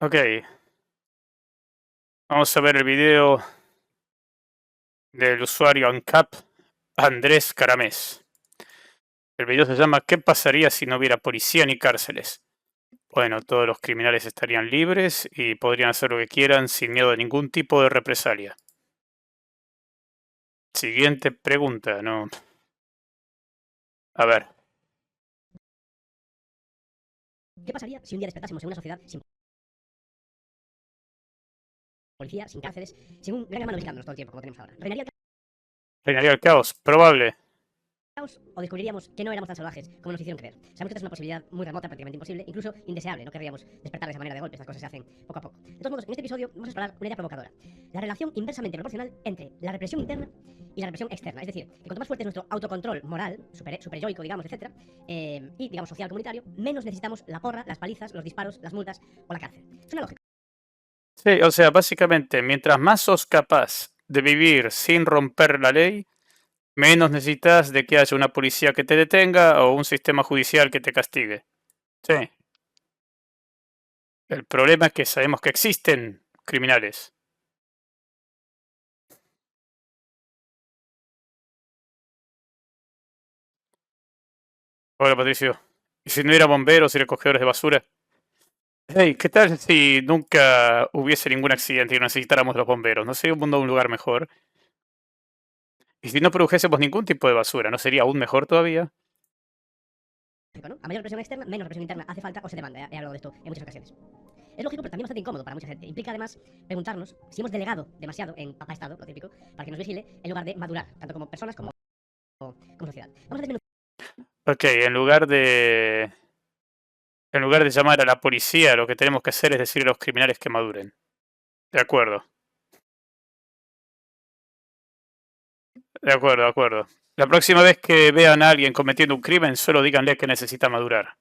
Ok, vamos a ver el video del usuario ANCAP Andrés Caramés. El video se llama ¿Qué pasaría si no hubiera policía ni cárceles? Bueno, todos los criminales estarían libres y podrían hacer lo que quieran sin miedo de ningún tipo de represalia. Siguiente pregunta, no. A ver. ¿Qué pasaría si un día despertásemos en una sociedad sin policía, sin cárceles, sin un gran hermano vigilándonos todo el tiempo, como tenemos ahora? ¿Reinaría el ¿Reinaría el caos? Probable. caos o descubriríamos que no éramos tan salvajes como nos hicieron creer? Sabemos que esta es una posibilidad muy remota, prácticamente imposible, incluso indeseable. No querríamos despertar de esa manera de golpe, estas cosas se hacen poco a poco. De todos modos, en este episodio vamos a explorar una idea provocadora. La relación inversamente proporcional entre la represión interna y la represión externa. Es decir, que cuanto más fuerte es nuestro autocontrol moral, superyoico, digamos, etc., y, digamos, social comunitario, menos necesitamos la porra, las palizas, los disparos, las multas o la cárcel. Es una lógica. Sí, o sea, básicamente, mientras más sos capaz de vivir sin romper la ley, menos necesitas de que haya una policía que te detenga o un sistema judicial que te castigue. Sí. El problema es que sabemos que existen criminales. Hola, Patricio. ¿Y si no hubiera bomberos y recogedores de basura? Hey, ¿qué tal si nunca hubiese ningún accidente y no necesitáramos los bomberos? ¿No sería un mundo un lugar mejor? Y si no produjésemos ningún tipo de basura, ¿no sería aún mejor todavía? ¿No? A mayor presión externa, menos presión interna hace falta o se demanda. He hablado de esto en muchas ocasiones. Es lógico, pero también bastante incómodo para mucha gente. Implica además preguntarnos si hemos delegado demasiado en papá Estado, lo típico, para que nos vigile, en lugar de madurar, tanto como personas como sociedad. Vamos a desmenuzar Ok, en lugar de llamar a la policía, lo que tenemos que hacer es decir a los criminales que maduren. De acuerdo, de acuerdo, de acuerdo. La próxima vez que vean a alguien cometiendo un crimen, solo díganle que necesita madurar.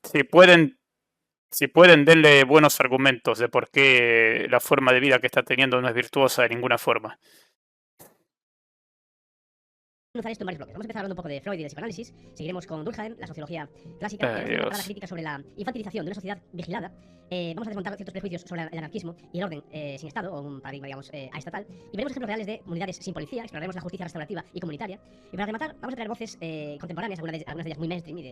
Si pueden, si pueden, denle buenos argumentos de por qué la forma de vida que está teniendo no es virtuosa de ninguna forma. esto en varios bloques. Vamos a empezar hablando un poco de Freud y de psicoanálisis. Seguiremos con Durkheim, la sociología clásica. Ay, Vamos a una Dios. crítica sobre la infantilización de una sociedad vigilada. Vamos a desmontar ciertos prejuicios sobre el anarquismo y el orden sin Estado, o un paradigma, digamos, aestatal. Y veremos ejemplos reales de unidades sin policía. Exploraremos la justicia restaurativa y comunitaria. Y para rematar, vamos a traer voces contemporáneas, algunas de ellas muy mainstream y de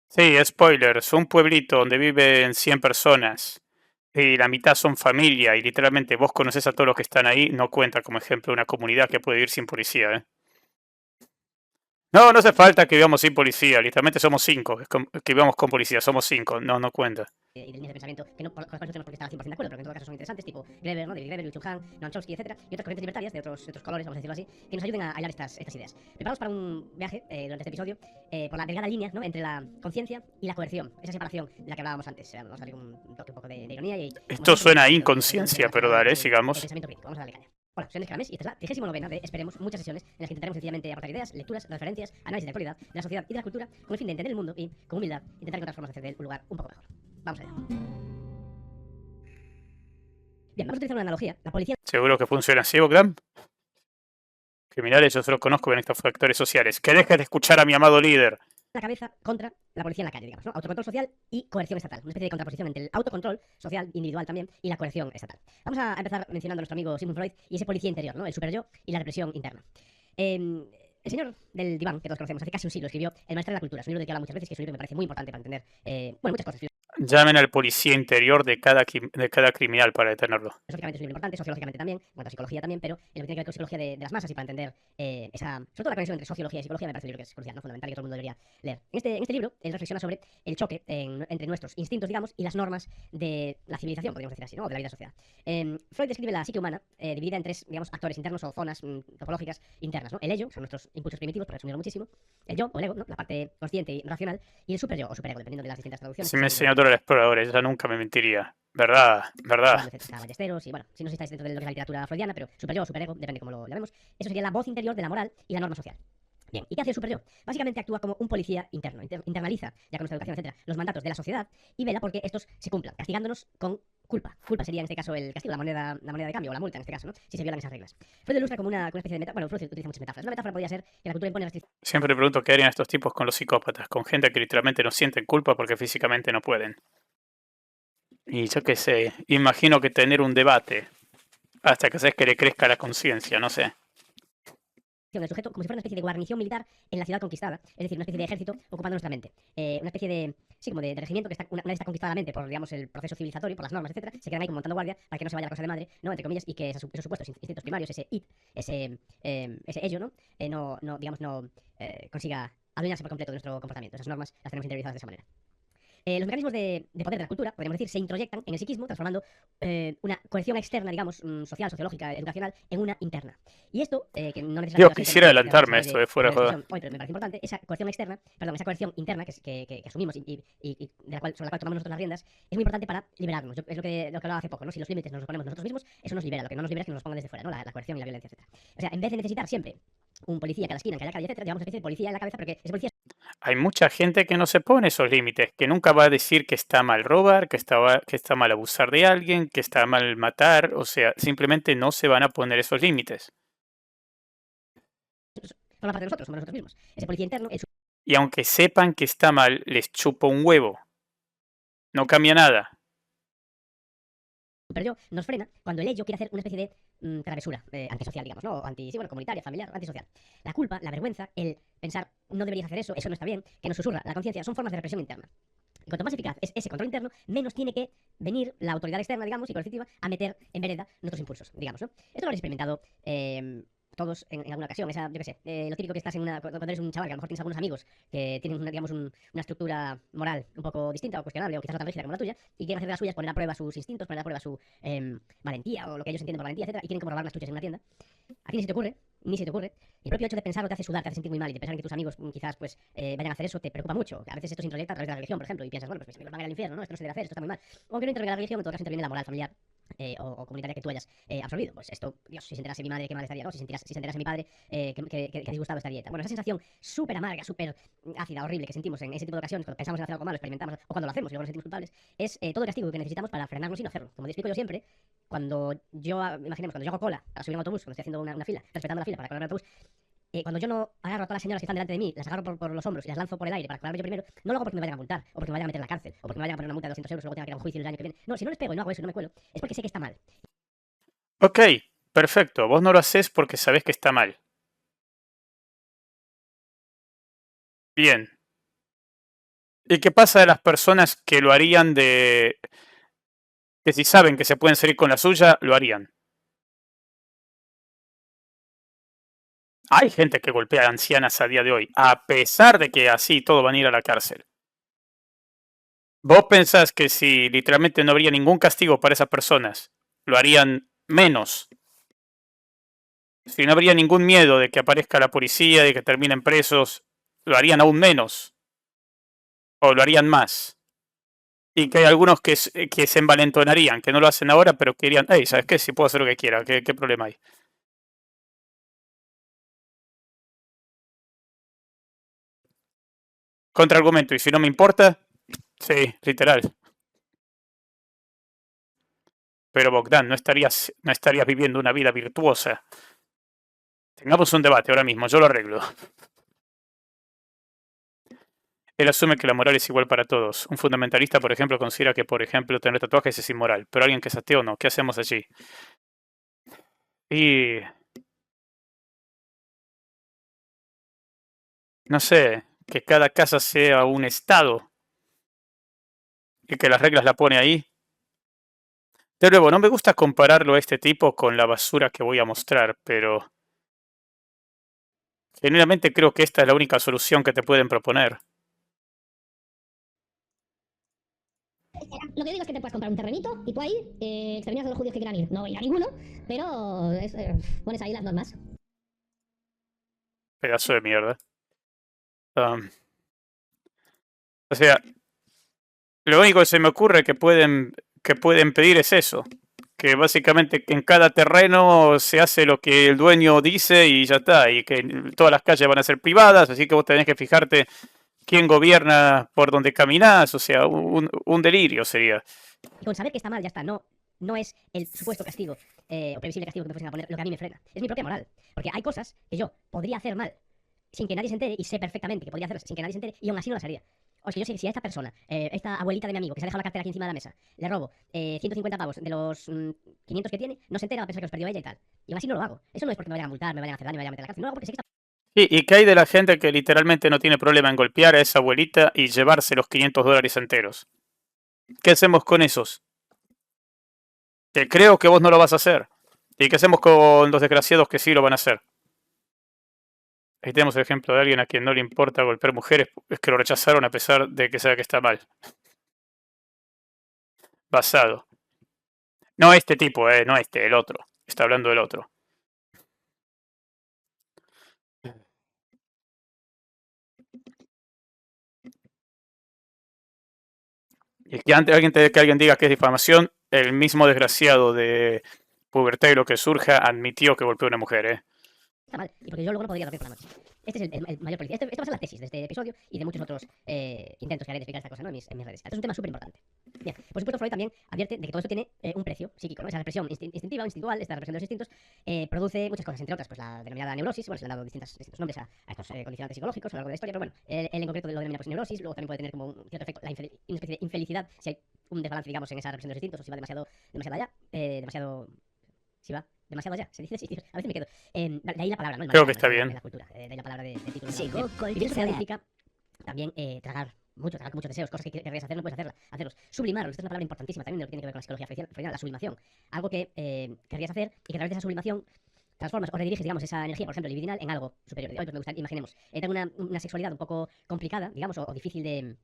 Sí, spoilers. Un pueblito donde viven 100 personas y la mitad son familia y literalmente vos conoces a todos los que están ahí, no cuenta como ejemplo de una comunidad que puede vivir sin policía, ¿eh? No, no hace falta que vivamos sin policía, literalmente somos 5, que vivamos con policía, somos 5, no, no cuenta. y de líneas de pensamiento que no, con las cuales no tenemos por qué estar al 100% de acuerdo, pero que en todo caso son interesantes, tipo Greber, ¿no? David Greber, Liu Chung-han, Noam Chomsky, etc. Y otras corrientes libertarias de otros colores, vamos a decirlo así, que nos ayuden a hallar estas ideas. Preparados para un viaje durante este episodio por la delgada línea, ¿no? Entre la conciencia y la coerción, esa separación de la que hablábamos antes. Vamos a salir un toque un poco de ironía y Esto suena a pero inconsciencia, pero dale, el sigamos. pensamiento crítico. Vamos a darle caña. Hola, soy Andrés Caramés y esta es la 39ª de, esperemos, muchas sesiones en las que intentaremos sencillamente aportar ideas, lecturas, referencias, análisis de actualidad, de la sociedad y de la cultura, con el fin de entender el mundo y, con humildad, intentar encontrar formas de hacer de él un lugar un poco mejor. Vamos allá. Bien, vamos a utilizar una analogía. La policía ¿Seguro que funciona así, Bogdan? Criminales yo solo conozco en estos factores sociales. Que dejes de escuchar a mi amado líder. la cabeza contra la policía en la calle, digamos, ¿no? Autocontrol social y coerción estatal. Una especie de contraposición entre el autocontrol social, individual también, y la coerción estatal. Vamos a empezar mencionando a nuestro amigo Sigmund Freud y ese policía interior, ¿no? El superyo y la represión interna. El señor del diván, que todos conocemos, hace casi un siglo escribió El maestro de la cultura. Es un libro del que habla muchas veces, que es un libro que me parece muy importante para entender, muchas cosas. Llamen al policía interior de cada criminal para detenerlo. Filosóficamente es un libro importante, sociológicamente también, en cuanto a psicología también, pero en lo que tiene que ver con psicología de las masas y para entender sobre todo la conexión entre sociología y psicología, me parece un libro que es crucial, ¿no? Fundamental, y que todo el mundo debería leer. En este libro, él reflexiona sobre el choque entre nuestros instintos, digamos, y las normas de la civilización, podríamos decir así, ¿no? O de la vida social. Freud describe la psique humana dividida en tres, digamos, actores internos o zonas topológicas internas, ¿no? El ello, son nuestros impulsos primitivos, por resumirlo muchísimo, el yo, o el ego, ¿no? La parte consciente y racional, y el superyo, o superego, dependiendo de las distintas traducciones. Si me enseñó todo el explorador, ella nunca me mentiría. ¿Verdad? ¿Verdad? Ballesteros y bueno, si no sé si estáis dentro de lo que es la literatura freudiana, pero superyo o superego, depende cómo lo llamemos, eso sería la voz interior de la moral y la norma social. Bien, ¿y qué hace el superyo? Básicamente actúa como un policía interno, internaliza, ya con nuestra educación, etcétera, los mandatos de la sociedad y vela porque estos se cumplan, castigándonos con culpa. Culpa sería en este caso el castigo, la moneda de cambio, o la multa en este caso, ¿no? Si se violan esas reglas. Freud lo ilustra como una especie de metáfora. Bueno, Freud utiliza muchas metáforas. Una metáfora podría ser que la cultura impone restricciones. Siempre pregunto qué harían estos tipos con los psicópatas, con gente que literalmente no sienten culpa porque físicamente no pueden. Y yo qué sé, imagino que tener un debate hasta que sabes que le crezca la conciencia, no sé. Del sujeto como si fuera una especie de guarnición militar en la ciudad conquistada, es decir, una especie de ejército ocupando nuestra mente. Una especie de, sí, como de regimiento que está, una vez está conquistada la mente por, digamos, el proceso civilizatorio, por las normas, etcétera, se quedan ahí como montando guardia para que no se vaya la cosa de madre, ¿no? Entre comillas, y que esos supuestos instintos primarios, ese id, ese ello, ¿no? Digamos, no consiga adueñarse por completo de nuestro comportamiento. Esas normas las tenemos interiorizadas de esa manera. Los mecanismos de poder de la cultura, podríamos decir, se introyectan en el psiquismo, transformando una coerción externa, digamos, social, sociológica, educacional, en una interna. Y esto, que no Yo necesariamente quisiera tenemos que adelantarme a desarrolle esto de fuera en de la joda. discusión hoy, pero me parece importante, esa coerción externa, perdón, esa coerción interna que asumimos y sobre la cual tomamos nosotros las riendas, es muy importante para liberarnos. Es lo que hablaba hace poco, ¿no? Si los límites nos los ponemos nosotros mismos, eso nos libera. Lo que no nos libera es que nos los pongan desde fuera, ¿no? La coerción y la violencia, etcétera. O sea, en vez de necesitar siempre un policía que a la esquina, que a la calle, etcétera, llevamos una especie de policía en la cabeza, porque ese policía Hay mucha gente que no se pone esos límites, que nunca va a decir que está mal robar, que está mal abusar de alguien, que está mal matar, o sea, simplemente no se van a poner esos límites. forma parte de nosotros, somos nosotros mismos. Ese policía interno, el Y aunque sepan que está mal, les chupa un huevo. No cambia nada. super yo nos frena cuando el ello quiere hacer una especie de travesura antisocial, digamos, ¿no? Sí, bueno, comunitaria, familiar, antisocial. La culpa, la vergüenza, el pensar no deberías hacer eso, eso no está bien, que nos susurra la conciencia, son formas de represión interna. Y cuanto más eficaz es ese control interno, menos tiene que venir la autoridad externa, digamos, y coercitiva, a meter en vereda nuestros impulsos, digamos, ¿no? Esto lo habréis experimentado todos en alguna ocasión. Esa, yo qué sé, lo típico que estás cuando eres un chaval, que a lo mejor tienes algunos amigos que tienen, digamos, una estructura moral un poco distinta o cuestionable, o quizás no tan rígida como la tuya, y quieren hacer de las suyas, poner a prueba sus instintos, poner a prueba su valentía, o lo que ellos entienden por valentía, etcétera, y quieren como robar las tuyas en una tienda. A ti ni se te ocurre, ni se te ocurre. Y el propio hecho de pensarlo te hace sudar, te hace sentir muy mal, y de pensar que tus amigos quizás pues vayan a hacer eso te preocupa mucho. A veces esto se introyecta a través de la religión, por ejemplo, y piensas, bueno, pues mis amigos van a ir al infierno, ¿no? Esto no se debe hacer, esto está muy mal. O aunque no intervenga la religión, en todo caso interviene la moral familiar o comunitaria que tú hayas absorbido. Pues esto, Dios, si se enterase mi madre, qué mal estaría, ¿no? Si se enterase mi padre, qué disgustado estaría. Bueno, esa sensación súper amarga, súper ácida, horrible que sentimos en ese tipo de ocasiones, cuando pensamos en hacer algo malo, experimentamos, o cuando lo hacemos y luego nos sentimos culpables, es todo el castigo que necesitamos para frenarnos y no hacerlo. Como te explico yo siempre, cuando yo, imaginemos, cuando yo hago cola para subir un autobús, cuando estoy haciendo una fila, respetando la fila para colar el autobús, cuando yo no agarro a todas las señoras que están delante de mí, las agarro por los hombros y las lanzo por el aire para colarme yo primero, no lo hago porque me vayan a multar, o porque me vayan a meter en la cárcel, o porque me vayan a poner una multa de 200 euros y luego tenga que ir a un juicio el año que viene. No, si no les pego y no hago eso y no me cuelo, es porque sé que está mal. Ok, perfecto. Vos no lo haces porque sabés que está mal. Bien. ¿Y qué pasa de las personas que lo harían que si saben que se pueden salir con la suya, lo harían? Hay gente que golpea a ancianas a día de hoy, a pesar de que así todos van a ir a la cárcel. ¿Vos pensás que si literalmente no habría ningún castigo para esas personas, lo harían menos? Si no habría ningún miedo de que aparezca la policía, de que terminen presos, lo harían aún menos. O lo harían más. Y que hay algunos que se envalentonarían, que no lo hacen ahora, pero que dirían, hey, ¿sabes qué? Si puedo hacer lo que quiera, ¿qué problema hay? Contraargumento, y si no me importa, sí, literal. Pero Bogdan, no estarías viviendo una vida virtuosa. Tengamos un debate ahora mismo, yo lo arreglo. Él asume que la moral es igual para todos. Un fundamentalista, por ejemplo, considera que, por ejemplo, tener tatuajes es inmoral, pero alguien que es ateo no. ¿Qué hacemos allí? Y no sé, que cada casa sea un estado y que las reglas la pone ahí. De nuevo, no me gusta compararlo a este tipo con la basura que voy a mostrar, pero genuinamente creo que esta es la única solución que te pueden proponer. Lo que digo es que te puedes comprar un terrenito y tú ahí exterminas a los judíos que quieran ir. No ir a ninguno, pero pones ahí las normas. Pedazo de mierda. O sea, lo único que se me ocurre que pueden pedir es eso. Que básicamente en cada terreno se hace lo que el dueño dice y ya está. Y que todas las calles van a ser privadas, así que vos tenés que fijarte quién gobierna por donde caminás. O sea, un delirio sería. Y con saber que está mal, ya está. No es el supuesto castigo o previsible castigo que me fuesen a poner lo que a mí me frena. Es mi propia moral. Porque hay cosas que yo podría hacer mal sin que nadie se entere y sé perfectamente que podría hacerlas sin que nadie se entere y aún así no las haría. O es que yo sé que si a esta persona, esta abuelita de mi amigo, que se ha dejado la cartera aquí encima de la mesa, le robo 150 pavos de los 500 que tiene, no se entera, va a pensar que los perdió ella y tal. Y aún así no lo hago. Eso no es porque me vayan a multar, me vayan a hacer daño, me vayan a meter en la cárcel. No lo hago porque sé que ¿Y qué hay de la gente que literalmente no tiene problema en golpear a esa abuelita y llevarse los $500 enteros? ¿Qué hacemos con esos? Que creo que vos no lo vas a hacer. ¿Y qué hacemos con los desgraciados que sí lo van a hacer? Ahí tenemos el ejemplo de alguien a quien no le importa golpear mujeres, es que lo rechazaron a pesar de que sabe que está mal. Basado. No este tipo, no este, el otro. Está hablando del otro. Y que antes que alguien diga que es difamación, el mismo desgraciado de pubertero que surja admitió que golpeó a una mujer, está mal. Y porque yo luego no podría dormir por la noche. Este es el mayor peligro. Esto va a ser la tesis de este episodio y de muchos otros intentos que haré de explicar esta cosa, ¿no? En mis redes. Esto es un tema súper importante. Bien, por supuesto, Freud también advierte de que todo esto tiene un precio psíquico, ¿no? Esa represión instintiva o instintual, esta represión de los instintos, produce muchas cosas, entre otras, pues la denominada neurosis. Bueno, se le han dado distintos nombres a estos condicionantes psicológicos a lo largo de la historia, pero bueno, él en concreto lo denomina pues neurosis. Luego también puede tener como un cierto efecto, una especie de infelicidad si hay un desbalance, digamos, en esa represión de los instintos o si va demasiado allá, si va demasiado allá, se dice, sí, a veces me quedo. De ahí la palabra, ¿no? El Creo que malestar, está ¿no? bien. En la cultura, de ahí la palabra del título. Y eso significa también tragar con muchos deseos, cosas que querrías hacer, no puedes hacerlos. Sublimarlos, esta es una palabra importantísima también de lo que tiene que ver con la psicología freudiana, la sublimación. Algo que querrías hacer y que a través de esa sublimación transformas o rediriges, digamos, esa energía, por ejemplo, libidinal, en algo superior. Hoy pues me gusta, imaginemos, tengo una sexualidad un poco complicada, digamos, o difícil de,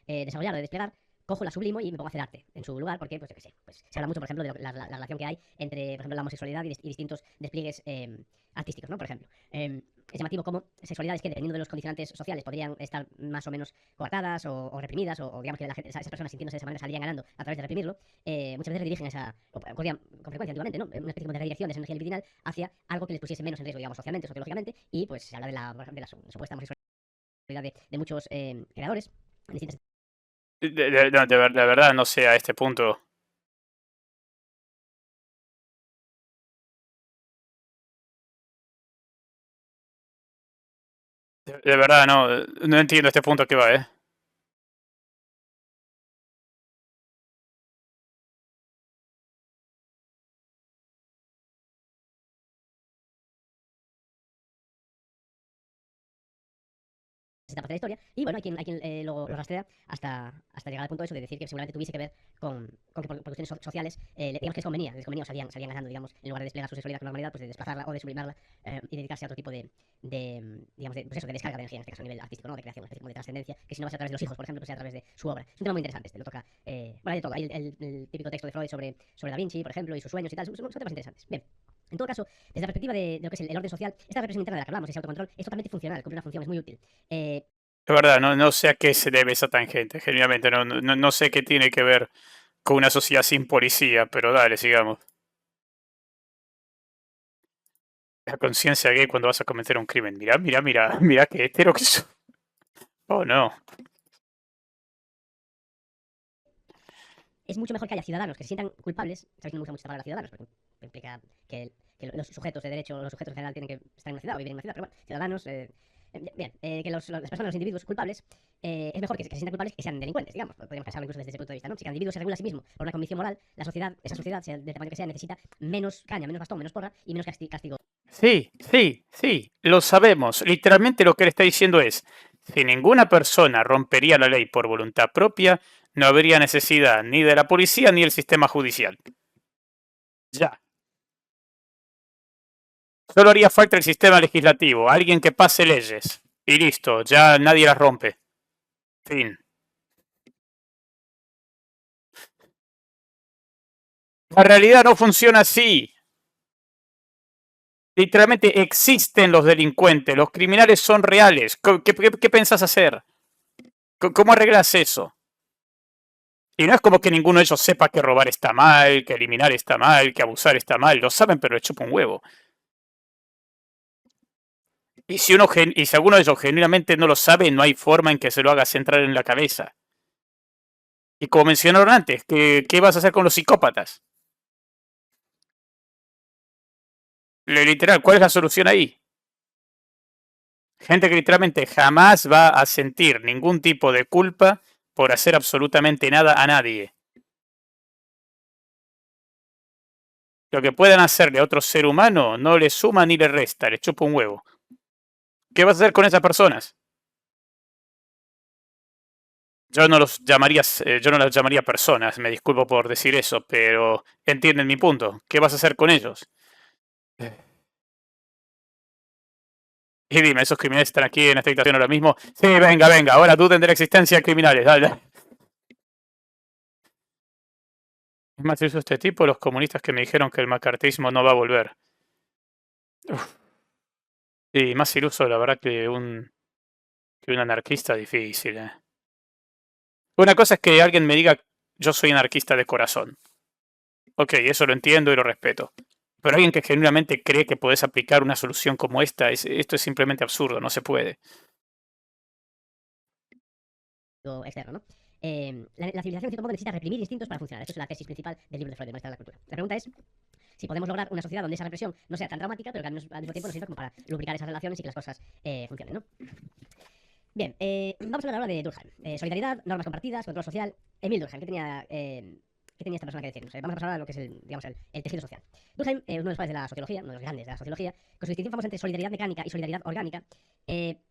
desarrollar o de desplegar. Cojo, la sublimo y me pongo a hacer arte en su lugar, porque, pues yo qué sé, pues se habla mucho, por ejemplo, de la relación que hay entre, por ejemplo, la homosexualidad y distintos despliegues artísticos, ¿no? Por ejemplo. Es llamativo cómo sexualidades que, dependiendo de los condicionantes sociales, podrían estar más o menos coartadas o reprimidas, o digamos que esas personas sintiéndose de esa manera salían ganando a través de reprimirlo, muchas veces redirigen ocurría con frecuencia antiguamente, ¿no? Una especie de redirección de esa energía libidinal hacia algo que les pusiese menos en riesgo, digamos, socialmente, sociológicamente, y pues se habla de la supuesta homosexualidad de muchos creadores en distintas. De verdad, no sé a este punto. De verdad, no entiendo este punto que va, Esta parte de la historia. Y bueno, hay quien lo rastrea hasta llegar al punto de eso, de decir que seguramente tuviese que ver con que por cuestiones sociales, digamos que les convenía o salían ganando, digamos, en lugar de desplegar su sexualidad con normalidad, pues de desplazarla o de sublimarla y dedicarse a otro tipo digamos, pues eso, de descarga de energía, en este caso a nivel artístico, ¿no? De creación, una especie como de trascendencia, que si no va a ser a través de los hijos, por ejemplo, pues sea a través de su obra. Es un tema muy interesante, este lo toca, bueno, hay de todo, hay el típico texto de Freud sobre Da Vinci, por ejemplo, y sus sueños y tal, son temas interesantes. Bien. En todo caso, desde la perspectiva de lo que es el orden social, esta represión interna de la que hablamos, ese autocontrol, es totalmente funcional, cumple una función, es muy útil. De verdad, no sé a qué se debe esa tangente. Genuinamente, no sé qué tiene que ver con una sociedad sin policía, pero dale, sigamos. La conciencia gay cuando vas a cometer un crimen. Mira que hetero que soy. Oh, no. Es mucho mejor que haya ciudadanos que se sientan culpables. Sabéis que no me gusta mucho esta palabra ciudadanos, porque implica que los sujetos de derecho, los sujetos en general tienen que estar en una ciudad o vivir en una ciudad, pero bueno, ciudadanos, que las personas, los individuos culpables, es mejor que se sientan culpables que sean delincuentes, digamos. Podríamos pensarlo incluso desde ese punto de vista, ¿no? Si cada individuo se regula a sí mismo por una condición moral, esa sociedad, sea del tamaño que sea, necesita menos caña, menos bastón, menos porra y menos castigo. Sí, lo sabemos. Literalmente lo que él está diciendo es, si ninguna persona rompería la ley por voluntad propia, no habría necesidad ni de la policía ni del sistema judicial. Ya. Solo haría falta el sistema legislativo, alguien que pase leyes. Y listo, ya nadie las rompe. Fin. La realidad no funciona así. Literalmente existen los delincuentes, los criminales son reales. ¿Qué pensás hacer? ¿Cómo arreglas eso? Y no es como que ninguno de ellos sepa que robar está mal, que eliminar está mal, que abusar está mal. Lo saben, pero le chupa un huevo. Y si alguno de ellos genuinamente no lo sabe, no hay forma en que se lo hagas entrar en la cabeza. Y como mencionaron antes, ¿qué vas a hacer con los psicópatas? Literal, ¿cuál es la solución ahí? Gente que literalmente jamás va a sentir ningún tipo de culpa por hacer absolutamente nada a nadie. Lo que puedan hacerle a otro ser humano no le suma ni le resta, le chupa un huevo. ¿Qué vas a hacer con esas personas? Yo no los llamaría, yo no las llamaría personas, me disculpo por decir eso, pero entienden mi punto. ¿Qué vas a hacer con ellos? Y dime, ¿esos criminales están aquí en esta habitación ahora mismo? Sí, venga, venga, ahora duden de la existencia de criminales, dale. Es más, si uso este tipo, los comunistas que me dijeron que el macartismo no va a volver. Uf. Y más iluso, la verdad, que un anarquista difícil. Una cosa es que alguien me diga, yo soy anarquista de corazón. Ok, eso lo entiendo y lo respeto. Pero alguien que genuinamente cree que podés aplicar una solución como esta, esto es simplemente absurdo, no se puede. Externo, ¿no? La civilización, en cierto modo, necesita reprimir instintos para funcionar. Esto es la tesis principal del libro de Freud, de Malestar de la Cultura. La pregunta es si podemos lograr una sociedad donde esa represión no sea tan dramática, pero que al mismo tiempo nos sirva como para lubricar esas relaciones y que las cosas funcionen, ¿no? Bien, vamos a hablar ahora de Durkheim. Solidaridad, normas compartidas, control social. Emil Durkheim, ¿qué tenía esta persona que decirnos? Vamos a pasar a lo que es el tejido social. Durkheim, uno de los padres de la sociología, uno de los grandes de la sociología, con su distinción famosa entre solidaridad mecánica y solidaridad orgánica.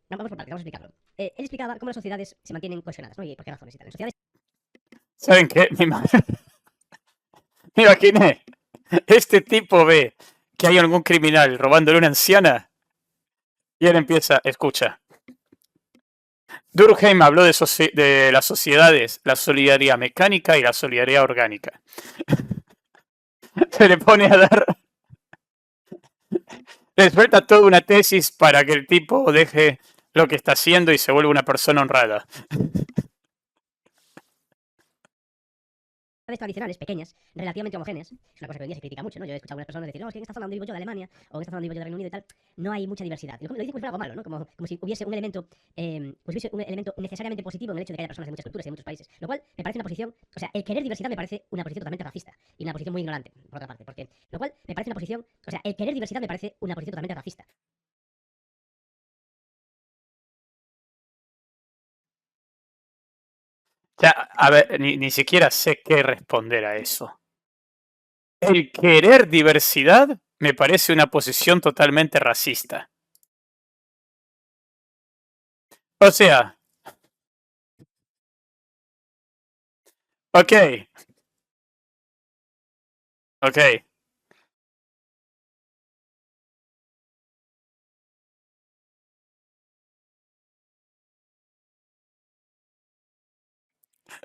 Vamos por partes, vamos a explicarlo. Él explicaba cómo las sociedades se mantienen cohesionadas, ¿no? Y por qué razones y tal. En sociedades ¿Saben qué? Me imaginé. Este tipo ve que hay algún criminal robándole a una anciana y él empieza, escucha. Durkheim habló de las sociedades, la solidaridad mecánica y la solidaridad orgánica. Se le pone a dar. Le suelta toda una tesis para que el tipo deje lo que está haciendo y se vuelva una persona honrada. tradicionales, pequeñas, relativamente homogéneas, es una cosa que hoy en día se critica mucho, ¿no? Yo he escuchado a algunas personas decir, no, es que en esta zona donde vivo yo de Alemania, o en esta zona donde vivo yo de Reino Unido y tal, no hay mucha diversidad. Y lo dicen como si fuera algo malo, ¿no? Como si hubiese un elemento, necesariamente positivo en el hecho de que haya personas de muchas culturas y de muchos países. Lo cual me parece una posición, o sea, el querer diversidad me parece una posición totalmente racista y una posición muy ignorante, por otra parte, porque lo cual me parece una posición, o sea, el querer diversidad me parece una posición totalmente racista. Ya, a ver, ni siquiera sé qué responder a eso. El querer diversidad me parece una posición totalmente racista. O sea, ok, ok.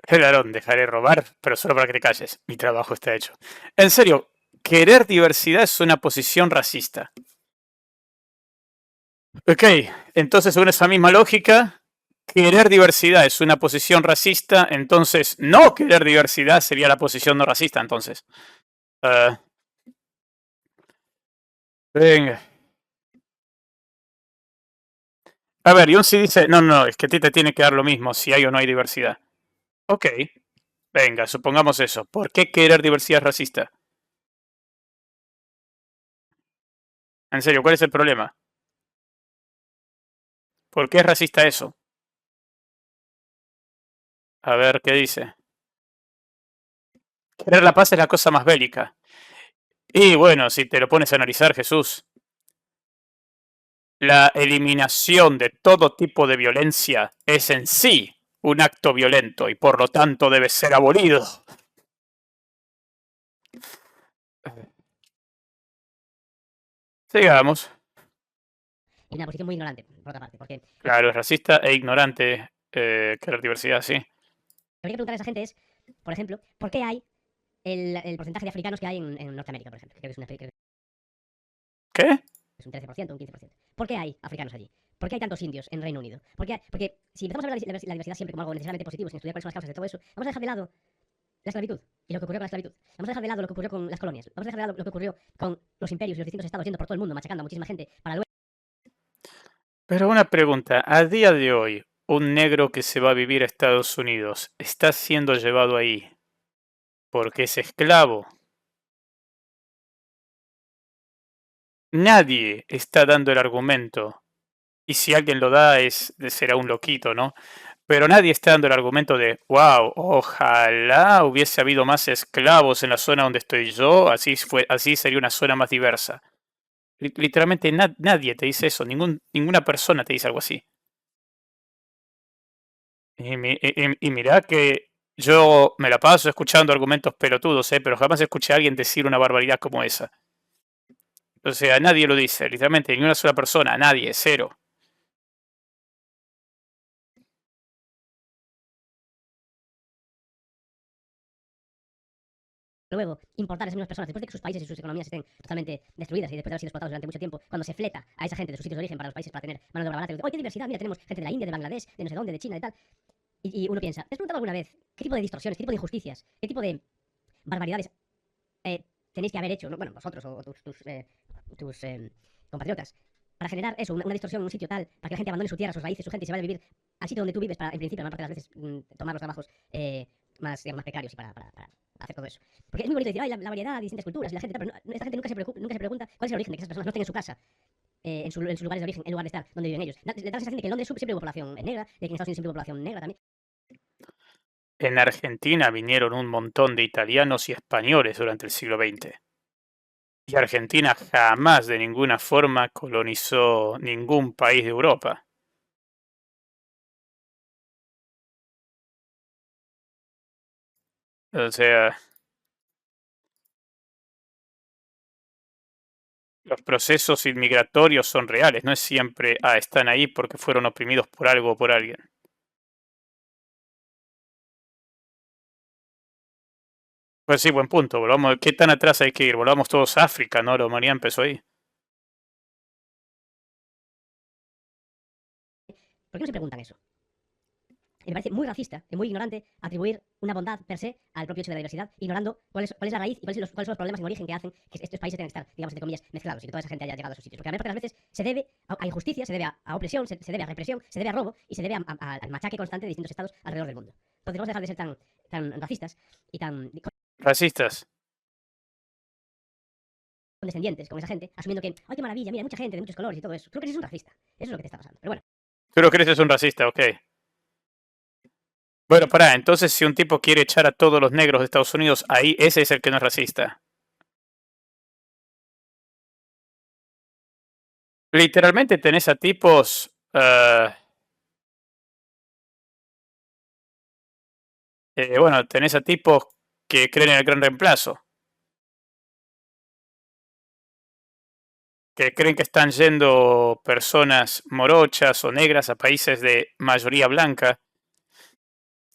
Ladrón, dejaré robar, pero solo para que te calles. Mi trabajo está hecho. En serio, querer diversidad es una posición racista. Ok, entonces según esa misma lógica, querer diversidad es una posición racista, entonces no querer diversidad sería la posición no racista, entonces. Venga. A ver, Yunsi dice, no, no, es que a ti te tiene que dar lo mismo si hay o no hay diversidad. Ok, venga, supongamos eso. ¿Por qué querer diversidad es racista? En serio, ¿cuál es el problema? ¿Por qué es racista eso? A ver, ¿qué dice? Querer la paz es la cosa más bélica. Y bueno, si te lo pones a analizar, Jesús, la eliminación de todo tipo de violencia es en sí un acto violento y por lo tanto debe ser abolido. Sigamos. Y una posición muy ignorante, por otra parte, porque Claro, es racista e ignorante querer diversidad, sí. lo que hay que preguntar a esa gente es, por ejemplo, ¿por qué hay el porcentaje de africanos que hay en Norteamérica, por ejemplo? Creo que ¿Qué? es un 13%, un 15%. ¿Por qué hay africanos allí? ¿Por qué hay tantos indios en Reino Unido? Porque si empezamos a ver la diversidad siempre como algo necesariamente positivo, sin estudiar cuáles son las causas de todo eso, vamos a dejar de lado la esclavitud y lo que ocurrió con la esclavitud. Vamos a dejar de lado lo que ocurrió con las colonias. Vamos a dejar de lado lo que ocurrió con los imperios y los distintos estados yendo por todo el mundo, machacando a muchísima gente para luego. Pero una pregunta, a día de hoy, un negro que se va a vivir a Estados Unidos está siendo llevado ahí porque es esclavo. Nadie está dando el argumento Y si alguien lo da, será un loquito, ¿no? Pero nadie está dando el argumento de, wow, ojalá hubiese habido más esclavos en la zona donde estoy yo, así sería una zona más diversa. Literalmente nadie te dice eso, ninguna persona te dice algo así. Y mirá que yo me la paso escuchando argumentos pelotudos, pero jamás escuché a alguien decir una barbaridad como esa. O sea, nadie lo dice, literalmente, ni una sola persona, nadie, cero. Luego, importar a esas mismas personas, después de que sus países y sus economías estén totalmente destruidas y después de haber sido explotados durante mucho tiempo, cuando se fleta a esa gente de sus sitios de origen para los países para tener mano de obra barata, ¡oh, qué diversidad! Mira, tenemos gente de la India, de Bangladesh, de no sé dónde, de China, de tal. Y uno piensa, ¿te has preguntado alguna vez qué tipo de distorsiones, qué tipo de injusticias, qué tipo de barbaridades tenéis que haber hecho, ¿no? Bueno, vosotros o tus compatriotas, para generar eso, una distorsión en un sitio tal, para que la gente abandone su tierra, sus raíces, su gente y se vaya a vivir al sitio donde tú vives para, en principio, la mayor parte de las veces, tomar los trabajos más, digamos, más precarios y para hacer todo eso? Porque es muy bonito decir, ay, la variedad, distintas culturas, y la gente tal, pero esta gente nunca se pregunta cuál es el origen de que esas personas no estén en su casa, en sus lugares de origen, en lugar de estar donde viven ellos. Le da la sensación de que en Londres siempre hubo población negra, de que en Estados Unidos siempre hubo población negra también. En Argentina vinieron un montón de italianos y españoles durante el siglo XX. Y Argentina jamás de ninguna forma colonizó ningún país de Europa. O sea, los procesos inmigratorios son reales, no es siempre, están ahí porque fueron oprimidos por algo o por alguien. Pues sí, buen punto. Volvamos, ¿qué tan atrás hay que ir? Volvamos todos a África, ¿no? La humanidad empezó ahí. ¿Por qué no se preguntan eso? Me parece muy racista y muy ignorante atribuir una bondad per se al propio hecho de la diversidad, ignorando cuál es la raíz y cuáles son los problemas en origen que hacen que estos países tengan que estar, digamos, entre comillas, mezclados y que toda esa gente haya llegado a sus sitios. Porque a las veces se debe a injusticia, se debe a opresión, se debe a represión, se debe a robo y se debe al machaque constante de distintos estados alrededor del mundo. Entonces vamos a dejar de ser tan racistas y tan Racistas. condescendientes con esa gente, asumiendo que, ¡ay, qué maravilla! Mira, hay mucha gente de muchos colores y todo eso. Creo que eres un racista. Eso es lo que te está pasando. Pero bueno. ¿Tú lo crees que es un racista? Ok. Bueno, pará, entonces si un tipo quiere echar a todos los negros de Estados Unidos, ahí ese es el que no es racista. Literalmente tenés a tipos... bueno, tenés a tipos que creen en el gran reemplazo. Que creen que están yendo personas morochas o negras a países de mayoría blanca.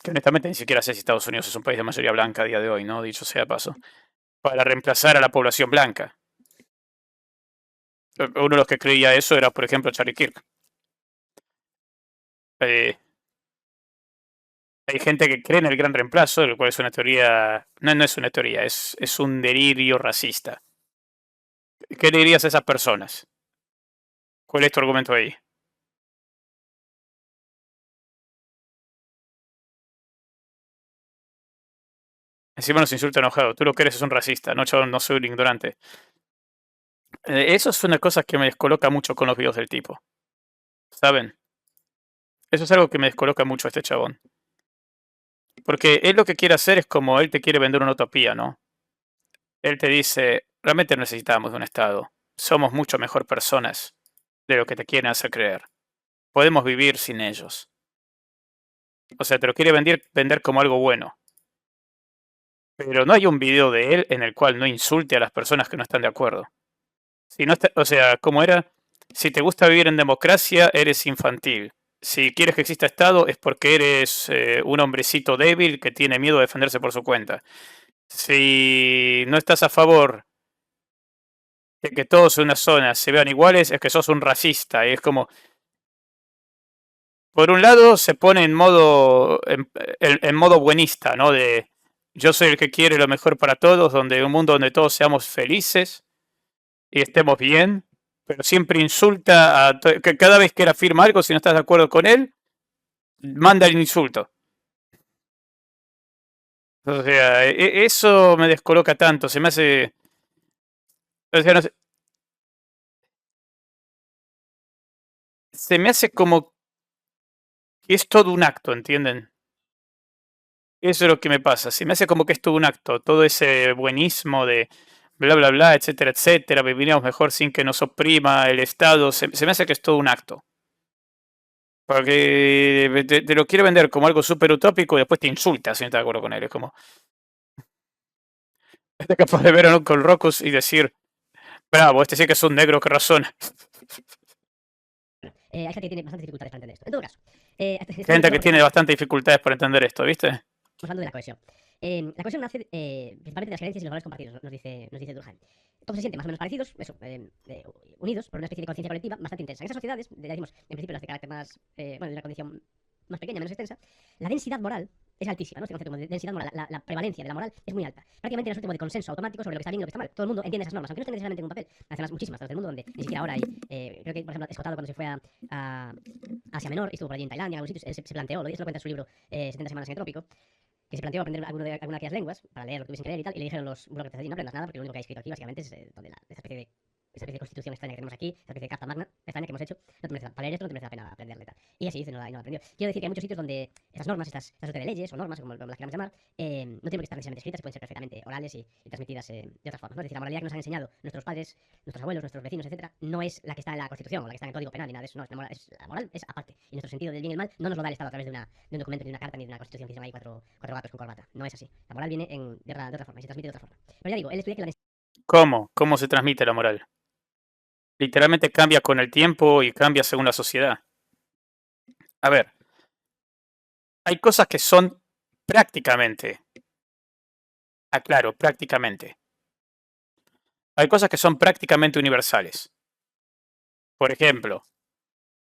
Que honestamente ni siquiera sé si Estados Unidos es un país de mayoría blanca a día de hoy, ¿no? Dicho sea de paso. Para reemplazar a la población blanca. Uno de los que creía eso era, por ejemplo, Charlie Kirk. Eh, Hay gente que cree en el gran reemplazo, lo cual es una teoría. No, no es una teoría, es un delirio racista. ¿Qué le dirías a esas personas? ¿Cuál es tu argumento ahí? Encima nos insulta enojado. Tú lo que eres es un racista. No, chabón, no soy un ignorante. Eso es una cosa que me descoloca mucho con los videos del tipo. ¿Saben? Eso es algo que me descoloca mucho a este chabón. Porque él lo que quiere hacer es como él te quiere vender una utopía, ¿no? Él te dice, realmente necesitamos de un Estado. Somos mucho mejor personas de lo que te quieren hacer creer. Podemos vivir sin ellos. O sea, te lo quiere vender como algo bueno. Pero no hay un video de él en el cual no insulte a las personas que no están de acuerdo. Si no está, o sea, ¿cómo era? Si te gusta vivir en democracia, eres infantil. Si quieres que exista Estado, es porque eres un hombrecito débil que tiene miedo de defenderse por su cuenta. Si no estás a favor de que todos en una zona se vean iguales, es que sos un racista. Y es como, por un lado, se pone en modo buenista, ¿no? De yo soy el que quiere lo mejor para todos, donde un mundo donde todos seamos felices y estemos bien, pero siempre insulta que cada vez que él afirma algo, si no estás de acuerdo con él, manda el insulto. O sea, eso me descoloca tanto, se me hace... O sea, no sé, se me hace como que es todo un acto, ¿entienden? Eso es lo que me pasa. Se me hace como que es todo un acto. Todo ese buenismo de bla, bla, bla, etcétera, etcétera. Viviríamos mejor sin que nos oprima el Estado. Se me hace que es todo un acto. Porque te lo quiere vender como algo súper utópico y después te insulta si no estás de acuerdo con él. Es como, estás capaz de ver a un Uncle Rockus y decir, bravo, este sí que es un negro que razona. Hay gente que tiene bastantes dificultades para entender esto. En todo caso, Gente que tiene bastantes dificultades para entender esto, ¿viste? estamos hablando de la cohesión. La cohesión nace principalmente de las creencias y los valores compartidos, nos dice Durkheim. Todos se sienten más o menos parecidos, eso, unidos por una especie de conciencia colectiva bastante intensa. En esas sociedades, ya decimos, en principio las de carácter más, bueno, de una condición más pequeña, menos extensa, la densidad moral es altísima, ¿no? Este concepto de densidad moral, la prevalencia de la moral es muy alta. Prácticamente no es un tipo de consenso automático sobre lo que está bien y lo que está mal. Todo el mundo entiende esas normas, aunque no estén necesariamente en un papel. Hay zonas muchísimas zonas del mundo donde ni siquiera ahora hay, creo que, por ejemplo, Escotado cuando se fue a Asia Menor, y estuvo por allí en Tailandia, en algunos sitios, él se planteó, lo cuenta en su libro 70 semanas en el trópico, que se planteó aprender alguna de aquellas lenguas para leer lo que tuviesen que leer y tal, y le dijeron los burócratas allí, no aprendas nada porque lo único que hay escrito aquí básicamente es donde esa especie de constitución extraña que tenemos aquí, esa especie de carta magna extraña que hemos hecho, no te merece, para leer esto no te merece la pena aprenderle tal. Y así dice, no la aprendió. Quiero decir que hay muchos sitios donde estas normas, estas suerte de leyes o normas, como las queramos llamar, no tienen que estar necesariamente escritas, pueden ser perfectamente orales y transmitidas de otras formas, ¿no? Es decir, la moralidad que nos han enseñado nuestros padres, nuestros abuelos, nuestros vecinos, etcétera, no es la que está en la Constitución o la que está en el Código Penal ni nada de eso, no, la moral es aparte. Y nuestro sentido del bien y el mal no nos lo da el Estado a través de un documento, ni de una carta, ni de una Constitución que hicieron ahí cuatro gatos con corbata. No es así. La moral viene de otra forma y se transmite de otra forma. Pero ya digo, él explica que la ¿Cómo? ¿Cómo se transmite la moral? Literalmente cambia con el tiempo y cambia según la sociedad. A ver, hay cosas que son prácticamente, aclaro, prácticamente. Hay cosas que son prácticamente universales. Por ejemplo,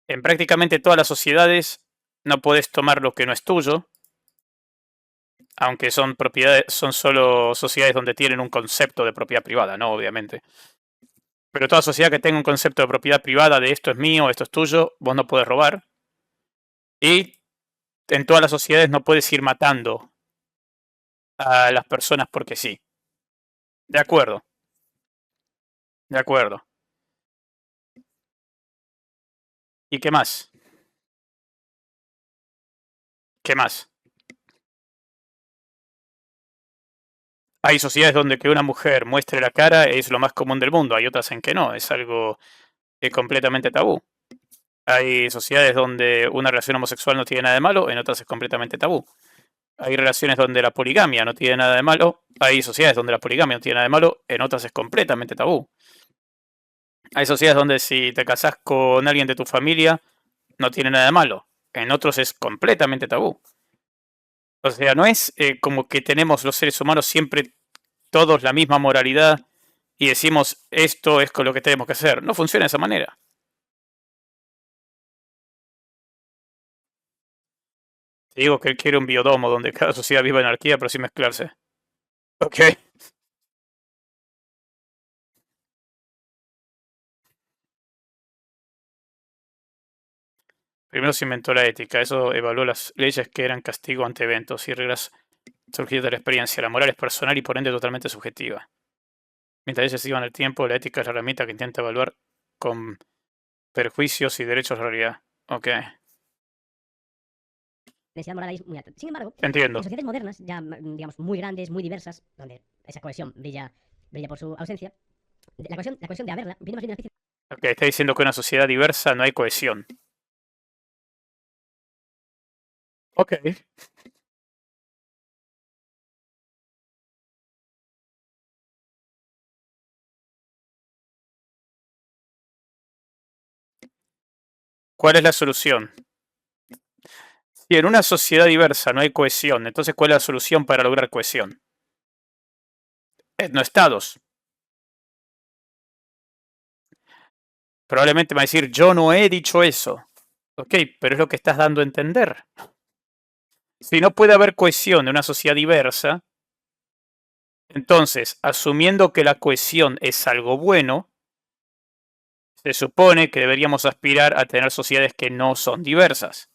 en prácticamente todas las sociedades no puedes tomar lo que no es tuyo, aunque son propiedades, son solo sociedades donde tienen un concepto de propiedad privada, ¿no? Obviamente. Pero toda sociedad que tenga un concepto de propiedad privada, de esto es mío, esto es tuyo, vos no puedes robar. Y en todas las sociedades no puedes ir matando a las personas porque sí. De acuerdo, de acuerdo. ¿Y qué más? ¿Qué más? Hay sociedades donde que una mujer muestre la cara es lo más común del mundo, hay otras en que no, es algo completamente tabú. Hay sociedades donde una relación homosexual no tiene nada de malo, en otras es completamente tabú. Hay relaciones donde la poligamia no tiene nada de malo, hay sociedades donde la poligamia no tiene nada de malo, en otras es completamente tabú. Hay sociedades donde si te casas con alguien de tu familia no tiene nada de malo, en otros es completamente tabú. O sea, no es como que tenemos los seres humanos siempre todos la misma moralidad y decimos esto es con lo que tenemos que hacer. No funciona de esa manera. Te digo que él quiere un biodomo donde cada sociedad viva en anarquía, pero sin mezclarse. Ok. Primero se inventó la ética, eso evaluó las leyes que eran castigo ante eventos y reglas surgidas de la experiencia. La moral es personal y por ende totalmente subjetiva. Mientras ellas iban al tiempo, la ética es la herramienta que intenta evaluar con perjuicios y derechos de realidad. Ok, densidad moral ahí es muy alta. Sin embargo, entiendo. en sociedades modernas, ya digamos muy grandes, muy diversas, donde esa cohesión brilla por su ausencia, la cohesión de haberla viene más bien de una especie Ok, está diciendo que en una sociedad diversa no hay cohesión. Ok. ¿Cuál es la solución? Si en una sociedad diversa no hay cohesión, entonces ¿cuál es la solución para lograr cohesión? Etnoestados. Probablemente me va a decir, yo no he dicho eso. Ok, pero es lo que estás dando a entender. Si no puede haber cohesión en una sociedad diversa, entonces, asumiendo que la cohesión es algo bueno, se supone que deberíamos aspirar a tener sociedades que no son diversas.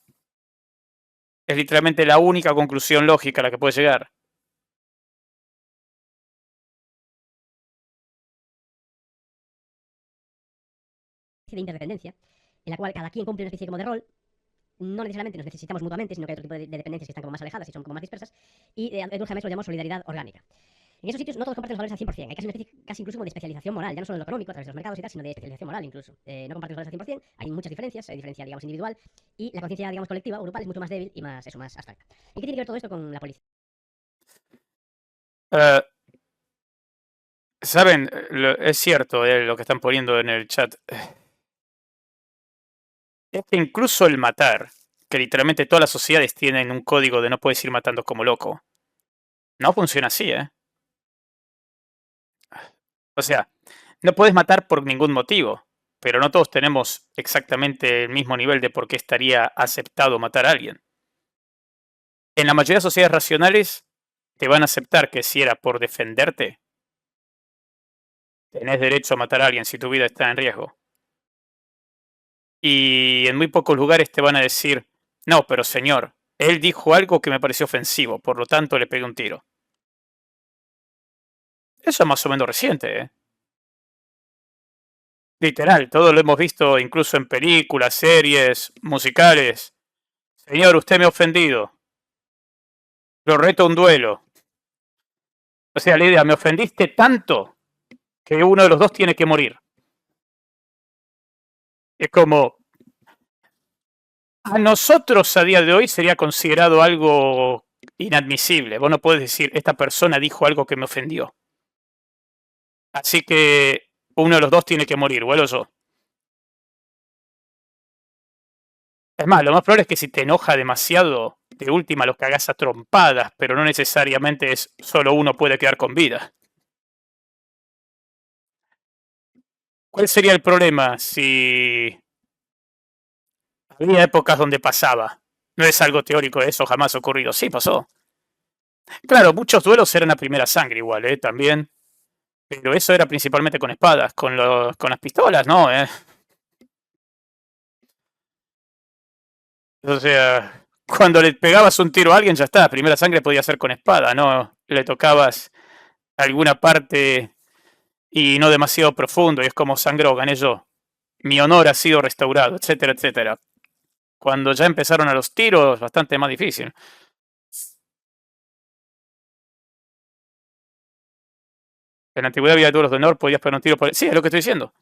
Es literalmente la única conclusión lógica a la que puede llegar. de interdependencia en la cual cada quien cumple una especie como de rol. No necesariamente nos necesitamos mutuamente, sino que hay otro tipo de dependencias que están como más alejadas y son como más dispersas. Y Edward James lo llamó solidaridad orgánica. En esos sitios no todos comparten los valores al 100%. Hay casi una especie, casi incluso como de especialización moral, ya no solo en lo económico a través de los mercados y tal, sino de especialización moral incluso. No comparten los valores al 100%, hay muchas diferencias, hay diferencia, digamos, individual, y la conciencia, digamos, colectiva o grupal es mucho más débil y más, eso, más abstracta. ¿Y qué tiene que ver todo esto con la policía? Saben, es cierto lo que están poniendo en el chat. Es que incluso el matar, que literalmente todas las sociedades tienen un código de no puedes ir matando como loco, no funciona así, ¿eh? O sea, no puedes matar por ningún motivo, pero no todos tenemos exactamente el mismo nivel de por qué estaría aceptado matar a alguien. En la mayoría de sociedades racionales te van a aceptar que si era por defenderte, tenés derecho a matar a alguien si tu vida está en riesgo. Y en muy pocos lugares te van a decir, no, pero señor, él dijo algo que me pareció ofensivo, por lo tanto le pegué un tiro. Eso es más o menos reciente, ¿eh? Literal, todo lo hemos visto incluso en películas, series, musicales. Señor, usted me ha ofendido. Lo reto a un duelo. O sea, la idea, me ofendiste tanto que uno de los dos tiene que morir. Es como, a nosotros a día de hoy sería considerado algo inadmisible. Vos no puedes decir, esta persona dijo algo que me ofendió. Así que uno de los dos tiene que morir, o él o yo. Es más, lo más probable es que si te enoja demasiado, de última los cagás a trompadas, pero no necesariamente es solo uno puede quedar con vida. ¿Cuál sería el problema si había épocas donde pasaba? No es algo teórico, eso jamás ha ocurrido. Sí, pasó. Claro, muchos duelos eran a primera sangre igual, también. Pero eso era principalmente con espadas, con las pistolas, ¿no? O sea, cuando le pegabas un tiro a alguien, ya está. Primera sangre podía ser con espada, ¿no? Le tocabas alguna parte y no demasiado profundo, y es como sangró, gané yo. Mi honor ha sido restaurado, etcétera, etcétera. Cuando ya empezaron a los tiros, bastante más difícil. En la antigüedad había duelos de honor, podías pegar un tiro por... Sí, es lo que estoy diciendo.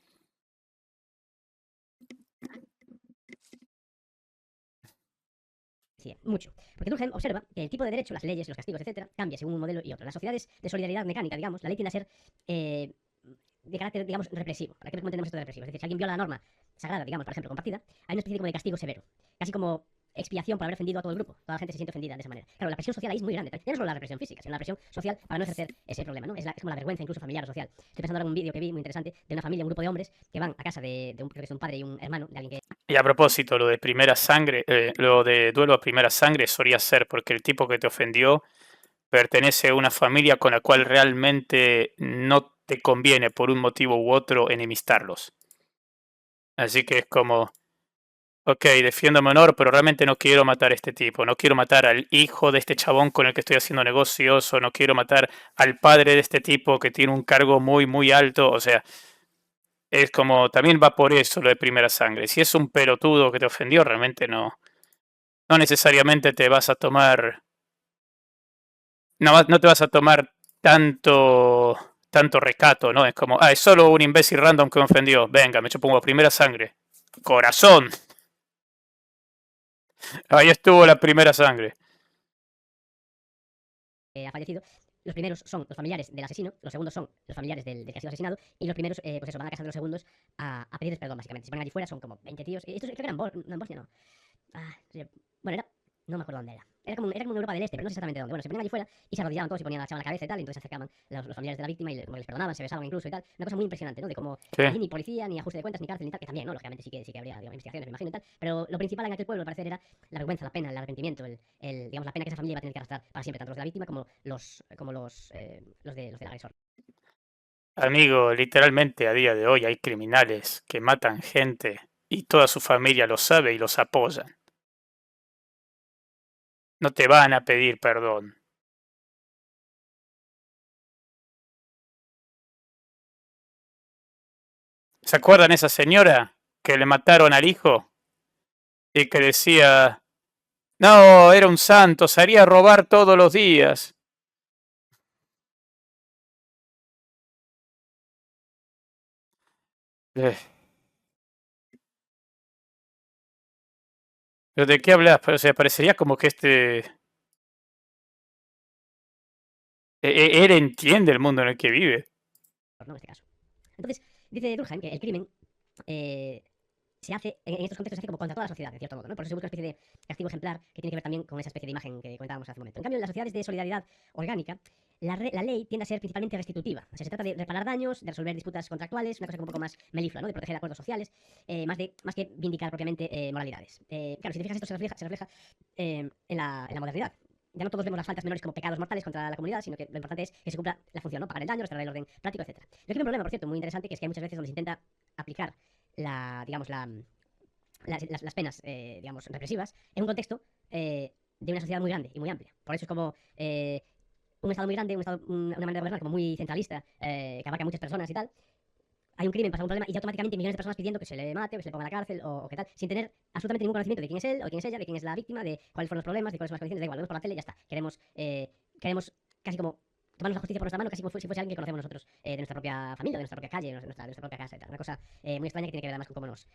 Sí, mucho. Porque Durkheim observa que el tipo de derecho, las leyes, los castigos, etcétera, cambia según un modelo y otro. En las sociedades de solidaridad mecánica, digamos, la ley tiende a ser de carácter, digamos, represivo. ¿Para qué entendemos esto de represivo? Es decir, si alguien viola la norma sagrada, digamos, por ejemplo, compartida, hay una especie como de castigo severo. Casi como expiación por haber ofendido a todo el grupo. Toda la gente se siente ofendida de esa manera. Claro, la presión social ahí es muy grande. Ya no solo la represión física, sino la presión social para no ejercer ese problema, ¿no? Es como la vergüenza incluso familiar o social. Estoy pensando ahora en un vídeo que vi muy interesante de una familia, un grupo de hombres que van a casa creo que es un padre y un hermano de alguien que... Y a propósito, lo de primera sangre, lo de duelo a primera sangre solía ser porque el tipo que te ofendió pertenece a una familia con la cual realmente no te conviene por un motivo u otro enemistarlos. Así que es como, ok, defiendo mi honor, pero realmente no quiero matar a este tipo. No quiero matar al hijo de este chabón con el que estoy haciendo negocios, o no quiero matar al padre de este tipo que tiene un cargo muy, muy alto. O sea, es como, también va por eso lo de primera sangre. Si es un pelotudo que te ofendió, realmente no necesariamente te vas a tomar, no te vas a tomar tanto recato, ¿no? Es como, es solo un imbécil random que me ofendió. Venga, me chupo primera sangre. Corazón. Ahí estuvo la primera sangre. Ha fallecido. Los primeros son los familiares del asesino, los segundos son los familiares del que ha sido asesinado, y los primeros, pues eso, van a casa de los segundos a pedirles perdón, básicamente. Se ponen allí fuera, son como 20 tíos. Estos creo que eran no, en Bosnia, no. Sí, bueno, no me acuerdo dónde era. Era como en Europa del Este, pero no sé exactamente dónde. Bueno, se ponían allí fuera y se arrodillaban todos y ponían la chava en la cabeza y tal, y entonces se acercaban los familiares de la víctima y les perdonaban, se besaban incluso y tal. Una cosa muy impresionante, ¿no? De cómo Sí. allí ni policía, ni ajuste de cuentas, ni cárcel, ni tal, que también, ¿no? Lógicamente sí que habría, digamos, investigaciones, me imagino y tal, pero lo principal en aquel pueblo, al parecer, era la vergüenza, la pena, el arrepentimiento, digamos, la pena que esa familia iba a tener que arrastrar para siempre, tanto los de la víctima como los del agresor. Amigo, literalmente a día de hoy hay criminales que matan gente y toda su familia lo sabe y los apoyan. No te van a pedir perdón. ¿Se acuerdan esa señora que le mataron al hijo y que decía, no, era un santo, salía a robar todos los días. Eh, ¿Pero de qué hablas? O sea, parecería como que él entiende el mundo en el que vive. ¿no? En este caso. Entonces, dice Durkheim que el crimen se hace, en estos contextos se hace como contra toda la sociedad, de cierto modo, ¿no? Por eso se busca una especie de castigo ejemplar que tiene que ver también con esa especie de imagen que comentábamos hace un momento. En cambio, en las sociedades de solidaridad orgánica, la ley tiende a ser principalmente restitutiva. O sea, se trata de reparar daños, de resolver disputas contractuales, una cosa un poco más meliflua, ¿no? De proteger acuerdos sociales, más que vindicar propiamente moralidades. Claro, si te fijas, esto se refleja en la modernidad. Ya no todos vemos las faltas menores como pecados mortales contra la comunidad, sino que lo importante es que se cumpla la función, ¿no? Pagar el daño, restaurar el orden práctico, etc. Yo creo que hay un problema, por cierto, muy interesante, que es que hay muchas veces donde se intenta aplicar las penas, digamos, represivas en un contexto de una sociedad muy grande y muy amplia. Por eso es como un Estado muy grande, una manera de gobernar como muy centralista, que abarca a muchas personas y tal. Hay un crimen, pasa un problema y ya automáticamente millones de personas pidiendo que se le mate o que se le ponga en la cárcel o qué tal, sin tener absolutamente ningún conocimiento de quién es él o de quién es ella, de quién es la víctima, de cuáles fueron los problemas, de cuáles son las condiciones, da igual, lo vemos por la tele y ya está. Queremos casi como tomarnos la justicia por nuestra mano, casi como si fuese alguien que conocemos nosotros de nuestra propia familia, de nuestra propia calle, de nuestra propia casa y tal. Una cosa muy extraña que tiene que ver además con cómo nos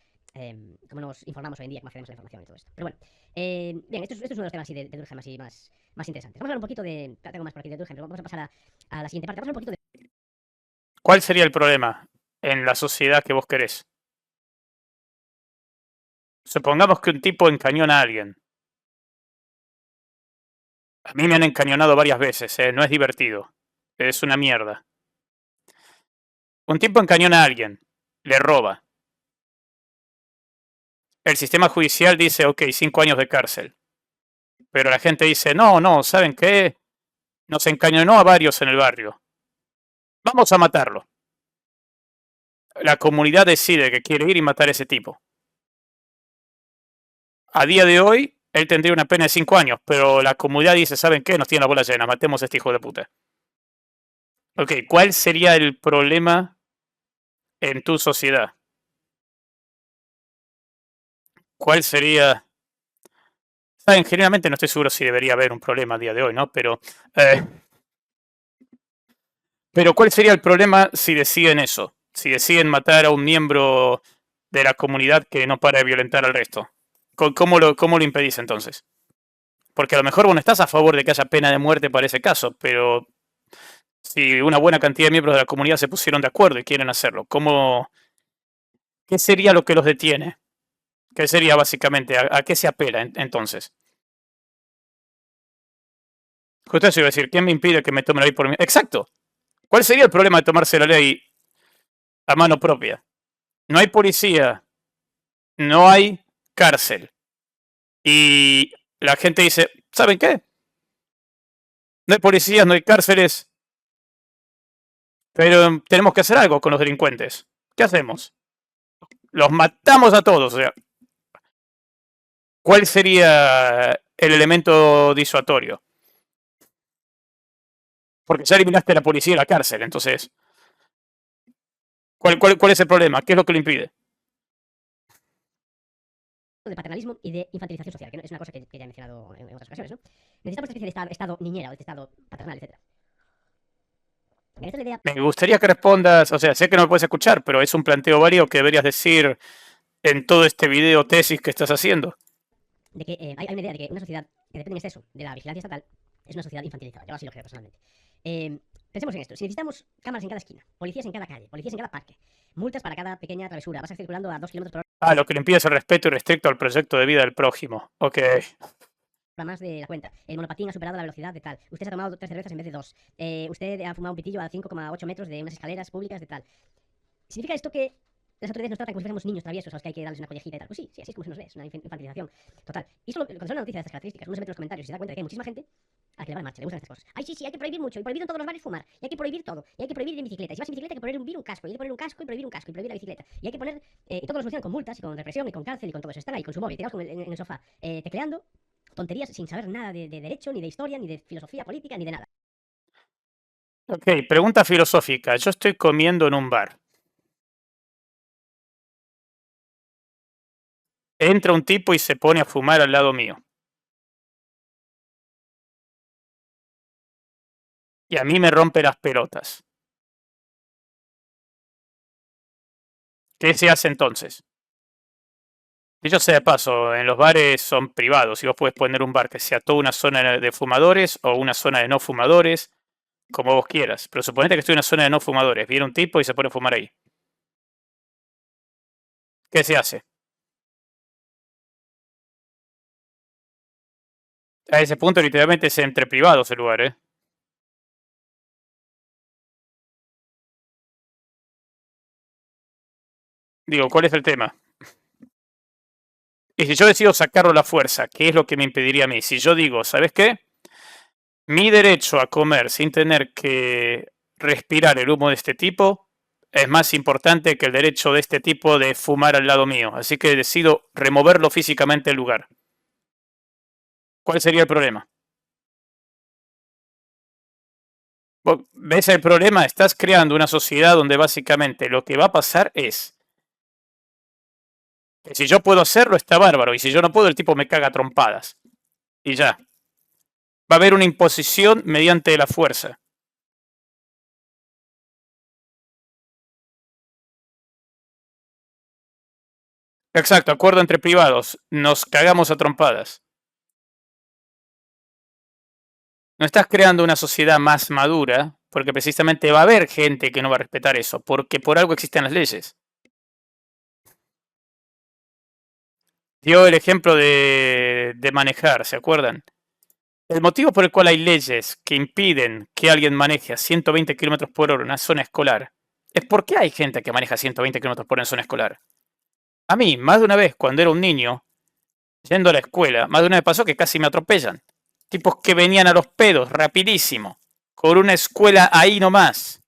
informamos hoy en día, cómo accedemos a la información y todo esto. Pero bueno, bien, esto es uno de los temas así de Durkheim así más interesantes. Vamos a hablar un poquito de... Tengo más por aquí de Durkheim, pero vamos a pasar a la siguiente parte. Vamos a hablar un poquito de... ¿Cuál sería el problema en la sociedad que vos querés? Supongamos que un tipo encañona a alguien. A mí me han encañonado varias veces, no es divertido. Es una mierda. Un tipo encañona a alguien, le roba. El sistema judicial dice, ok, 5 años de cárcel. Pero la gente dice, no, no, ¿saben qué? Nos encañonó a varios en el barrio. Vamos a matarlo. La comunidad decide que quiere ir y matar a ese tipo. A día de hoy, él tendría una pena de 5 años, pero la comunidad dice, ¿saben qué? Nos tiene la bola llena, matemos a este hijo de puta. Ok, ¿cuál sería el problema en tu sociedad? ¿Cuál sería? Saben, generalmente no estoy seguro si debería haber un problema a día de hoy, ¿no? Pero ¿cuál sería el problema si deciden eso? Si deciden matar a un miembro de la comunidad que no para de violentar al resto. ¿Cómo lo impedís entonces? Porque a lo mejor vos no estás a favor de que haya pena de muerte para ese caso, pero si una buena cantidad de miembros de la comunidad se pusieron de acuerdo y quieren hacerlo, ¿qué sería lo que los detiene? ¿Qué sería básicamente? ¿A qué se apela entonces? Justo eso iba a decir, ¿quién me impide que me tome la ley por mí? Exacto. ¿Cuál sería el problema de tomarse la ley a mano propia? No hay policía, no hay cárcel. Y la gente dice, ¿saben qué? No hay policías, no hay cárceles, pero tenemos que hacer algo con los delincuentes. ¿Qué hacemos? Los matamos a todos. O sea, ¿cuál sería el elemento disuasorio? Porque ya eliminaste a la policía y la cárcel, entonces, ¿cuál es el problema? ¿Qué es lo que lo impide? De paternalismo y de infantilización social, que es una cosa que ya he mencionado en otras ocasiones, ¿no? Necesitamos una especie de estado niñera o de estado paternal, etc. Esta es la idea Me gustaría que respondas, o sea, sé que no me puedes escuchar, pero es un planteo válido que deberías decir en todo este video tesis que estás haciendo. de que hay una idea de que una sociedad que depende en exceso de la vigilancia estatal es una sociedad infantilizada. Yo así lo creo personalmente. Pensemos en esto. Si necesitamos cámaras en cada esquina, policías en cada calle, policías en cada parque, multas para cada pequeña travesura, vas a ir circulando a 2 kilómetros por Ah, lo que le impide es el respeto irrestricto al proyecto de vida del prójimo. Ok. hora más de la cuenta. El monopatín ha superado la velocidad de tal. Usted se ha tomado 3 cervezas en vez de 2. Usted ha fumado un pitillo a 5,8 metros de unas escaleras públicas de tal. ¿Significa esto que las autoridades nos tratan como si fuéramos niños traviesos a los que hay que darles una collejita y tal? Pues sí, así es como se nos ve, es una infantilización total. Y solo cuando suena una noticia de estas características, uno se mete en los comentarios y se da cuenta de que hay muchísima gente a la que le va en marcha, le gustan estas cosas. Ay, sí, hay que prohibir mucho, y prohibir en todos los bares fumar, y hay que prohibir todo, y hay que prohibir ir en bicicleta, y si vas en bicicleta hay que prohibir un casco, y hay que poner un casco, y prohibir un casco, y prohibir la bicicleta, y hay que poner, y todo lo solucionan con multas, y con represión, y con cárcel, y con todo eso. Están ahí con su móvil, tirados en el sofá, tecleando tonterías sin saber nada de derecho, ni de historia, ni de filosofía política, ni de nada. Ok, pregunta filosófica. Yo estoy comiendo en un bar. Entra un tipo y se pone a fumar al lado mío. Y a mí me rompe las pelotas. ¿Qué se hace entonces? Dicho sea de paso, en los bares son privados y vos puedes poner un bar que sea toda una zona de fumadores o una zona de no fumadores, como vos quieras. Pero suponete que estoy en una zona de no fumadores. Viene un tipo y se pone a fumar ahí. ¿Qué se hace? A ese punto literalmente es entre privados el lugar, ¿eh? Digo, ¿cuál es el tema? Y si yo decido sacarlo a la fuerza, ¿qué es lo que me impediría a mí? Si yo digo, ¿sabes qué? Mi derecho a comer sin tener que respirar el humo de este tipo es más importante que el derecho de este tipo de fumar al lado mío. Así que decido removerlo físicamente del lugar. ¿Cuál sería el problema? ¿Ves el problema? Estás creando una sociedad donde básicamente lo que va a pasar es que si yo puedo hacerlo está bárbaro y si yo no puedo el tipo me caga a trompadas. Y ya. Va a haber una imposición mediante la fuerza. Exacto, acuerdo entre privados. Nos cagamos a trompadas. No estás creando una sociedad más madura, porque precisamente va a haber gente que no va a respetar eso, porque por algo existen las leyes. Dio el ejemplo de manejar, ¿se acuerdan? El motivo por el cual hay leyes que impiden que alguien maneje a 120 kilómetros por hora en una zona escolar es porque hay gente que maneja a 120 kilómetros por hora en zona escolar. A mí, más de una vez, cuando era un niño, yendo a la escuela, más de una vez pasó que casi me atropellan. Tipos que venían a los pedos, rapidísimo, con una escuela ahí nomás.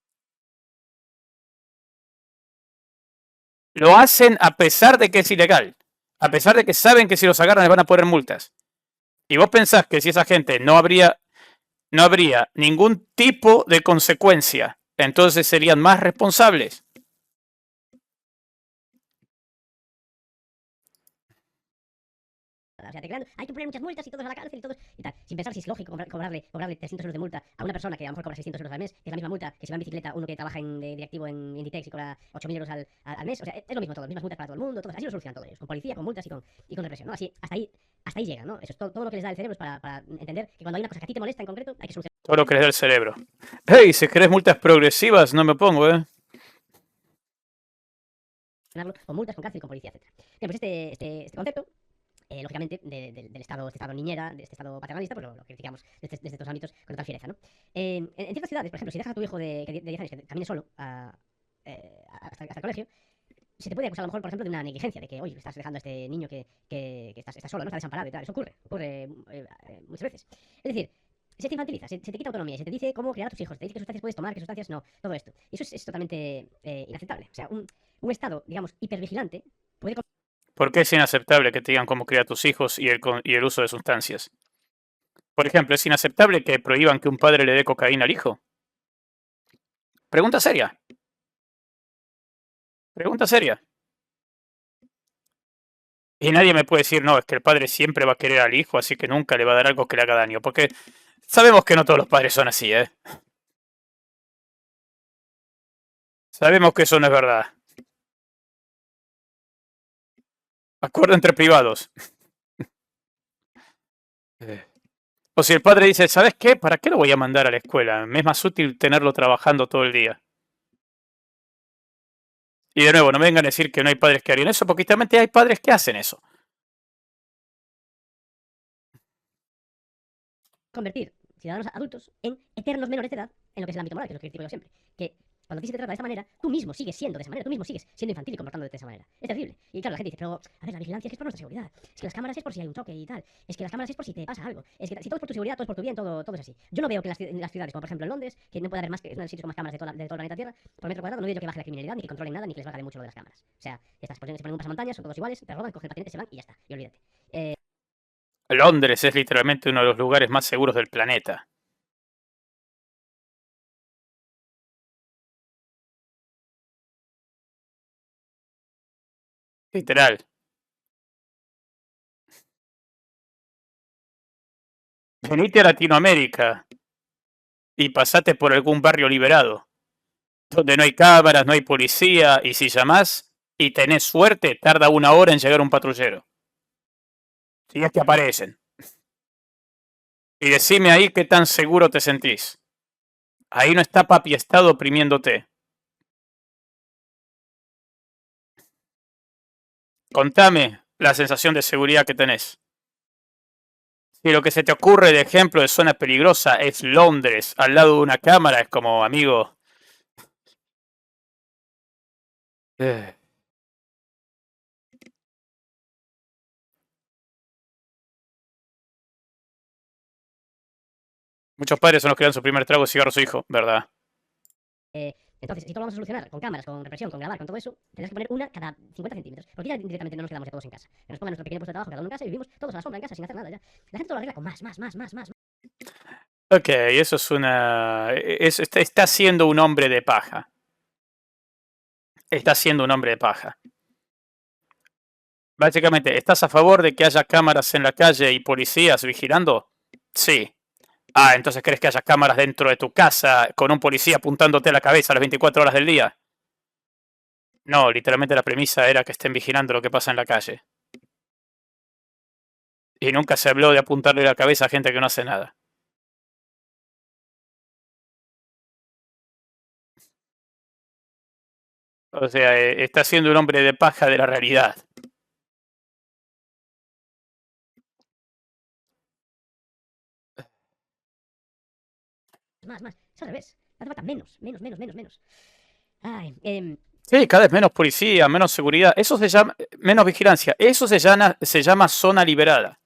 Lo hacen a pesar de que es ilegal. A pesar de que saben que si los agarran les van a poner multas. Y vos pensás que si esa gente no habría ningún tipo de consecuencia, entonces serían más responsables. O sea, declarando, hay que poner muchas multas y todos a la cárcel y todos y tal. Sin pensar si es lógico cobrarle 300 euros de multa a una persona que a lo mejor cobra 600 euros al mes, que es la misma multa que si va en bicicleta uno que trabaja de directivo en Inditex y cobra 8.000 euros al mes. O sea, es lo mismo todo, mismas multas para todo el mundo, todo, así lo solucionan todo ellos, con policía, con multas y con represión, ¿no? Así, hasta ahí llegan, ¿no? Eso es todo lo que les da el cerebro es para entender que cuando hay una cosa que a ti te molesta en concreto, hay que solucionar. Todo lo que les da el cerebro. Hey, si querés multas progresivas, no me opongo, ¿eh? Con multas, con cárcel, con policía, etc. Bien, pues este concepto lógicamente, del estado, este estado niñera, de este estado paternalista, pues lo criticamos desde estos ámbitos con total fiereza, ¿no? En ciertas ciudades, por ejemplo, si dejas a tu hijo de 10 años que camine solo hasta el colegio, se te puede acusar a lo mejor, por ejemplo, de una negligencia, de que, oye, estás dejando a este niño que está solo, ¿no? Está desamparado y tal. Eso ocurre muchas veces. Es decir, se te infantiliza, se te quita autonomía, se te dice cómo criar a tus hijos, te dice qué sustancias puedes tomar, qué sustancias no, todo esto. Y eso es totalmente inaceptable. O sea, un estado, digamos, hipervigilante puede. ¿Por qué es inaceptable que te digan cómo criar a tus hijos y el uso de sustancias? Por ejemplo, ¿es inaceptable que prohíban que un padre le dé cocaína al hijo? Pregunta seria. Pregunta seria. Y nadie me puede decir, no, es que el padre siempre va a querer al hijo, así que nunca le va a dar algo que le haga daño. Porque sabemos que no todos los padres son así, ¿eh? Sabemos que eso no es verdad. Acuerdo entre privados. O si el padre dice, ¿sabes qué? ¿Para qué lo voy a mandar a la escuela? Me es más útil tenerlo trabajando todo el día. Y de nuevo, no me vengan a decir que no hay padres que harían eso, porque justamente hay padres que hacen eso. Convertir ciudadanos adultos en eternos menores de edad en lo que es el ámbito moral, que es lo que digo yo siempre. Que cuando a ti se te trata de esta manera, tú mismo sigues siendo de esa manera, tú mismo sigues siendo infantil y comportándote de esa manera. Es terrible. Y claro, la gente dice, pero, a ver, la vigilancia es que es por nuestra seguridad. Es que las cámaras es por si hay un choque y tal. Es que las cámaras es por si te pasa algo. Es que si todo es por tu seguridad, todo es por tu bien, todo es así. Yo no veo que en las ciudades, como por ejemplo en Londres, que no puede haber más que uno de los sitios con más cámaras de todo el planeta Tierra, por metro cuadrado, no veo yo que baje la criminalidad, ni que controlen nada, ni que les baje de mucho lo de las cámaras. O sea, ya está, se ponen un pasamontañas, son todos iguales, te roban, cogen el patinete, se van y ya está. Y olvídate. Londres es literalmente uno de los lugares más seguros del planeta. Literal. Venite a Latinoamérica y pasate por algún barrio liberado, donde no hay cámaras, no hay policía, y si llamás y tenés suerte, tarda 1 hora en llegar un patrullero. Si es que aparecen. Y decime ahí qué tan seguro te sentís. Ahí no está Papi Estado oprimiéndote. Contame la sensación de seguridad que tenés. Si lo que se te ocurre de ejemplo de zona peligrosa es Londres, al lado de una cámara, es como, amigo. Eh, Muchos padres son los que dan su primer trago de cigarro a su hijo, ¿verdad? Entonces, si todo lo vamos a solucionar con cámaras, con represión, con grabar, con todo eso, tendrás que poner una cada 50 centímetros. Porque ya directamente no nos quedamos ya todos en casa. Que nos pongan nuestro pequeño puesto de trabajo, cada uno en casa, y vivimos todos a la sombra en casa sin hacer nada ya. La gente todo lo arregla con más. Ok, eso es está siendo un hombre de paja. Está siendo un hombre de paja. Básicamente, ¿estás a favor de que haya cámaras en la calle y policías vigilando? Sí. Ah, entonces ¿crees que haya cámaras dentro de tu casa con un policía apuntándote a la cabeza a las 24 horas del día? No, literalmente la premisa era que estén vigilando lo que pasa en la calle. Y nunca se habló de apuntarle la cabeza a gente que no hace nada. O sea, está siendo un hombre de paja de la realidad. Más. Es al revés. Hace falta menos. Ay, Sí, cada vez menos policía, menos seguridad. Eso se llama menos vigilancia. Eso se llama zona liberada.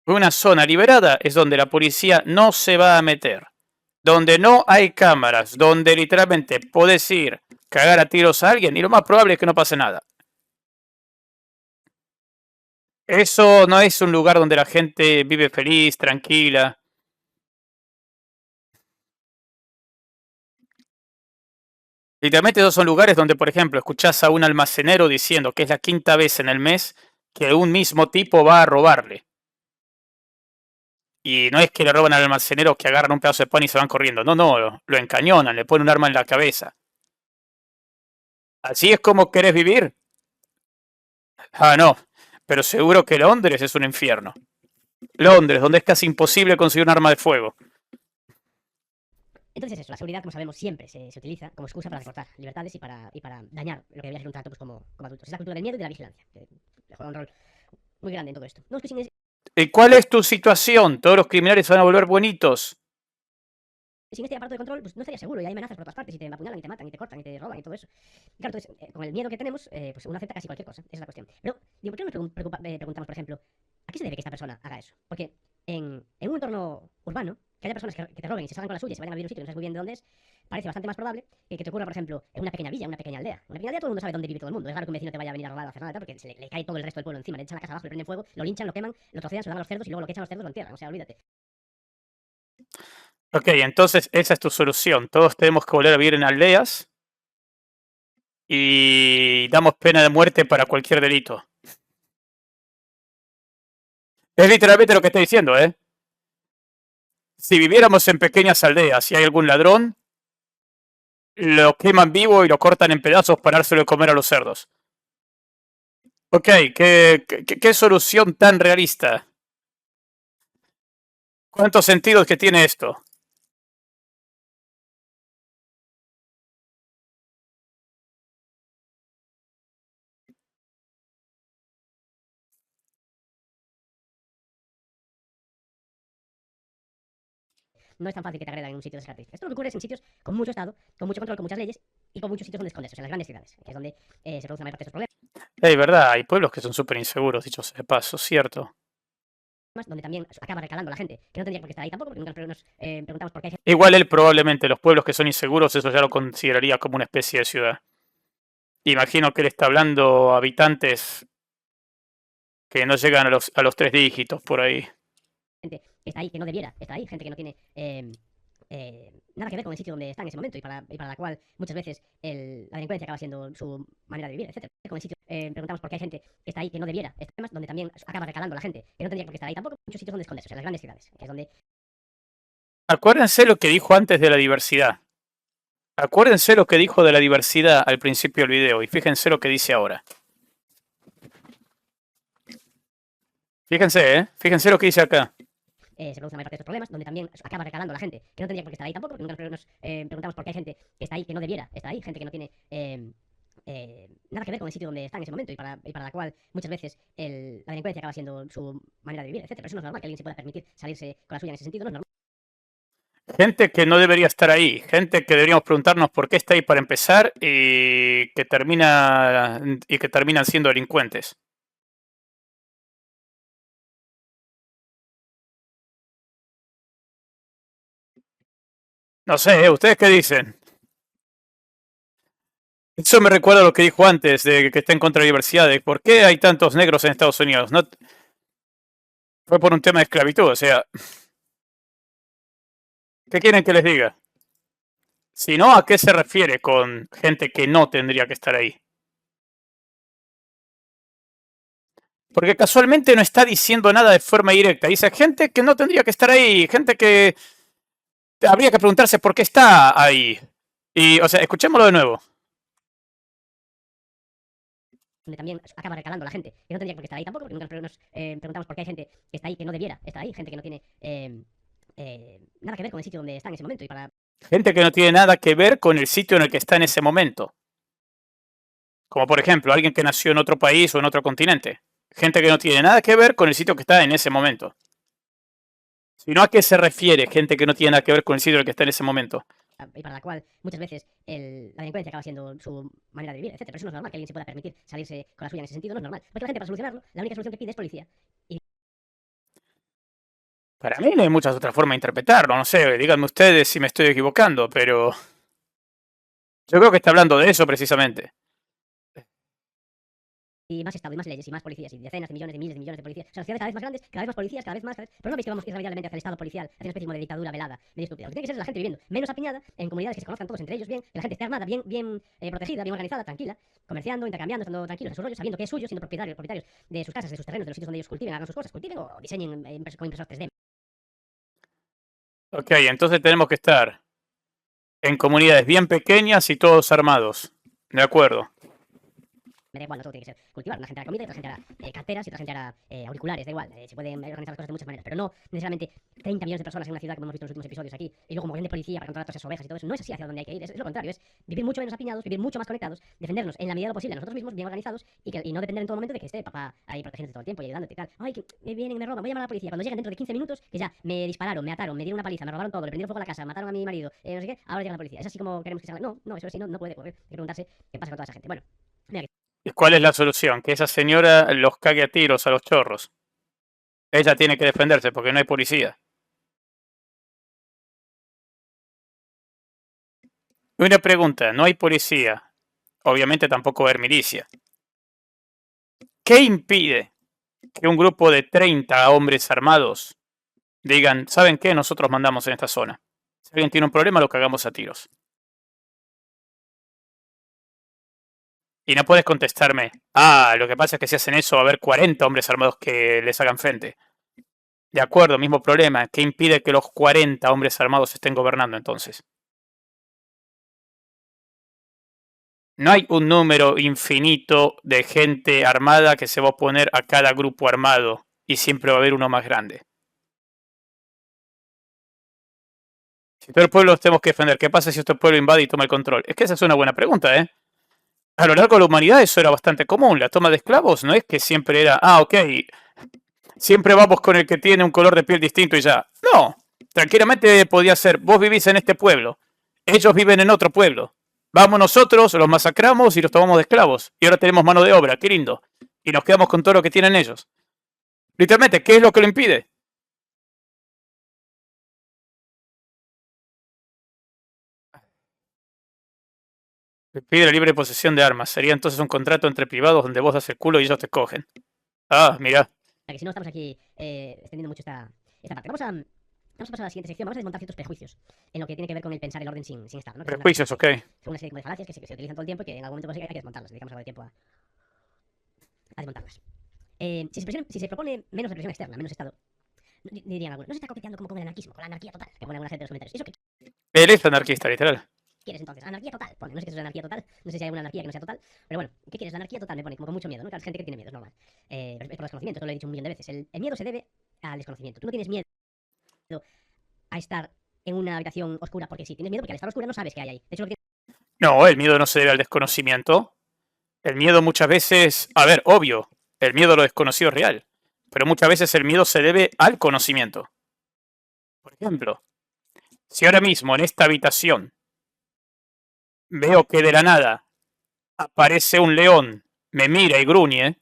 Una zona liberada es donde la policía no se va a meter, donde no hay cámaras, donde literalmente podés ir, cagar a tiros a alguien y lo más probable es que no pase nada. Eso no es un lugar donde la gente vive feliz, tranquila. Literalmente esos son lugares donde, por ejemplo, escuchás a un almacenero diciendo que es la 5ª vez en el mes que un mismo tipo va a robarle. Y no es que le roban al almacenero que agarran un pedazo de pan y se van corriendo. No, lo encañonan, le ponen un arma en la cabeza. ¿Así es como querés vivir? Ah, no. Pero seguro que Londres es un infierno. Londres, donde es casi imposible conseguir un arma de fuego. entonces eso, la seguridad, como sabemos, siempre se utiliza como excusa para recortar libertades y para dañar lo que debería ser un trato pues, como adultos. Es la cultura del miedo y de la vigilancia, que juega un rol muy grande en todo esto. No, es que ¿Y cuál es tu situación? Todos los criminales se van a volver bonitos. sin este aparato de control, pues no estaría seguro y hay amenazas por todas partes y te apuñalan y te matan y te cortan y te roban y todo eso. Y claro, entonces, con el miedo que tenemos, pues uno acepta casi cualquier cosa. Esa es la cuestión. Pero, digo, ¿por qué no nos preguntamos, por ejemplo, a qué se debe que esta persona haga eso? Porque en un entorno urbano, que haya personas que te roben y se salgan con las suyas y vayan a vivir en un sitio que no sabes muy bien de dónde es, parece bastante más probable que te ocurra, por ejemplo, en una pequeña villa, una pequeña aldea. En una pequeña aldea todo el mundo sabe dónde vive todo el mundo. Es raro que un vecino te vaya a venir a robar o a hacer nada, porque le cae todo el resto del pueblo encima, le echan la casa abajo, le prenden fuego, lo linchan, lo queman, lo trocean, se lo dan a los cerdos y luego lo que echan a los cerdos lo entierran. O sea, olvídate. Ok, entonces esa es tu solución. Todos tenemos que volver a vivir en aldeas y damos pena de muerte para cualquier delito. Es literalmente lo que estoy diciendo, ¿eh? Si viviéramos en pequeñas aldeas y hay algún ladrón, lo queman vivo y lo cortan en pedazos para dárselo de comer a los cerdos. Ok, ¿qué solución tan realista? ¿Cuántos sentidos que tiene esto? No es tan fácil que te agredan en un sitio de esas características. Esto lo que ocurre es en sitios con mucho Estado, con mucho control, con muchas leyes y con muchos sitios donde esconderse, o sea, en las grandes ciudades, que es donde se produce la mayor parte de estos problemas. Es verdad, hay pueblos que son súper inseguros, dicho sea de paso, cierto. Donde también acaba recalando la gente, que no tendría por qué estar ahí tampoco, porque nunca nos preguntamos por qué hay gente Igual él probablemente los pueblos que son inseguros, eso ya lo consideraría como una especie de ciudad. Imagino que él está hablando a habitantes que no llegan a los 3 dígitos por ahí. que está ahí que no debiera estar ahí, gente que no tiene nada que ver con el sitio donde está en ese momento y para la cual muchas veces la delincuencia acaba siendo su manera de vivir, etcétera. Con el sitio, preguntamos por qué hay gente que está ahí que no debiera estar, además, donde también acaba recalando la gente que no tendría por qué estar ahí tampoco, muchos sitios donde esconderse, o sea, en las grandes ciudades, que es donde Acuérdense lo que dijo antes de la diversidad. Acuérdense lo que dijo de la diversidad al principio del video y fíjense lo que dice ahora. Fíjense, fíjense lo que dice acá. se producen la mayor parte de estos problemas, donde también acaba recalando la gente que no tendría por qué estar ahí tampoco, porque nunca nos preguntamos por qué hay gente que está ahí que no debiera estar ahí, gente que no tiene nada que ver con el sitio donde está en ese momento y para la cual muchas veces la delincuencia acaba siendo su manera de vivir, etcétera. Pero eso no es normal, que alguien se pueda permitir salirse con la suya en ese sentido, no es normal. Gente que no debería estar ahí, gente que deberíamos preguntarnos por qué está ahí para empezar y que terminan siendo delincuentes. No sé, ¿ustedes qué dicen? Eso me recuerda a lo que dijo antes de que está en contra de la diversidad, de por qué hay tantos negros en Estados Unidos. No fue por un tema de esclavitud, o sea, ¿qué quieren que les diga? Si no, ¿a qué se refiere con gente que no tendría que estar ahí? Porque casualmente no está diciendo nada de forma directa. Dice gente que no tendría que estar ahí, gente que habría que preguntarse por qué está ahí. Y, o sea, escuchémoslo de nuevo. Donde también acaba recalando la gente que no tendría por qué estar ahí tampoco, porque nunca nos preguntamos por qué hay gente que está ahí que no debiera estar ahí, gente que no tiene nada que ver con el sitio donde está en ese momento y para Gente que no tiene nada que ver con el sitio en el que está en ese momento. Como por ejemplo, alguien que nació en otro país o en otro continente. Gente que no tiene nada que ver con el sitio que está en ese momento. Sino a qué se refiere gente que no tiene nada que ver con el sitio en el que está en ese momento. y para la cual muchas veces la delincuencia acaba siendo su manera de vivir, etcétera. Pero eso no es normal, que alguien se pueda permitir salirse con la suya en ese sentido, no es normal. Porque la gente, para solucionarlo, la única solución que pide es policía. Para mí no hay muchas otras formas de interpretarlo, no sé, díganme ustedes si me estoy equivocando, pero yo creo que está hablando de eso precisamente. Y más Estado, y más leyes, y más policías, y decenas de millones, de miles de millones de policías. O sea, las ciudades cada vez más grandes, cada vez más policías, cada vez más. Pero no veis que vamos irremediablemente hacia el Estado policial, hacia una especie de dictadura velada, medio estúpida. Lo que tiene que ser es la gente viviendo menos apiñada, en comunidades que se conozcan todos entre ellos bien, que la gente esté armada, bien protegida, bien organizada, tranquila, comerciando, intercambiando, estando tranquilos en sus rollos, sabiendo que es suyo, siendo propietarios de sus casas, de sus terrenos, de los sitios donde ellos cultiven, hagan sus cosas, cultiven o diseñen con impresor 3D. Ok, entonces tenemos que estar en comunidades bien pequeñas y todos armados. De acuerdo. Me da igual, no todo tiene que ser cultivar. Una gente hará comida, y otra gente hará carteras y otra gente hará auriculares, da igual. Se pueden organizar las cosas de muchas maneras, pero no necesariamente 30 millones de personas en una ciudad, como hemos visto en los últimos episodios aquí, y luego un montón de policía para controlar todas esas ovejas y todo eso. No es así hacia donde hay que ir, es lo contrario, es vivir mucho menos apiñados, vivir mucho más conectados, defendernos en la medida de lo posible a nosotros mismos, bien organizados, y no depender en todo momento de que esté papá ahí protegiéndote todo el tiempo y ayudándote y tal. Ay, que me vienen, me roban, voy a llamar a la policía. Cuando lleguen dentro de 15 minutos, que ya me dispararon, me ataron, me dieron una paliza, me robaron todo, le prendieron fuego a la casa, mataron a mi marido, no sé qué, ahora llega la policía. Es así como queremos que se haga. No, no, eso es así, no puede ocurrir. Hay que preguntarse qué pasa con toda esa gente. Bueno, mira. ¿Y cuál es la solución? Que esa señora los cague a tiros a los chorros. Ella tiene que defenderse porque no hay policía. Una pregunta, no hay policía. Obviamente tampoco va a haber milicia. ¿Qué impide que un grupo de 30 hombres armados digan, ¿saben qué? Nosotros mandamos en esta zona. Si alguien tiene un problema, lo cagamos a tiros. Y no puedes contestarme, lo que pasa es que si hacen eso va a haber 40 hombres armados que les hagan frente. De acuerdo, mismo problema. ¿Qué impide que los 40 hombres armados estén gobernando entonces? No hay un número infinito de gente armada que se va a oponer a cada grupo armado y siempre va a haber uno más grande. Si todo el pueblo los tenemos que defender, ¿qué pasa si este pueblo invade y toma el control? Es que esa es una buena pregunta, ¿eh? A lo largo de la humanidad eso era bastante común. La toma de esclavos no es que siempre era, ok, siempre vamos con el que tiene un color de piel distinto y ya. No, tranquilamente podía ser, vos vivís en este pueblo, ellos viven en otro pueblo. Vamos nosotros, los masacramos y los tomamos de esclavos. Y ahora tenemos mano de obra, qué lindo. Y nos quedamos con todo lo que tienen ellos. Literalmente, ¿qué es lo que lo impide? Pide la libre posesión de armas. Sería entonces un contrato entre privados donde vos das el culo y ellos te cogen. Ah, mira. Que si no estamos aquí extendiendo mucho esta parte. Vamos a Vamos a pasar a la siguiente sección. Vamos a desmontar ciertos prejuicios en lo que tiene que ver con el pensar el orden sin Estado, ¿no? Que son Prejuicios, ok. una serie como de falacias que se utilizan todo el tiempo y que en algún momento pues, hay que desmontarlas. Dedicamos algo de tiempo a desmontarlas. Si se propone menos represión externa, menos Estado, dirían algunos, no se está coqueteando como con el anarquismo, con la anarquía total, que pone alguna gente en los comentarios. ¿Eso qué Él es anarquista, literal. quieres entonces? Anarquía total, pone. No sé qué es anarquía total, no sé si hay alguna anarquía que no sea total, pero bueno, ¿qué quieres? La anarquía total me pone como con mucho miedo, ¿no? Claro, hay gente que tiene miedo, es normal. Es por desconocimiento, esto lo he dicho un millón de veces. El miedo se debe al desconocimiento. Tú no tienes miedo a estar en una habitación oscura porque sí, tienes miedo porque al estar oscura no sabes qué hay ahí. De hecho, lo que No, el miedo no se debe al desconocimiento. El miedo muchas veces, a ver, obvio, el miedo a lo desconocido es real, pero muchas veces el miedo se debe al conocimiento. Por ejemplo, si ahora mismo en esta habitación veo que de la nada aparece un león, me mira y gruñe,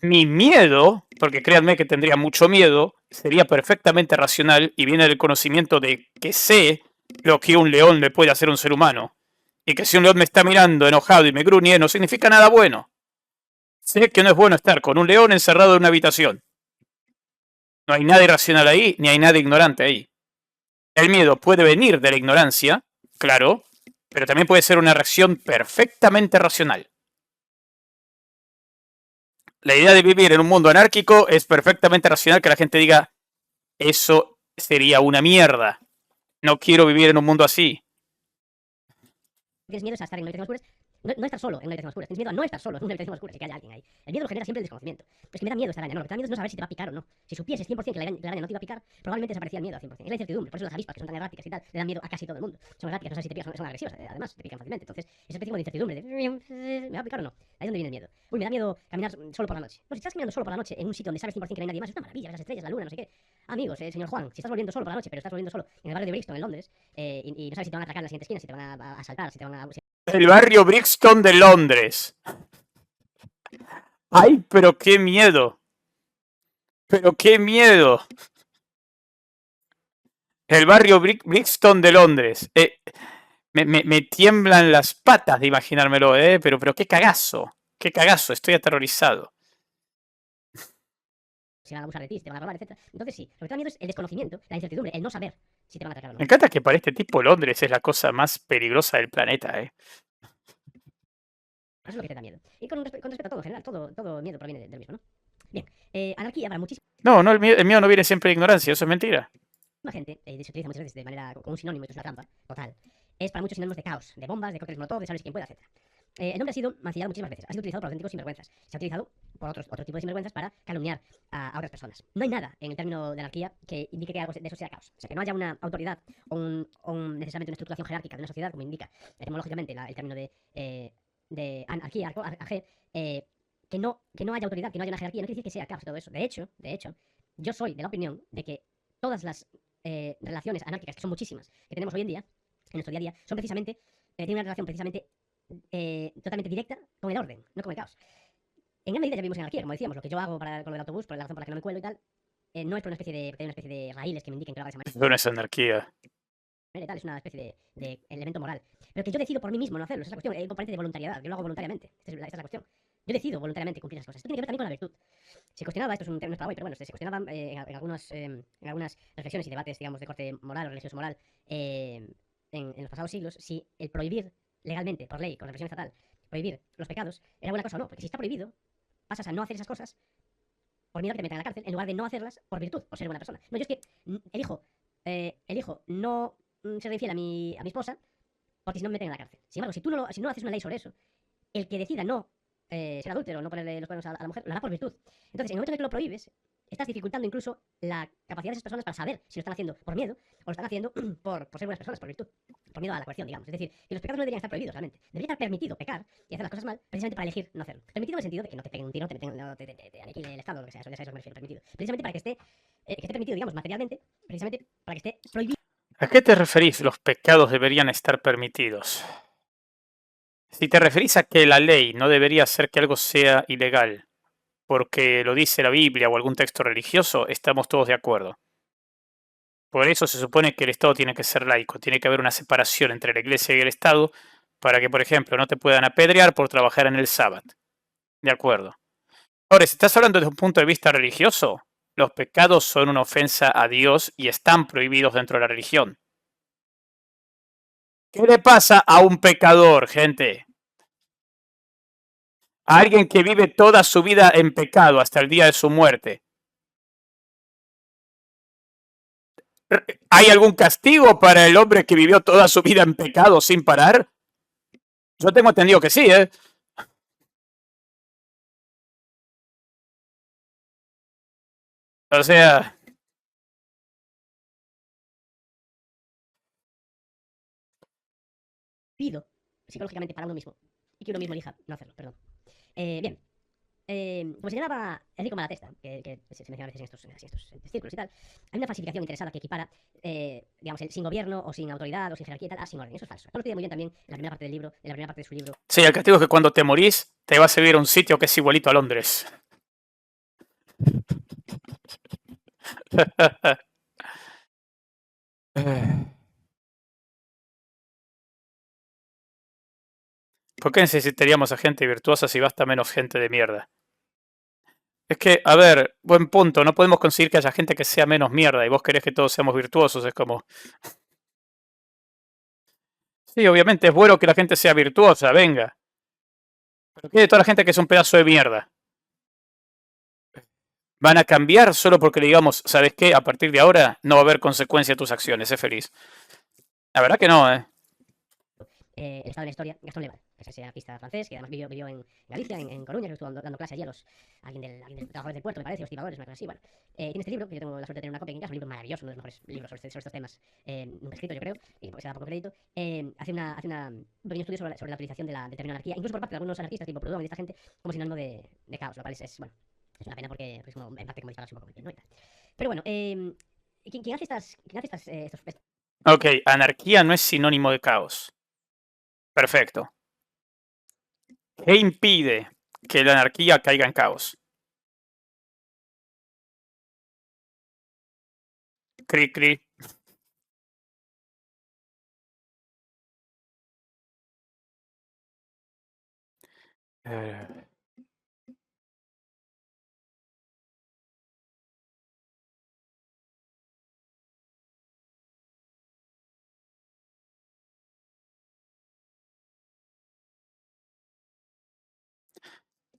mi miedo, porque créanme que tendría mucho miedo, sería perfectamente racional y viene del conocimiento de que sé lo que un león le puede hacer a un ser humano. Y que si un león me está mirando enojado y me gruñe, no significa nada bueno. Sé que no es bueno estar con un león encerrado en una habitación. No hay nada irracional ahí, ni hay nada ignorante ahí. El miedo puede venir de la ignorancia, claro, pero también puede ser una reacción perfectamente racional. La idea de vivir en un mundo anárquico es perfectamente racional que la gente diga, eso sería una mierda. No quiero vivir en un mundo así. tienes miedo es a estar en una habitación oscura, no estar solo en una habitación oscura, tienes miedo a no estar solo en una habitación oscura, si que haya alguien ahí. El miedo lo genera siempre el desconocimiento. Es que me da miedo esta araña, no, lo que te da miedo es no saber si te va a picar o no. Si supieses 100% que la araña no te iba a picar, probablemente desaparecía el miedo al 100%. Es la incertidumbre, por eso las avispas, que son tan erráticas y tal, le dan miedo a casi todo el mundo. Son erráticas, no sabes si te pican, son agresivas, además, te pican fácilmente. Entonces, esa especie como de incertidumbre de, ¿me va a picar o no? Ahí es donde viene el miedo. Uy, me da miedo caminar solo por la noche. No, si estás caminando solo por la noche en un sitio donde sabes 100% que no hay nadie más, es una maravilla, ves las estrellas, la luna, no sé qué. Amigos, señor Juan, si estás volviendo solo por la noche, pero estás volviendo solo en el barrio de Brixton, en Londres, y no sabes si te van a atracar en la siguiente esquina, si te van a asaltar, si te van a... El barrio Brixton de Londres. ¡Ay, pero qué miedo! ¡Pero qué miedo! El barrio Brixton de Londres. Me tiemblan las patas de imaginármelo, pero qué cagazo. Qué cagazo, estoy aterrorizado. Se van a abusar de ti, se te van a robar, etc. Entonces sí, lo que te da miedo es el desconocimiento, la incertidumbre, el no saber si te van a atacar o no. Me encanta que para este tipo Londres es la cosa más peligrosa del planeta, Eso es lo que te da miedo. Y con respecto a todo en general, todo miedo proviene del mismo, ¿no? Bien, anarquía para muchísima No, el mío no viene siempre de ignorancia, eso es mentira. gente, se utiliza muchas veces de manera como un sinónimo, esto es una trampa, total. Es para muchos sinónimos de caos, de bombas, de cócteles molotov, de sabes quién pueda, etc. El nombre ha sido mancillado muchísimas veces, ha sido utilizado por auténticos sinvergüenzas, se ha utilizado por otro tipo de sinvergüenzas para calumniar a otras personas. No hay nada en el término de anarquía que indique que algo de eso sea caos. O sea, que no haya una autoridad o necesariamente una estructuración jerárquica de una sociedad, como indica etimológicamente el término de anarquía, que no haya autoridad, que no haya una jerarquía, no quiere decir que sea caos todo eso. De hecho, yo soy de la opinión de que todas las relaciones anárquicas, que son muchísimas, que tenemos hoy en día, en nuestro día a día, son precisamente, tienen una relación precisamente totalmente directa con el orden, no con el caos. En gran medida ya vimos en anarquía, como decíamos, lo que yo hago con lo del autobús, por la razón por la que no me cuelo y tal, no es por una especie de raíles que me indiquen que lo haga de esa Eso no es anarquía. manera y tal, es una especie de elemento moral. Pero que yo decido por mí mismo no hacerlo, esa es la cuestión, hay un componente de voluntariedad, yo lo hago voluntariamente, esta es la cuestión. Yo decido voluntariamente cumplir esas cosas. Esto tiene que ver también con la virtud. Se cuestionaba, esto es un término para hoy, pero bueno, se cuestionaba en algunas reflexiones y debates, digamos, de corte moral o religioso moral en los pasados siglos, si el prohibir legalmente, por ley, con represión estatal, prohibir los pecados, era buena cosa o no. Porque si está prohibido, pasas a no hacer esas cosas por miedo a que te metan en la cárcel, en lugar de no hacerlas por virtud, por ser buena persona. No, yo es que elijo no ser infiel a mi esposa porque si no me meten en la cárcel. Sin embargo, si no haces una ley sobre eso, el que decida no ser adúltero, no ponerle los cuernos a la mujer, lo hará por virtud. Entonces, en el momento en el que lo prohíbes, estás dificultando incluso la capacidad de esas personas para saber si lo están haciendo por miedo o lo están haciendo por ser buenas personas, por virtud, por miedo a la coerción, digamos. Es decir, que los pecados no deberían estar prohibidos realmente. Debería estar permitido pecar y hacer las cosas mal precisamente para elegir no hacerlo. Permitido en el sentido de que no te peguen un tiro, no te aniquile el Estado, lo que sea, eso ya sabes a eso me refiero, permitido. Precisamente para que esté permitido, digamos, materialmente, precisamente para que esté prohibido. ¿A qué te referís? Los pecados deberían estar permitidos. Si te referís a que la ley no debería hacer que algo sea ilegal, porque lo dice la Biblia o algún texto religioso, estamos todos de acuerdo. Por eso se supone que el Estado tiene que ser laico, tiene que haber una separación entre la Iglesia y el Estado para que, por ejemplo, no te puedan apedrear por trabajar en el sábado. De acuerdo. Ahora, si estás hablando desde un punto de vista religioso, Los pecados son una ofensa a Dios y están prohibidos dentro de la religión. ¿Qué le pasa a un pecador, gente? A alguien que vive toda su vida en pecado hasta el día de su muerte. ¿Hay algún castigo para el hombre que vivió toda su vida en pecado sin parar? Yo tengo entendido que sí, ¿eh? O sea, Pido psicológicamente para uno mismo y que uno mismo elija no hacerlo, perdón. Bien, como señalaba Enrico Malatesta, que se menciona a veces en estos círculos y tal, hay una falsificación interesada que equipara, digamos, el sin gobierno o sin autoridad o sin jerarquía y tal a sin orden. Eso es falso. Esto lo pide muy bien también en la primera parte del libro, en la primera parte de su libro. sí, el castigo es que cuando te morís te vas a ir a un sitio que es igualito a Londres. ¿Por qué necesitaríamos a gente virtuosa si basta menos gente de mierda? Es que, a ver, buen punto, no podemos conseguir que haya gente que sea menos mierda y vos querés que todos seamos virtuosos, es como... Sí, obviamente es bueno que la gente sea virtuosa, venga. Pero ¿qué de toda la gente que es un pedazo de mierda? Van a cambiar solo porque le digamos, ¿sabes qué? A partir de ahora no va a haber consecuencia a tus acciones, sé feliz. La verdad que no, ¿eh? El estado de la historia, Gastón Leval, que es ese artista francés que además vivió en Galicia, en Coruña, que estuvo dando clase allí a alguien del trabajadores del puerto, me parece, los estibadores, una cosa así. Bueno, tiene este libro, que yo tengo la suerte de tener una copia en casa, un libro maravilloso, uno de los mejores libros sobre estos temas nunca escrito, yo creo, y porque se da poco crédito. Hace un pequeño estudio sobre la utilización del término anarquía, incluso por parte de algunos anarquistas tipo Proudhon y de esta gente, como sinónimo de caos, lo cual bueno, es una pena porque es como, en parte, como dispararse un poco, ¿no? Pero bueno, ¿quién hace estos... Ok, anarquía no es sinónimo de caos. Perfecto. ¿Qué impide que la anarquía caiga en caos? Cri, cri. Eh,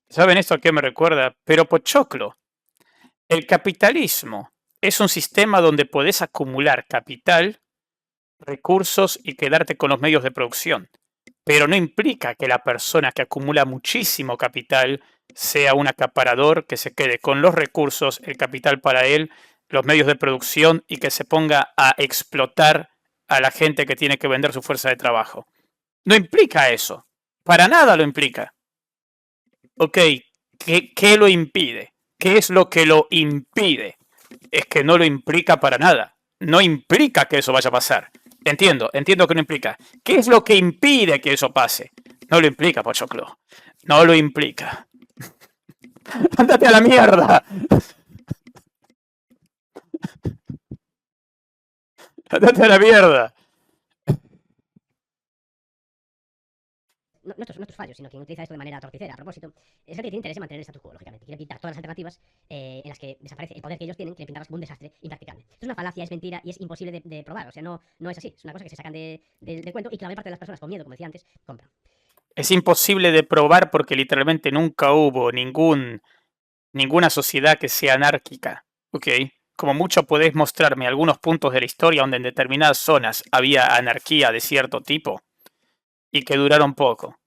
¿Saben esto a qué me recuerda? Pero pochoclo. El capitalismo es un sistema donde podés acumular capital, recursos y quedarte con los medios de producción. Pero no implica que la persona que acumula muchísimo capital sea un acaparador que se quede con los recursos, el capital para él, los medios de producción y que se ponga a explotar a la gente que tiene que vender su fuerza de trabajo. No implica eso. Para nada lo implica. Ok, ¿qué lo impide? ¿Qué es lo que lo impide? Es que no lo implica para nada. No implica que eso vaya a pasar. Entiendo que no implica. ¿Qué es lo que impide que eso pase? No lo implica, Pochoclo. No lo implica. ¡Ándate a la mierda! ¡Ándate a la mierda! Nuestros fallos, sino quien utiliza esto de manera torticera, a propósito, es el que tiene interés en mantener el statu quo, lógicamente. Quiere pintar todas las alternativas en las que desaparece el poder que ellos tienen, quiere pintarlas como un desastre impracticable. Esto es una falacia, es mentira y es imposible de probar. O sea, no es así. Es una cosa que se sacan del cuento y que la mayor parte de las personas con miedo, como decía antes, compran. Es imposible de probar porque literalmente nunca hubo ninguna sociedad que sea anárquica. ¿Ok? Como mucho podés mostrarme algunos puntos de la historia donde en determinadas zonas había anarquía de cierto tipo y que duraron poco.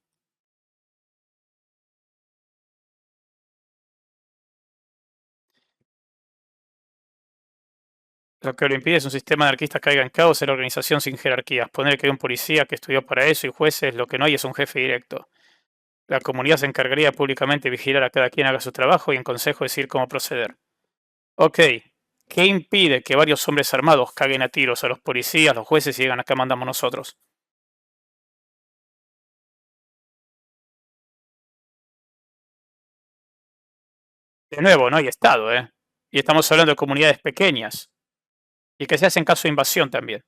Lo que lo impide es un sistema anarquista caiga en caos en la organización sin jerarquías. Poner que hay un policía que estudió para eso y jueces, lo que no hay es un jefe directo. La comunidad se encargaría públicamente de vigilar a cada quien haga su trabajo y en consejo decir cómo proceder. Ok, ¿qué impide que varios hombres armados caguen a tiros a los policías, los jueces y digan acá mandamos nosotros? De nuevo, no hay Estado, ¿eh? Y estamos hablando de comunidades pequeñas y que se hacen caso de invasión también.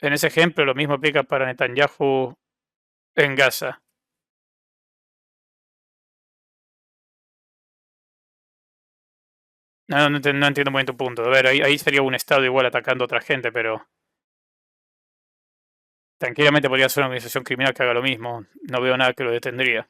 En ese ejemplo, lo mismo aplica para Netanyahu en Gaza. No entiendo muy bien tu punto. A ver, ahí sería un Estado igual atacando a otra gente, pero tranquilamente podría ser una organización criminal que haga lo mismo. No veo nada que lo detendría.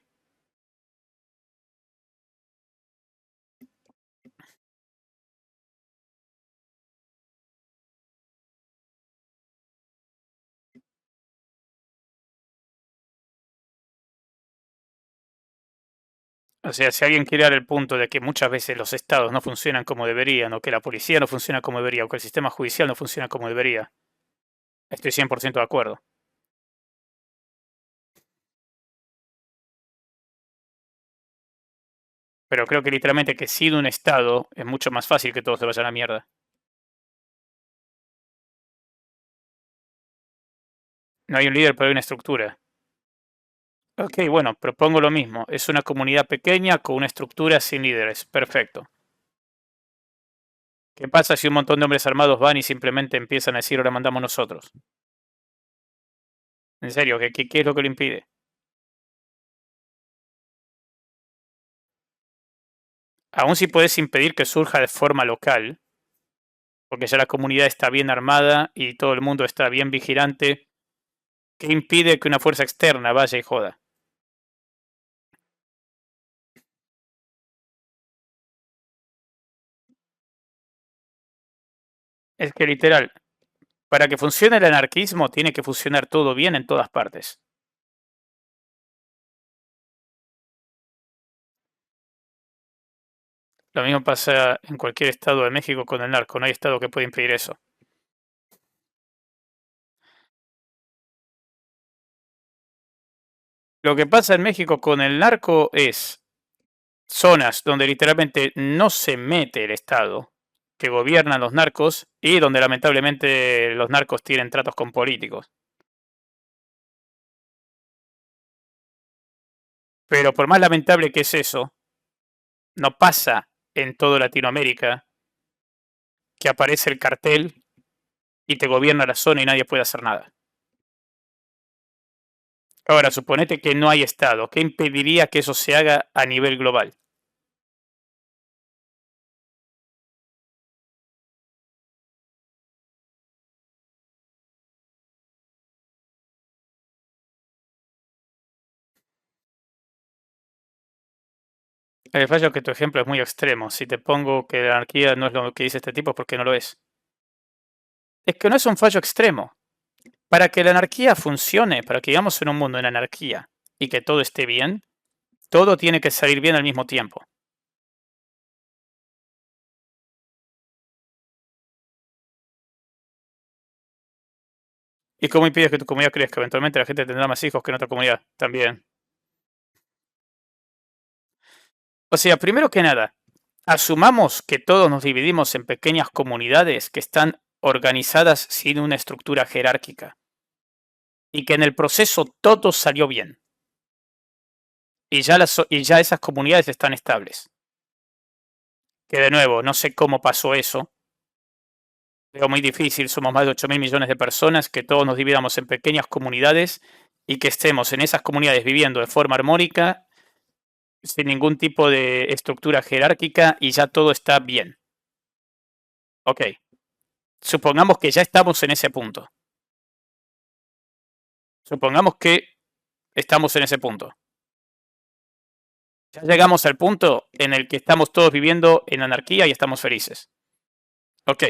O sea, si alguien quiere dar el punto de que muchas veces los estados no funcionan como deberían, o que la policía no funciona como debería, o que el sistema judicial no funciona como debería, estoy 100% de acuerdo. Pero creo que literalmente que sin un estado es mucho más fácil que todo se vaya a la mierda. No hay un líder, pero hay una estructura. Ok, bueno, propongo lo mismo. Es una comunidad pequeña con una estructura sin líderes. Perfecto. ¿Qué pasa si un montón de hombres armados van y simplemente empiezan a decir ahora mandamos nosotros? En serio, ¿qué es lo que lo impide? Aún si puedes impedir que surja de forma local, porque ya la comunidad está bien armada y todo el mundo está bien vigilante, ¿qué impide que una fuerza externa vaya y joda? Es que literal, para que funcione el anarquismo tiene que funcionar todo bien en todas partes. Lo mismo pasa en cualquier estado de México con el narco, no hay estado que pueda impedir eso. Lo que pasa en México con el narco es zonas donde literalmente no se mete el Estado, que gobiernan los narcos y donde lamentablemente los narcos tienen tratos con políticos. Pero por más lamentable que es eso, no pasa en toda Latinoamérica que aparece el cartel y te gobierna la zona y nadie puede hacer nada. Ahora, suponete que no hay Estado. ¿Qué impediría que eso se haga a nivel global? El fallo es que tu ejemplo es muy extremo. Si te pongo que la anarquía no es lo que dice este tipo, es porque no lo es. Es que no es un fallo extremo. Para que la anarquía funcione, para que vivamos en un mundo en anarquía y que todo esté bien, todo tiene que salir bien al mismo tiempo. ¿Y cómo impides que tu comunidad crezca? Eventualmente la gente tendrá más hijos que en otra comunidad también. O sea, primero que nada, asumamos que todos nos dividimos en pequeñas comunidades que están organizadas sin una estructura jerárquica y que en el proceso todo salió bien y ya esas comunidades están estables. Que de nuevo, no sé cómo pasó eso, veo muy difícil, somos más de 8.000 millones de personas, que todos nos dividamos en pequeñas comunidades y que estemos en esas comunidades viviendo de forma armónica, sin ningún tipo de estructura jerárquica y ya todo está bien. Ok, supongamos que ya estamos en ese punto. Supongamos que estamos en ese punto. Ya llegamos al punto en el que estamos todos viviendo en anarquía y estamos felices. Ok,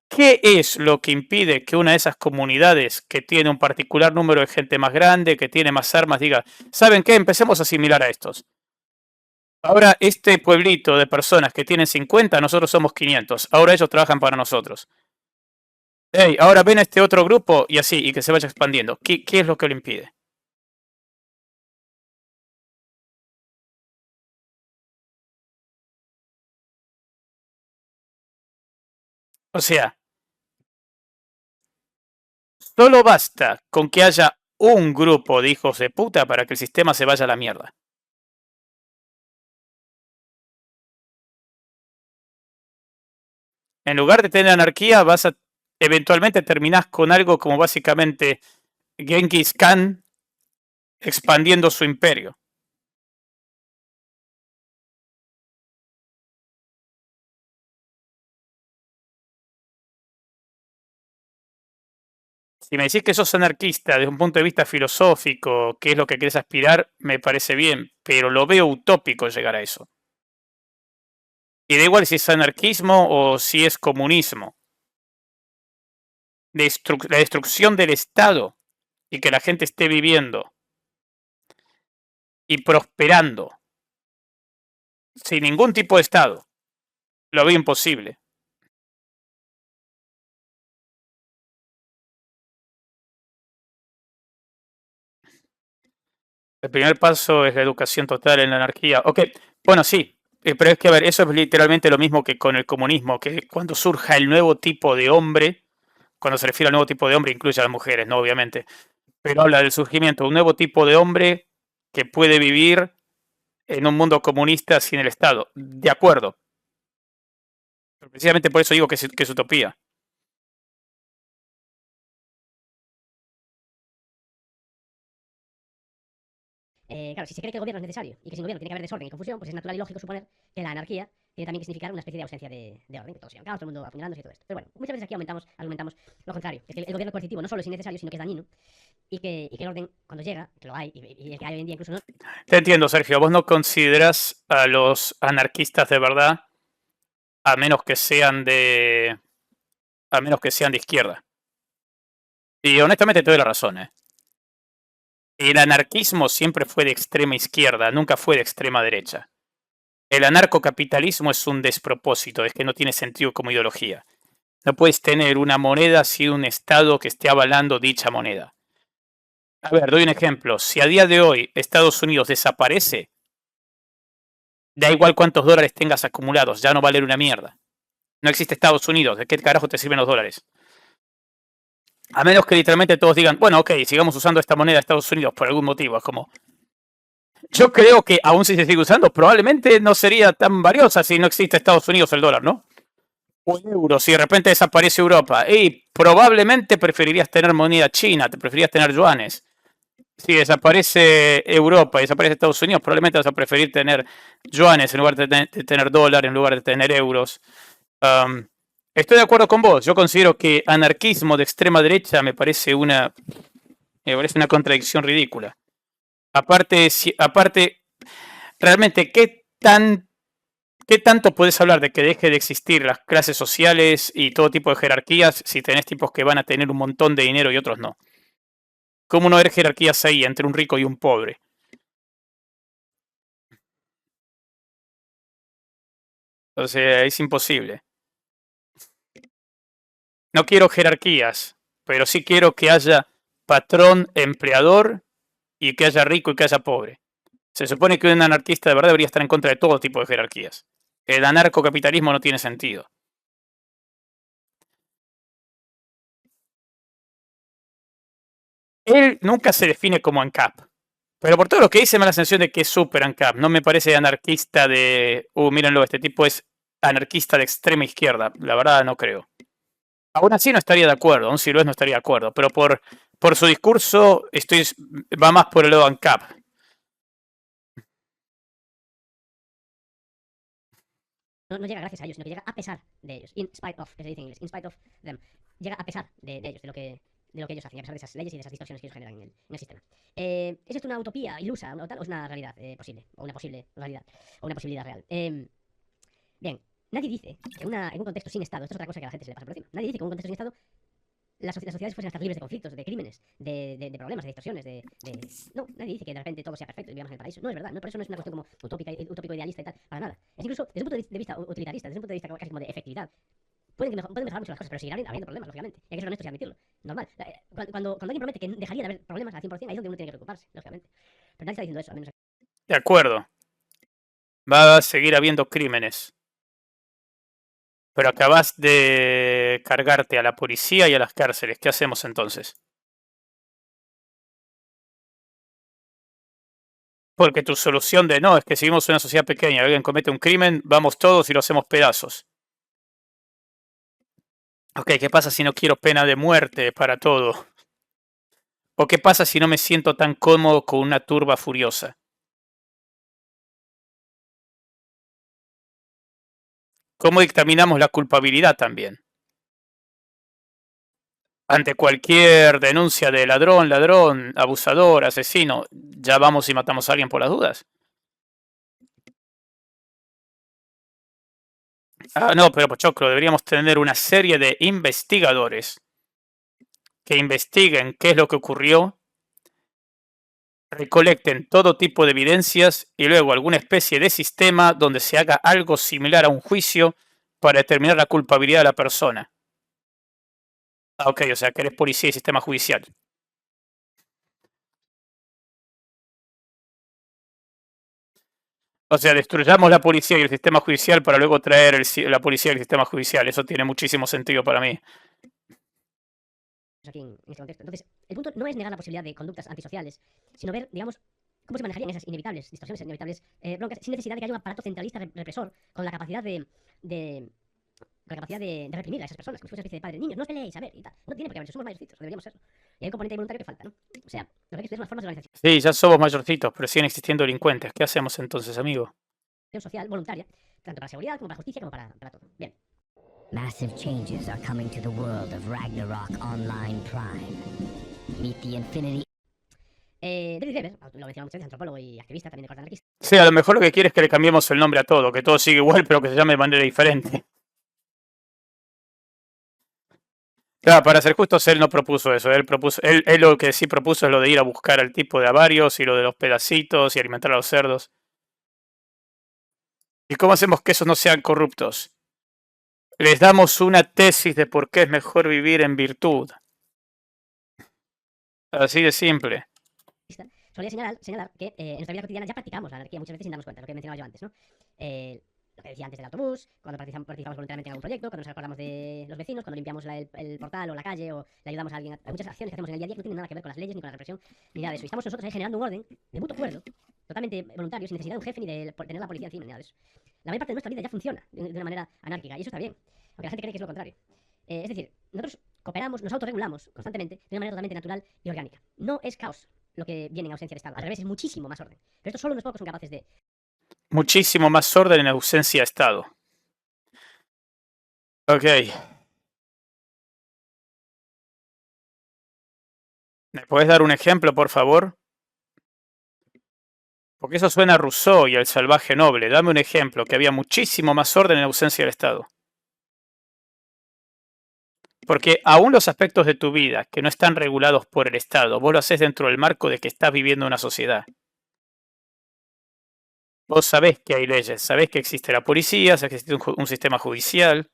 ¿qué es lo que impide que una de esas comunidades que tiene un particular número de gente más grande, que tiene más armas, diga, ¿saben qué? Empecemos a asimilar a estos. Ahora este pueblito de personas que tienen 50, nosotros somos 500. Ahora ellos trabajan para nosotros. Hey, ahora ven a este otro grupo y así, y que se vaya expandiendo. ¿Qué es lo que lo impide? O sea, solo basta con que haya un grupo de hijos de puta para que el sistema se vaya a la mierda. En lugar de tener anarquía, vas a eventualmente terminás con algo como básicamente Genghis Khan expandiendo su imperio. Si me decís que sos anarquista desde un punto de vista filosófico, que es lo que querés aspirar, me parece bien, pero lo veo utópico llegar a eso. Y da igual si es anarquismo o si es comunismo. La destrucción del Estado y que la gente esté viviendo y prosperando sin ningún tipo de Estado, lo veo imposible. El primer paso es la educación total en la anarquía. Ok, bueno, sí, pero es que, a ver, eso es literalmente lo mismo que con el comunismo, que cuando surja el nuevo tipo de hombre, cuando se refiere al nuevo tipo de hombre, incluye a las mujeres, ¿no? Obviamente, pero habla del surgimiento de un nuevo tipo de hombre que puede vivir en un mundo comunista sin el Estado. De acuerdo. Pero precisamente por eso digo que es utopía. Claro, si se cree que el gobierno es necesario y que sin gobierno tiene que haber desorden y confusión, pues es natural y lógico suponer que la anarquía tiene también que significar una especie de ausencia de orden, que todo sea caos, todo el mundo apuñalándose y todo esto. Pero bueno, muchas veces aquí argumentamos lo contrario, que el gobierno coercitivo no solo es innecesario, sino que es dañino y que el orden, cuando llega, que lo hay, y el que hay hoy en día incluso no. Te entiendo, Sergio. Vos no consideras a los anarquistas de verdad, a menos que sean de izquierda. Y honestamente te doy la razón, ¿eh? El anarquismo siempre fue de extrema izquierda, nunca fue de extrema derecha. El anarcocapitalismo es un despropósito, es que no tiene sentido como ideología. No puedes tener una moneda sin un Estado que esté avalando dicha moneda. A ver, doy un ejemplo. Si a día de hoy Estados Unidos desaparece, da igual cuántos dólares tengas acumulados, ya no va a valer una mierda. No existe Estados Unidos, ¿de qué carajo te sirven los dólares? A menos que literalmente todos digan, bueno, ok, sigamos usando esta moneda de Estados Unidos por algún motivo. Es como, yo creo que aún si se sigue usando, probablemente no sería tan valiosa si no existe Estados Unidos el dólar, ¿no? O el euro, si de repente desaparece Europa. Y probablemente preferirías tener moneda china, te preferirías tener yuanes. Si desaparece Europa y desaparece Estados Unidos, probablemente vas a preferir tener yuanes en lugar de tener dólar, en lugar de tener euros. Um, Estoy de acuerdo con vos. Yo considero que anarquismo de extrema derecha me parece una contradicción ridícula. Aparte, realmente, ¿qué tanto puedes hablar de que deje de existir las clases sociales y todo tipo de jerarquías si tenés tipos que van a tener un montón de dinero y otros no? ¿Cómo no haber jerarquías ahí entre un rico y un pobre? O sea, es imposible. No quiero jerarquías, pero sí quiero que haya patrón, empleador y que haya rico y que haya pobre. Se supone que un anarquista de verdad debería estar en contra de todo tipo de jerarquías. El anarcocapitalismo no tiene sentido. Él nunca se define como ANCAP, pero por todo lo que dice me da la sensación de que es súper ANCAP. No me parece anarquista de, mírenlo, este tipo es anarquista de extrema izquierda. La verdad no creo. Aún así no estaría de acuerdo, aún si lo es no estaría de acuerdo, pero por su discurso va más por el lado ANCAP. No llega gracias a ellos, sino que llega a pesar de ellos. In spite of, que se dice en inglés. In spite of them. Llega a pesar de ellos, de lo que ellos hacen, a pesar de esas leyes y de esas distorsiones que ellos generan en el sistema. ¿Es esto una utopía ilusa o tal, o es una realidad posible? O una posible realidad, o una posibilidad real. Bien, nadie dice que en un contexto sin Estado, esto es otra cosa que a la gente se le pasa por encima, nadie dice que en un contexto sin Estado las sociedades fuesen estar libres de conflictos, de crímenes, de problemas, de distorsiones, No, nadie dice que de repente todo sea perfecto y vivamos en el paraíso. No es verdad, no, por eso no es una cuestión como utópico, idealista y tal, para nada. Es incluso desde un punto de vista utilitarista, desde un punto de vista casi como de efectividad. Pueden mejorar mucho las cosas, pero seguirán habiendo problemas, lógicamente. Y hay que ser honestos y admitirlo. Normal. Cuando alguien promete que dejaría de haber problemas al 100%, ahí es donde uno tiene que preocuparse, lógicamente. Pero nadie está diciendo eso, al menos. De acuerdo. Va a seguir habiendo crímenes. Pero acabas de cargarte a la policía y a las cárceles. ¿Qué hacemos entonces? Porque tu solución de no, es que si vivimos en una sociedad pequeña, alguien comete un crimen, vamos todos y lo hacemos pedazos. Ok, ¿qué pasa si no quiero pena de muerte para todo? ¿O qué pasa si no me siento tan cómodo con una turba furiosa? ¿Cómo dictaminamos la culpabilidad también? Ante cualquier denuncia de ladrón, abusador, asesino, ya vamos y matamos a alguien por las dudas. Ah, no, pero Pochoclo, deberíamos tener una serie de investigadores que investiguen qué es lo que ocurrió, recolecten todo tipo de evidencias y luego alguna especie de sistema donde se haga algo similar a un juicio para determinar la culpabilidad de la persona. Ah, ok, o sea que eres policía y sistema judicial. O sea, destruyamos la policía y el sistema judicial para luego traer la policía y el sistema judicial. Eso tiene muchísimo sentido para mí. Aquí en este contexto. Entonces, el punto no es negar la posibilidad de conductas antisociales, sino ver, digamos, cómo se manejarían esas inevitables distorsiones, inevitables broncas, sin necesidad de que haya un aparato centralista represor con la capacidad de reprimir a esas personas, como si fuese una especie de padre. Niños, no os peleéis, a ver, y tal. No tiene por qué haber eso, somos mayorcitos, deberíamos serlo. Y hay un componente voluntario que falta, ¿no? O sea, lo que hay que estudiar son las formas de organización Sí, ya somos mayorcitos, pero siguen existiendo delincuentes. ¿Qué hacemos entonces, amigo? social voluntaria, tanto para seguridad como para justicia como para todo. Bien. Massive changes are coming to the world of Ragnarok Online Prime. Meet the Infinity. David Weber, lo mencionamos muchas veces, antropólogo y activista, también de corte anarquista. Sí, a lo mejor lo que quiere es que le cambiemos el nombre a todo, que todo siga igual, pero que se llame de manera diferente. Claro, para ser justos, él no propuso eso. Él lo que sí propuso es lo de ir a buscar al tipo de avarios y lo de los pedacitos y alimentar a los cerdos. ¿Y cómo hacemos que esos no sean corruptos? Les damos una tesis de por qué es mejor vivir en virtud. Así de simple. Solía señalar que en nuestra vida cotidiana ya practicamos la anarquía muchas veces sin darnos cuenta, lo que mencionaba yo antes, ¿no? Lo que decía antes del autobús, cuando participamos voluntariamente en algún proyecto, cuando nos acordamos de los vecinos, cuando limpiamos el portal o la calle o le ayudamos a alguien. Hay muchas acciones que hacemos en el día a día que no tienen nada que ver con las leyes ni con la represión ni nada de eso. Y estamos nosotros ahí generando un orden de mutuo acuerdo, totalmente voluntario, sin necesidad de un jefe ni de tener la policía encima ni nada de eso. La mayor parte de nuestra vida ya funciona de una manera anárquica y eso está bien, aunque la gente cree que es lo contrario. Es decir, nosotros cooperamos, nos autorregulamos constantemente de una manera totalmente natural y orgánica. No es caos lo que viene en ausencia de Estado. Al revés, es muchísimo más orden. Pero esto solo unos pocos son capaces de... Muchísimo más orden en ausencia de Estado. Ok. ¿Me puedes dar un ejemplo, por favor? Porque eso suena a Rousseau y al salvaje noble. Dame un ejemplo, que había muchísimo más orden en ausencia del Estado. Porque aún los aspectos de tu vida que no están regulados por el Estado, vos lo haces dentro del marco de que estás viviendo en una sociedad. Vos sabés que hay leyes, sabés que existe la policía, sabés que existe un sistema judicial.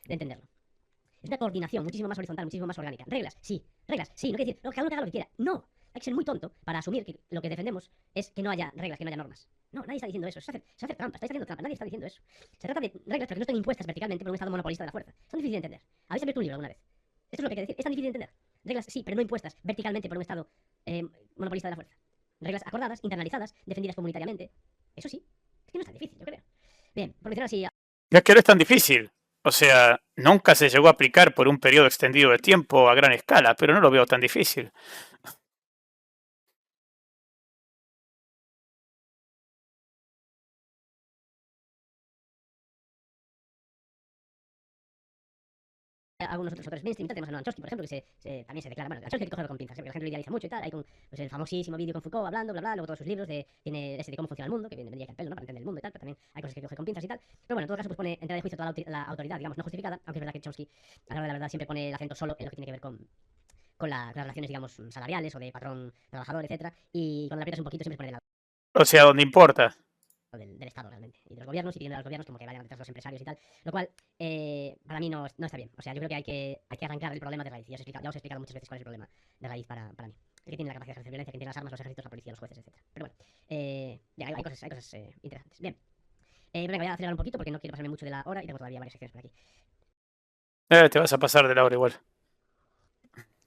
de entenderlo. Es una coordinación muchísimo más horizontal, muchísimo más orgánica. Reglas, sí. Reglas, sí. No quiere decir, no, cada uno que haga lo que quiera. No. Hay que ser muy tonto para asumir que lo que defendemos es que no haya reglas, que no haya normas. No, nadie está diciendo eso. Se hace trampa. Estáis haciendo trampa. Nadie está diciendo eso. Se trata de reglas, pero que no estén impuestas verticalmente por un Estado monopolista de la fuerza. Son difíciles de entender. ¿Habéis abierto un libro alguna vez? Esto es lo que hay que decir. Es tan difícil de entender. Reglas, sí, pero no impuestas verticalmente por un Estado monopolista de la fuerza. Reglas acordadas, internalizadas, defendidas comunitariamente. Eso sí. Es que no es tan difícil, yo creo. Bien, por mencionar así... Es que no es tan difícil. O sea, nunca se llegó a aplicar por un periodo extendido de tiempo a gran escala, pero no lo veo tan difícil. algunos otros mainstream, tenemos a Noam Chomsky, por ejemplo, que también se declara, bueno, a Chomsky hay que cogerlo con pinzas, porque la gente lo idealiza mucho y tal, hay con pues, el famosísimo vídeo con Foucault hablando, bla, bla, luego todos sus libros tiene ese de cómo funciona el mundo, que vendría que el pelo, ¿no? Para entender el mundo y tal, pero también hay cosas que coge con pinzas y tal, pero bueno, en todo caso, pues pone en tela de juicio toda la autoridad, digamos, no justificada, aunque es verdad que Chomsky, a la hora de la verdad, siempre pone el acento solo en lo que tiene que ver con las relaciones, digamos, salariales o de patrón-trabajador, etcétera, y cuando la aprietas un poquito siempre se pone del lado O sea, donde importa. del Estado realmente, y de los gobiernos, y pidiendo a los gobiernos como que vayan detrás de los empresarios y tal, lo cual para mí no está bien. O sea, yo creo que hay que arrancar el problema de raíz. Ya os he explicado muchas veces cuál es el problema de raíz para mí. El que tiene la capacidad de ejercer violencia, que tiene las armas, los ejércitos, la policía, los jueces, etc. Pero bueno, ya, hay cosas interesantes. Bien. Pero venga, voy a acelerar un poquito porque no quiero pasarme mucho de la hora y tengo todavía varias secciones por aquí. Te vas a pasar de la hora igual.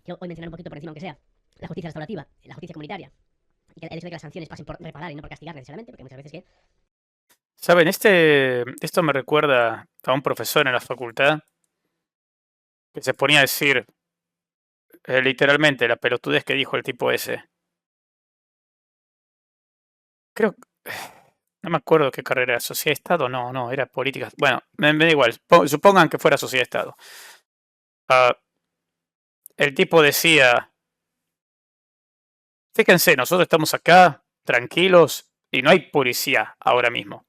Quiero hoy mencionar un poquito por encima, aunque sea, la justicia restaurativa, la justicia comunitaria y que el hecho de que las sanciones pasen por reparar y no por castigar necesariamente, porque muchas veces que... ¿Saben? Esto me recuerda a un profesor en la facultad que se ponía a decir literalmente la pelotudez que dijo el tipo ese. Creo, no me acuerdo qué carrera era, Sociedad de Estado, no, era política. Bueno, me da igual, supongan que fuera Sociedad de Estado. El tipo decía, fíjense, nosotros estamos acá tranquilos y no hay policía ahora mismo.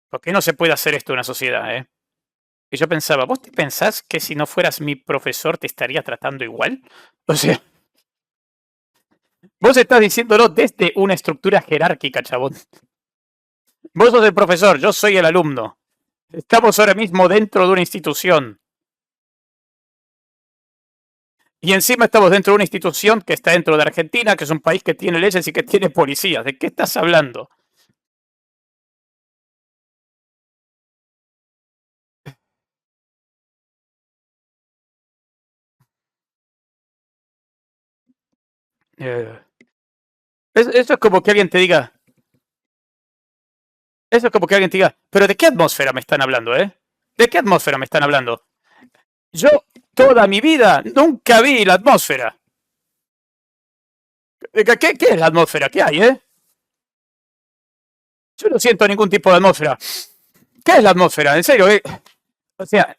¿Por qué no se puede hacer esto en una sociedad, Y yo pensaba, ¿vos te pensás que si no fueras mi profesor te estaría tratando igual? O sea, vos estás diciéndolo desde una estructura jerárquica, chabón. Vos sos el profesor, yo soy el alumno. Estamos ahora mismo dentro de una institución. Y encima estamos dentro de una institución que está dentro de Argentina, que es un país que tiene leyes y que tiene policías. ¿De qué estás hablando? Eh, eso es como que alguien te diga. Eso es como que alguien te diga. ¿Pero de qué atmósfera me están hablando, ¿De qué atmósfera me están hablando? Yo toda mi vida nunca vi la atmósfera. ¿Qué es la atmósfera? ¿Qué hay, Yo no siento ningún tipo de atmósfera. ¿Qué es la atmósfera? En serio, O sea,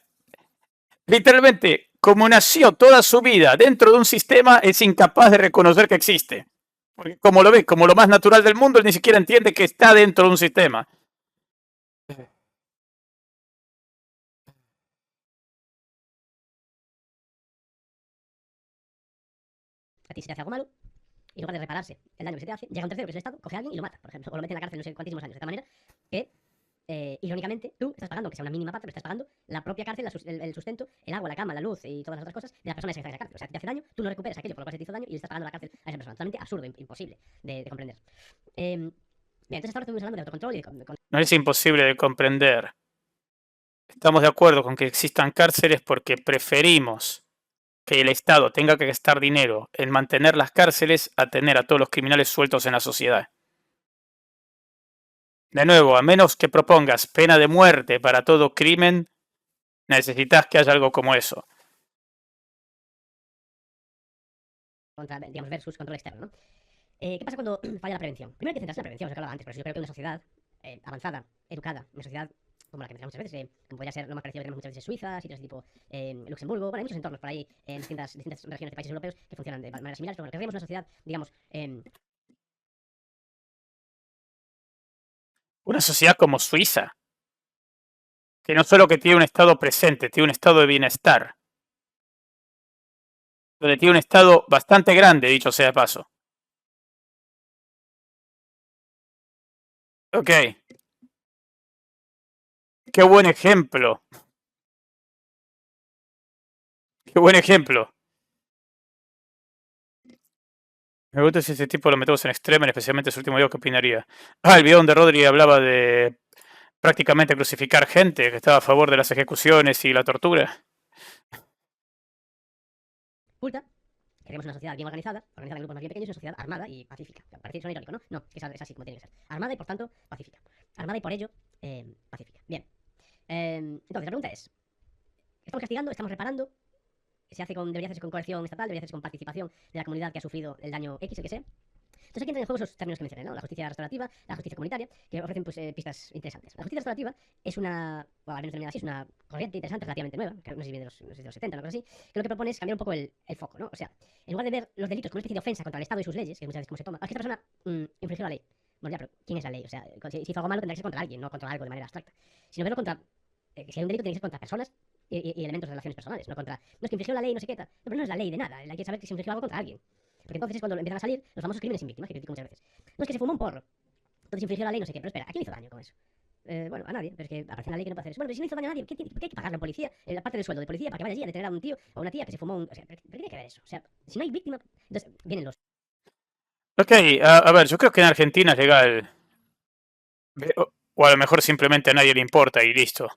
literalmente, como nació toda su vida dentro de un sistema, es incapaz de reconocer que existe. Porque como lo ve, como lo más natural del mundo, él ni siquiera entiende que está dentro de un sistema. A ti se te hace algo malo, y en lugar de repararse el daño que se te hace, llega un tercero, que es el Estado, coge a alguien y lo mata, por ejemplo, o lo mete en la cárcel no sé cuántísimos años, de tal manera que, irónicamente, tú estás pagando, que sea una mínima parte, pero estás pagando la propia cárcel, el sustento, el agua, la cama, la luz y todas las otras cosas de la persona que está en esa cárcel. O sea, te hace daño, tú no recuperas aquello por lo cual se te hizo daño y le estás pagando la cárcel a esa persona. Totalmente absurdo, imposible de comprender. Bien, entonces ahora estuvimos hablando de autocontrol y de... No es imposible de comprender. Estamos de acuerdo con que existan cárceles porque preferimos que el Estado tenga que gastar dinero en mantener las cárceles a tener a todos los criminales sueltos en la sociedad. De nuevo, a menos que propongas pena de muerte para todo crimen, necesitas que haya algo como eso. contra, digamos, versus control externo, ¿no? ¿Qué pasa cuando falla la prevención? Primero hay que centrarse en la prevención, os hablaba antes, pero yo creo que una sociedad avanzada, educada, una sociedad como la que mencionamos muchas veces, como podría ser lo más parecido que tenemos muchas veces Suiza, sitios tipo Luxemburgo, bueno, hay muchos entornos por ahí en distintas regiones de países europeos que funcionan de manera similar, pero bueno, queremos una sociedad, digamos, Una sociedad como Suiza, que no solo que tiene un estado presente, tiene un estado de bienestar, donde tiene un estado bastante grande, dicho sea de paso. Ok. Qué buen ejemplo. Qué buen ejemplo. Me gusta si ese tipo lo metemos en extremo, especialmente su último video, ¿qué opinaría? El video donde Rodri hablaba de prácticamente crucificar gente, que estaba a favor de las ejecuciones y la tortura. Pulta. Queremos una sociedad bien organizada en grupos más bien pequeños, una sociedad armada y pacífica. Parece suena irónico, ¿no? No, es así como tiene que ser. Armada y por tanto pacífica. Armada y por ello pacífica. Bien. Entonces, la pregunta es: ¿estamos castigando? ¿Estamos reparando? ¿Debería hacerse con coerción estatal? ¿Debería hacerse con participación de la comunidad que ha sufrido el daño X, el que sea? Entonces aquí entran en juego esos términos que mencioné, ¿no? La justicia restaurativa, la justicia comunitaria, que ofrecen pues, pistas interesantes. La justicia restaurativa es una, bueno, al menos denominada así, es una corriente interesante, relativamente nueva, que no sé si viene de los 70 o algo así, que lo que propone es cambiar un poco el foco, ¿no? O sea, en lugar de ver los delitos como una especie de ofensa contra el Estado y sus leyes, que muchas veces como se toma, es que esta persona infringió la ley. Bueno, ya, pero ¿quién es la ley? O sea, si hizo algo malo tendrá que ser contra alguien, no contra algo de manera abstracta. Sino verlo contra, si hay un delito tiene que ser contra personas y elementos de relaciones personales, no contra, no es que infringió la ley, no sé qué tal. No, pero no es la ley de nada, hay que saber que se infringió algo contra alguien. Porque entonces es cuando empiezan a salir los famosos crímenes sin víctimas, que critico muchas veces. No es que se fumó un porro, entonces infringió la ley, no sé qué, pero espera, ¿a quién hizo daño con eso? Bueno, a nadie, pero es que aparece en la ley que no puede hacer eso. Bueno, pero si no hizo daño a nadie, ¿por qué hay que pagarle a la policía la parte del sueldo de policía para que vaya allí a detener a un tío o a una tía que se fumó un... O sea, ¿pero qué tiene que ver eso? O sea, si no hay víctima, entonces vienen los... Ok, a ver, yo creo que en Argentina es legal. O a lo mejor simplemente a nadie le importa y listo.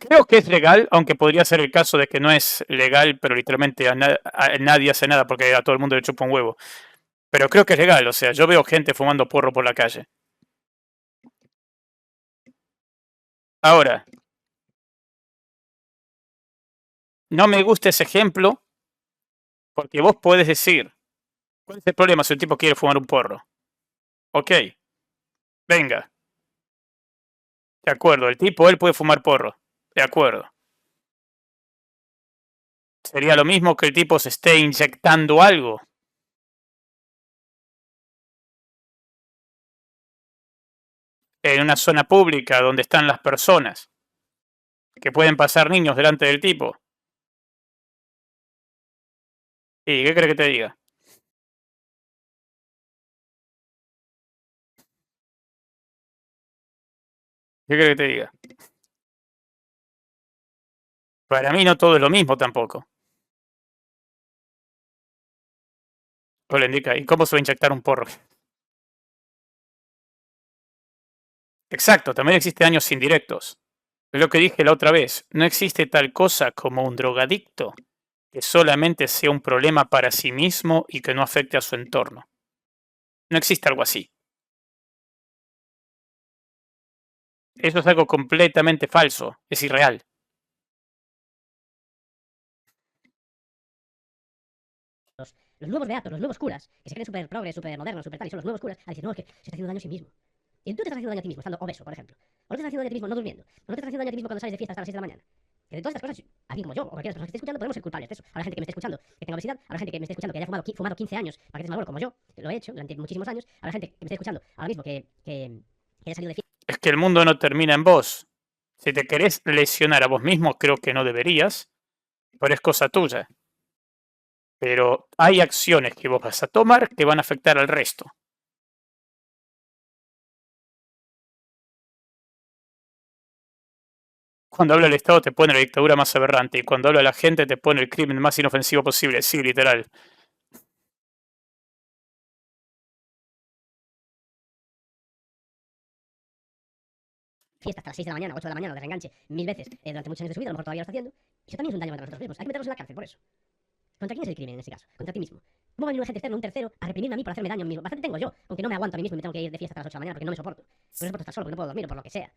Creo que es legal, aunque podría ser el caso de que no es legal, pero literalmente nadie hace nada porque a todo el mundo le chupa un huevo. Pero creo que es legal, o sea, yo veo gente fumando porro por la calle. Ahora, no me gusta ese ejemplo porque vos podés decir, ¿cuál es el problema si un tipo quiere fumar un porro? Ok, venga, de acuerdo, el tipo, él puede fumar porro, de acuerdo. Sería lo mismo que el tipo se esté inyectando algo. En una zona pública donde están las personas, que pueden pasar niños delante del tipo. ¿Y qué crees que te diga? ¿Qué crees que te diga? Para mí no todo es lo mismo tampoco. O le indica, ¿y cómo se va a inyectar un porro? Exacto, también existe daños indirectos. Es lo que dije la otra vez, no existe tal cosa como un drogadicto que solamente sea un problema para sí mismo y que no afecte a su entorno. No existe algo así. Eso es algo completamente falso, es irreal. Los nuevos beatos, los nuevos curas, que se creen súper progres, súper modernos, súper tal, y son los nuevos curas, a decir, no, es que se está haciendo daño a sí mismo. Y tú te estás haciendo daño a ti mismo, estando obeso, por ejemplo. O no te estás haciendo daño a ti mismo no durmiendo. O no te estás haciendo daño a ti mismo cuando sales de fiesta hasta las 6 de la mañana. Que de todas estas cosas, alguien como yo, o cualquier persona que esté escuchando, podemos ser culpables de eso. Habrá gente que me esté escuchando que tenga obesidad, habrá gente que me esté escuchando que haya fumado 15 años para que te mal como yo, que lo he hecho durante muchísimos años, habrá gente que me esté escuchando ahora mismo que haya salido de fiesta. Es que el mundo no termina en vos. Si te querés lesionar a vos mismo, creo que no deberías, pero es cosa tuya. Pero hay acciones que vos vas a tomar que van a afectar al resto. Cuando habla el Estado te pone la dictadura más aberrante y cuando habla la gente te pone el crimen más inofensivo posible. Sí, literal. Fiesta hasta las 6 de la mañana, 8 de la mañana, de reenganche, 1000 veces durante muchos años de su vida, a lo mejor todavía lo está haciendo. Y eso también es un daño contra nosotros mismos. Hay que meternos en la cárcel por eso. ¿Contra quién es el crimen en este caso? Contra ti mismo. ¿Cómo va a venir un agente externo, un tercero, a reprimirme a mí por hacerme daño a mí mismo? Bastante tengo yo, aunque no me aguanto a mí mismo y me tengo que ir de fiesta hasta las 8 de la mañana porque no me soporto. Porque no soporto estar solo, porque no puedo dormir o por lo que sea.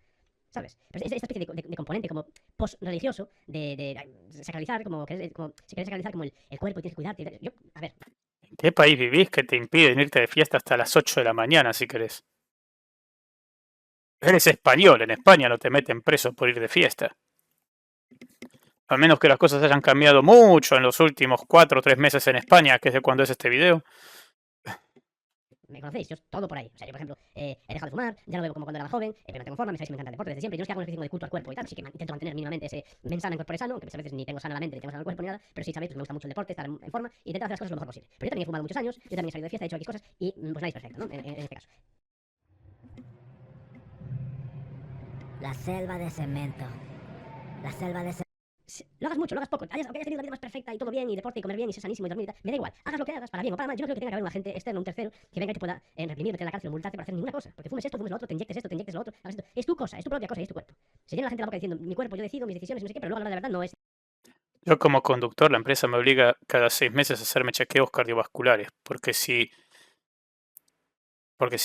¿Sabes? Pero esta especie de componente como post-religioso, de sacralizar, como se quiere sacralizar como el cuerpo y tienes que cuidarte. Yo, a ver. ¿En qué país vivís que te impiden irte de fiesta hasta las 8 de la mañana si querés? Eres español, en España no te meten preso por ir de fiesta. A menos que las cosas hayan cambiado mucho en los últimos 4 o 3 meses en España, que es de cuando es este video. Me conocéis, yo todo por ahí. O sea, yo, por ejemplo, he dejado de fumar, ya no bebo como cuando era más joven, pero no tengo forma, me sabéis que me encanta el deporte desde siempre. Yo es que hago una especie de culto al cuerpo y tal, así que intento mantener mínimamente ese mensana en cuerpo sano, aunque a veces ni tengo sana la mente, ni tengo sano el cuerpo, ni nada, pero sí sabéis que me gusta mucho el deporte, estar en forma y intentar hacer las cosas lo mejor posible. Pero yo también he fumado muchos años, yo también he salido de fiesta, he hecho X cosas y pues nadie es perfecto, ¿no? En este caso. La selva de cemento. La selva de cemento. Lo hagas mucho, lo hagas poco, aunque hayas tenido la vida más perfecta y todo bien, y deporte y comer bien y ser sanísimo y dormir y tal, me da igual, hagas lo que hagas, para bien o para mal, yo no creo que tenga que haber un agente externo, un tercero, que venga y te pueda reprimir, meter en la cárcel o multarte para hacer ninguna cosa, porque fumes esto, fumes lo otro, te inyectes esto, te inyectes lo otro, hagas esto, es tu cosa, es tu propia cosa y es tu cuerpo. Se llena la gente la boca diciendo, mi cuerpo, yo decido, mis decisiones, no sé qué, pero luego a la hora de la verdad no es. Yo como conductor, la empresa me obliga cada 6 meses a hacerme chequeos cardiovasculares, porque si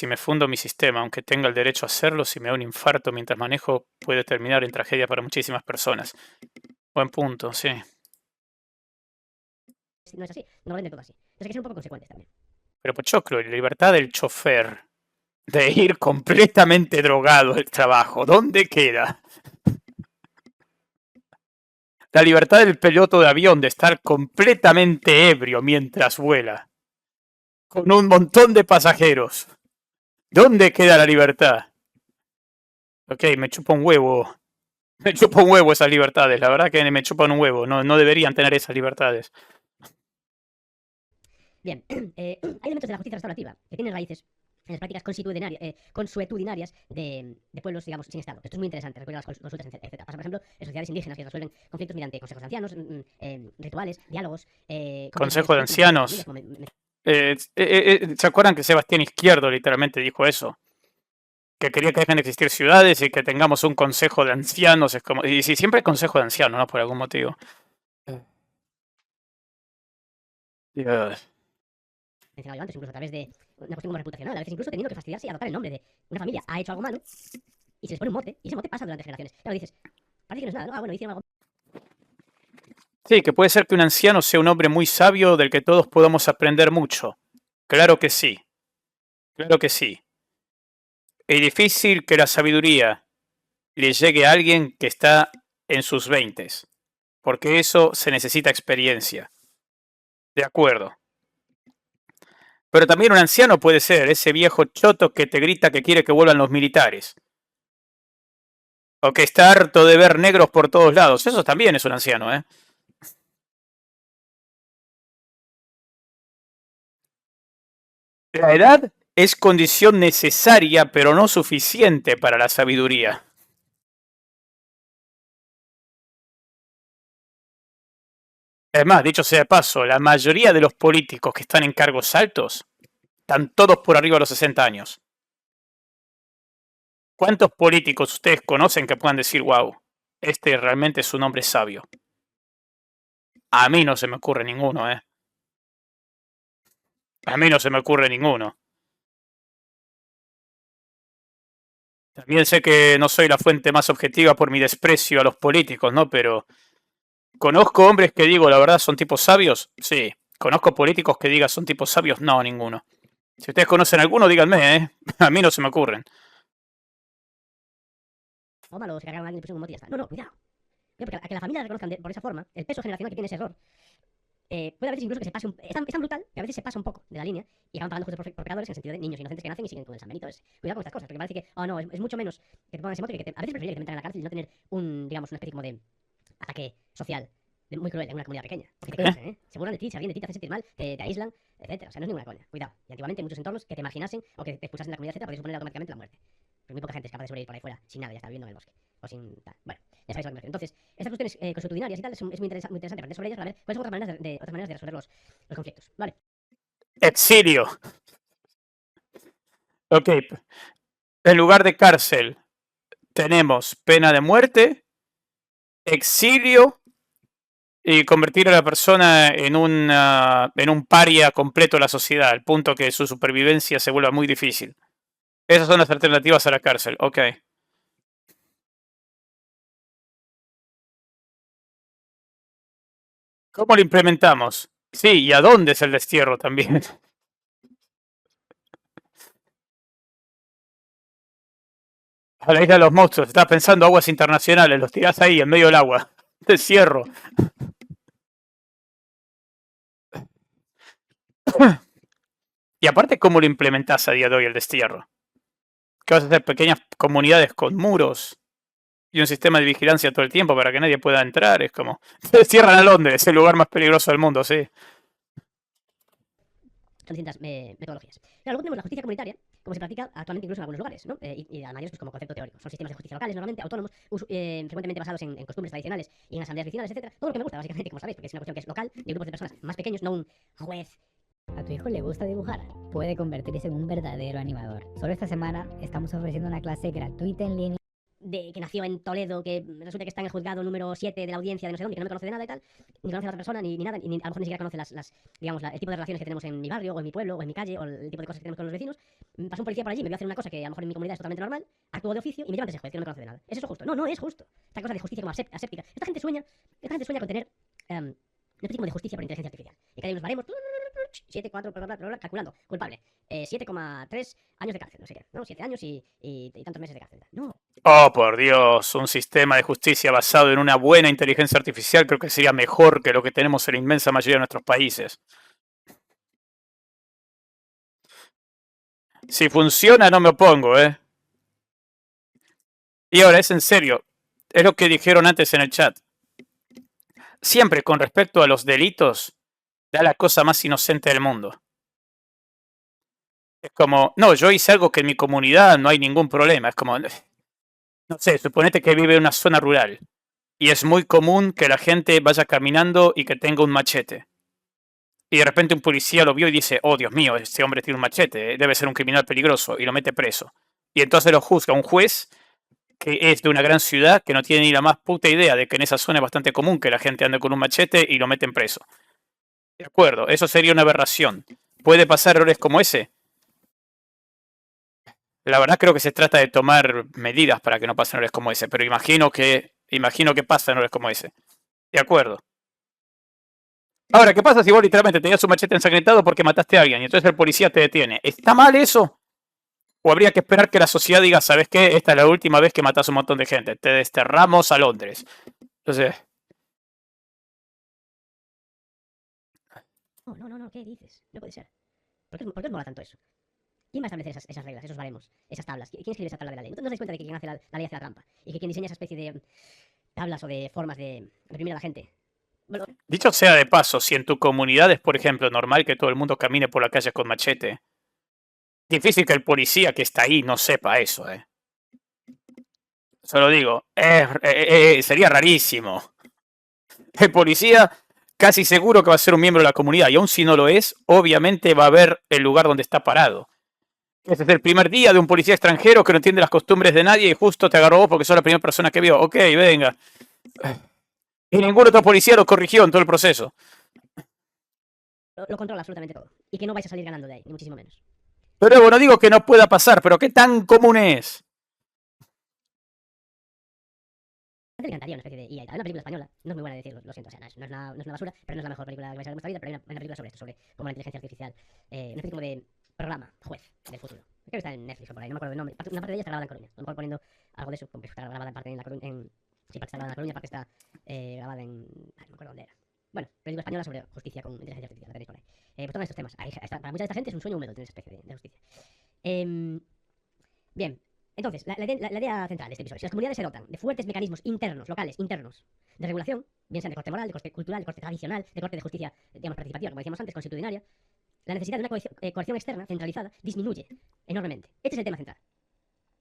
me fundo mi sistema, aunque tenga el derecho a hacerlo, si me da un infarto mientras manejo, puede terminar en tragedia para muchísimas personas. Buen punto, sí. No es así, no lo venden todo así. Entonces hay que ser un poco consecuentes también. Pero Pochoclo, la libertad del chofer de ir completamente drogado al trabajo, ¿dónde queda? La libertad del piloto de avión de estar completamente ebrio mientras vuela, con un montón de pasajeros. ¿Dónde queda la libertad? Ok, me chupa un huevo. Me chupa un huevo esas libertades. La verdad que me chupan un huevo. No, no deberían tener esas libertades. Bien, hay elementos de la justicia restaurativa que tienen raíces en las prácticas consuetudinarias de pueblos, digamos, sin Estado. Esto es muy interesante, recuerda las consultas, etc. Pasa, por ejemplo, en sociedades indígenas que resuelven conflictos mediante consejos de ancianos, rituales, diálogos. Consejo de ancianos. ¿Se acuerdan que Sebastián Izquierdo literalmente dijo eso? que quería que dejen de existir ciudades y que tengamos un consejo de ancianos. Es como, y si siempre hay consejo de ancianos, ¿no? Por algún motivo. Dios. Mencionaba yo antes, incluso a través de una cuestión como reputacional, a veces incluso teniendo que fastidiarse y adoptar el nombre de una familia ha hecho algo malo y se les pone un mote, y ese mote pasa durante generaciones. Claro, dices, parece que no es nada, ¿no? Ah, bueno, hicieron algo. Sí, que puede ser que un anciano sea un hombre muy sabio del que todos podamos aprender mucho. Claro que sí. Claro que sí. Es difícil que la sabiduría le llegue a alguien que está en sus veintes, porque eso se necesita experiencia. De acuerdo. Pero también un anciano puede ser ese viejo choto que te grita que quiere que vuelvan los militares. O que está harto de ver negros por todos lados. Eso también es un anciano, ¿eh? La edad es condición necesaria, pero no suficiente para la sabiduría. Es más, dicho sea de paso, la mayoría de los políticos que están en cargos altos están todos por arriba de los 60 años. ¿Cuántos políticos ustedes conocen que puedan decir, wow, este realmente es un hombre sabio? A mí no se me ocurre ninguno, ¿eh? A mí no se me ocurre ninguno. También sé que no soy la fuente más objetiva por mi desprecio a los políticos, ¿no? Pero ¿conozco hombres que digo, la verdad, son tipos sabios? Sí. ¿Conozco políticos que digan son tipos sabios? No, ninguno. Si ustedes conocen alguno, díganme, ¿eh? A mí no se me ocurren. O malo, se cargaron a alguien y le pusieron un mote y ya está. No, no, cuidado. Porque a que la familia la reconozcan por esa forma, el peso generacional que tiene ese error, puede a veces incluso que se pase es tan brutal que a veces se pasa un poco de la línea y acaban pagando justos por pecadores en el sentido de niños inocentes que nacen y siguen con el San Benito. Cuidado con estas cosas, porque parece que, oh no, es mucho menos que te pongan ese mote que a veces preferiría que te metan en la cárcel y no tener digamos, una especie como de ataque social muy cruel en una comunidad pequeña. Porque te conocen, ¿eh? Se burlan de ti, se ríen de ti, te hacen sentir mal, te aíslan, etcétera. O sea, no es ninguna coña. Cuidado. Y antiguamente en muchos entornos que te marginasen o que te expulsasen de la comunidad, etcétera, podías suponer automáticamente la muerte. Pero muy poca gente es capaz de sobrevivir por ahí fuera sin nada, ya está viviendo en el bosque. O sin tal. Bueno, ya sabéis a lo que me refiero. Entonces, estas cuestiones consuetudinarias y tal es muy interesante aprender sobre ellas para ver cuáles son otras maneras de resolver los conflictos. Vale. Exilio. Ok. En lugar de cárcel, tenemos pena de muerte, exilio y convertir a la persona en un paria completo de la sociedad, al punto que su supervivencia se vuelva muy difícil. Esas son las alternativas a la cárcel. Ok. ¿Cómo lo implementamos? Sí, ¿y a dónde es el destierro también? A la isla de los monstruos. Estás pensando aguas internacionales. Los tirás ahí, en medio del agua. Destierro. Y aparte, ¿cómo lo implementás a día de hoy el destierro? ¿Qué vas a hacer? Pequeñas comunidades con muros y un sistema de vigilancia todo el tiempo para que nadie pueda entrar. Es como... Destierran a Londres, es el lugar más peligroso del mundo, sí. Son distintas metodologías. Claro, luego tenemos la justicia comunitaria, como se practica actualmente incluso en algunos lugares, ¿no? Y a mayores pues, como concepto teórico. Son sistemas de justicia locales, normalmente autónomos, frecuentemente basados en costumbres tradicionales y en asambleas vecinales, etcétera. Todo lo que me gusta, básicamente, como sabéis, porque es una cuestión que es local, de grupos de personas más pequeños, no un juez. ¿A tu hijo le gusta dibujar? Puede convertirse en un verdadero animador. Solo esta semana estamos ofreciendo una clase gratuita en línea. Que nació en Toledo, que resulta que está en el juzgado número 7 de la audiencia de no sé dónde, que no me conoce de nada y tal, ni conoce a la otra persona, ni nada, ni a lo mejor ni siquiera conoce digamos, el tipo de relaciones que tenemos en mi barrio, o en mi pueblo, o en mi calle, o el tipo de cosas que tenemos con los vecinos. Pasó un policía por allí, me vio hacer una cosa que a lo mejor en mi comunidad es totalmente normal, actuó de oficio y me lleva ante ese juez, que no me conoce de nada. ¿Es eso justo? No, no es justo. Esta cosa de justicia como aséptica. Esta gente sueña con tener una especie como de justicia por inteligencia artificial. Y que hay unos baremos, 7, 4, calculando, culpable. 7,3 años de cárcel, no sé qué, ¿no? 7 años y tantos meses de cárcel. No. Oh, por Dios, un sistema de justicia basado en una buena inteligencia artificial creo que sería mejor que lo que tenemos en la inmensa mayoría de nuestros países. Si funciona, no me opongo, ¿eh? Y ahora, es en serio, es lo que dijeron antes en el chat. Siempre con respecto a los delitos, da la cosa más inocente del mundo. Es como, no, yo hice algo que en mi comunidad no hay ningún problema. Es como, no sé, suponete que vive en una zona rural y es muy común que la gente vaya caminando y que tenga un machete. Y de repente un policía lo vio y dice, oh Dios mío, este hombre tiene un machete, debe ser un criminal peligroso, y lo mete preso. Y entonces lo juzga un juez que es de una gran ciudad que no tiene ni la más puta idea de que en esa zona es bastante común que la gente ande con un machete y lo meten preso. De acuerdo, eso sería una aberración. ¿Puede pasar errores como ese? La verdad creo que se trata de tomar medidas para que no pasen errores como ese, pero imagino que pasan errores como ese. De acuerdo. Ahora, ¿qué pasa si vos literalmente tenías un machete ensangrentado porque mataste a alguien y entonces el policía te detiene? ¿Está mal eso? ¿O habría que esperar que la sociedad diga, ¿sabes qué? Esta es la última vez que matas a un montón de gente. Te desterramos a Londres. Entonces, No, ¿qué dices? No puede ser. ¿Por qué os mola tanto eso? ¿Quién va a establecer esas reglas, esos baremos, esas tablas? ¿Quién escribe esa tabla de la ley? ¿No os dais cuenta de que quien hace la ley hace la trampa? Y que quien diseña esa especie de tablas o de formas de reprimir a la gente. Bueno, dicho sea de paso, si en tu comunidad es, por ejemplo, normal que todo el mundo camine por la calle con machete, difícil que el policía que está ahí no sepa eso, ¿eh? Solo digo, sería rarísimo. El policía casi seguro que va a ser un miembro de la comunidad y aun si no lo es, obviamente va a ver el lugar donde está parado. Ese es el primer día de un policía extranjero que no entiende las costumbres de nadie y justo te agarró vos porque sos la primera persona que vio. Ok, venga. Y ningún otro policía lo corrigió en todo el proceso. lo controla absolutamente todo. Y que no vais a salir ganando de ahí, ni muchísimo menos. Pero bueno, digo que no pueda pasar, pero ¿qué tan común es? A mí me encantaría una especie de IA y tal. Hay una película española, no es muy buena de decirlo, lo siento, o sea, no es una basura, pero no es la mejor película que vais a ver en vuestra vida, pero hay una película sobre esto, sobre cómo la inteligencia artificial, una especie como de programa, juez del futuro. Creo que está en Netflix o por ahí, no me acuerdo del nombre. Una parte de ella está grabada en Coruña, a lo mejor poniendo algo de eso, como que está grabada en parte en La Coruña, sí, parte está grabada en La Coruña, parte está grabada en... Ay, no me acuerdo dónde era. Bueno, película española sobre justicia con inteligencia artificial, la tenéis por ahí. Pues tocan estos temas. Para mucha de esta gente es un sueño húmedo tener esa especie de justicia. Bien, entonces, la idea central de este episodio, si las comunidades se dotan de fuertes mecanismos internos, locales, internos, de regulación, bien sean de corte moral, de corte cultural, de corte tradicional, de corte de justicia, digamos, participativa, como decíamos antes, constitucionaria, la necesidad de una coerción externa centralizada disminuye enormemente. Este es el tema central.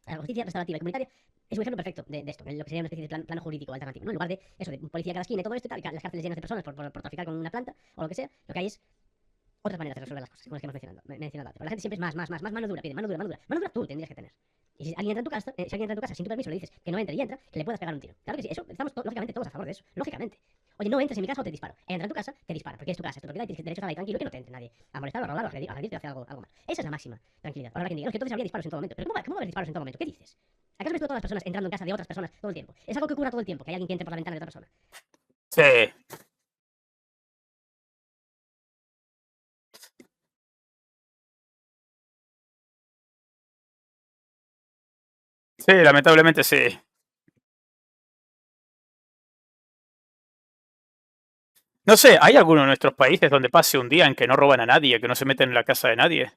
La justicia restaurativa y comunitaria es un ejemplo perfecto de esto, en lo que sería una especie de plano jurídico alternativo, ¿no? En lugar de eso, de un policía a cada esquina y todo esto y tal, y las cárceles llenas de personas por traficar con una planta o lo que sea, lo que hay es otras maneras de resolver las cosas, como las que hemos mencionado antes. Pero la gente siempre es más mano dura, pide mano dura. Mano dura tú tendrías que tener. Y si alguien entra en tu casa, sin tu permiso le dices que no entre y entra, que le puedas pegar un tiro. Claro que sí, eso estamos lógicamente todos a favor de eso, lógicamente. Oye, no entres en mi casa o te disparo. Entra en tu casa, te dispara, porque es tu casa, es tu propiedad y tienes derecho a estar ahí tranquilo y que no te entre nadie a molestar, a robar, a agredirte o a hacer algo mal. Esa es la máxima tranquilidad. Ahora que diga, no, es que entonces habría disparos en todo momento. Pero ¿cómo va a haber disparos en todo momento? ¿Qué dices? ¿Acaso ves tú a todas las personas entrando en casa de otras personas todo el tiempo? Es algo que ocurra todo el tiempo, que hay alguien que entre por la ventana de otra persona. Sí. Sí, lamentablemente sí. No sé, ¿hay alguno de nuestros países donde pase un día en que no roban a nadie, que no se meten en la casa de nadie?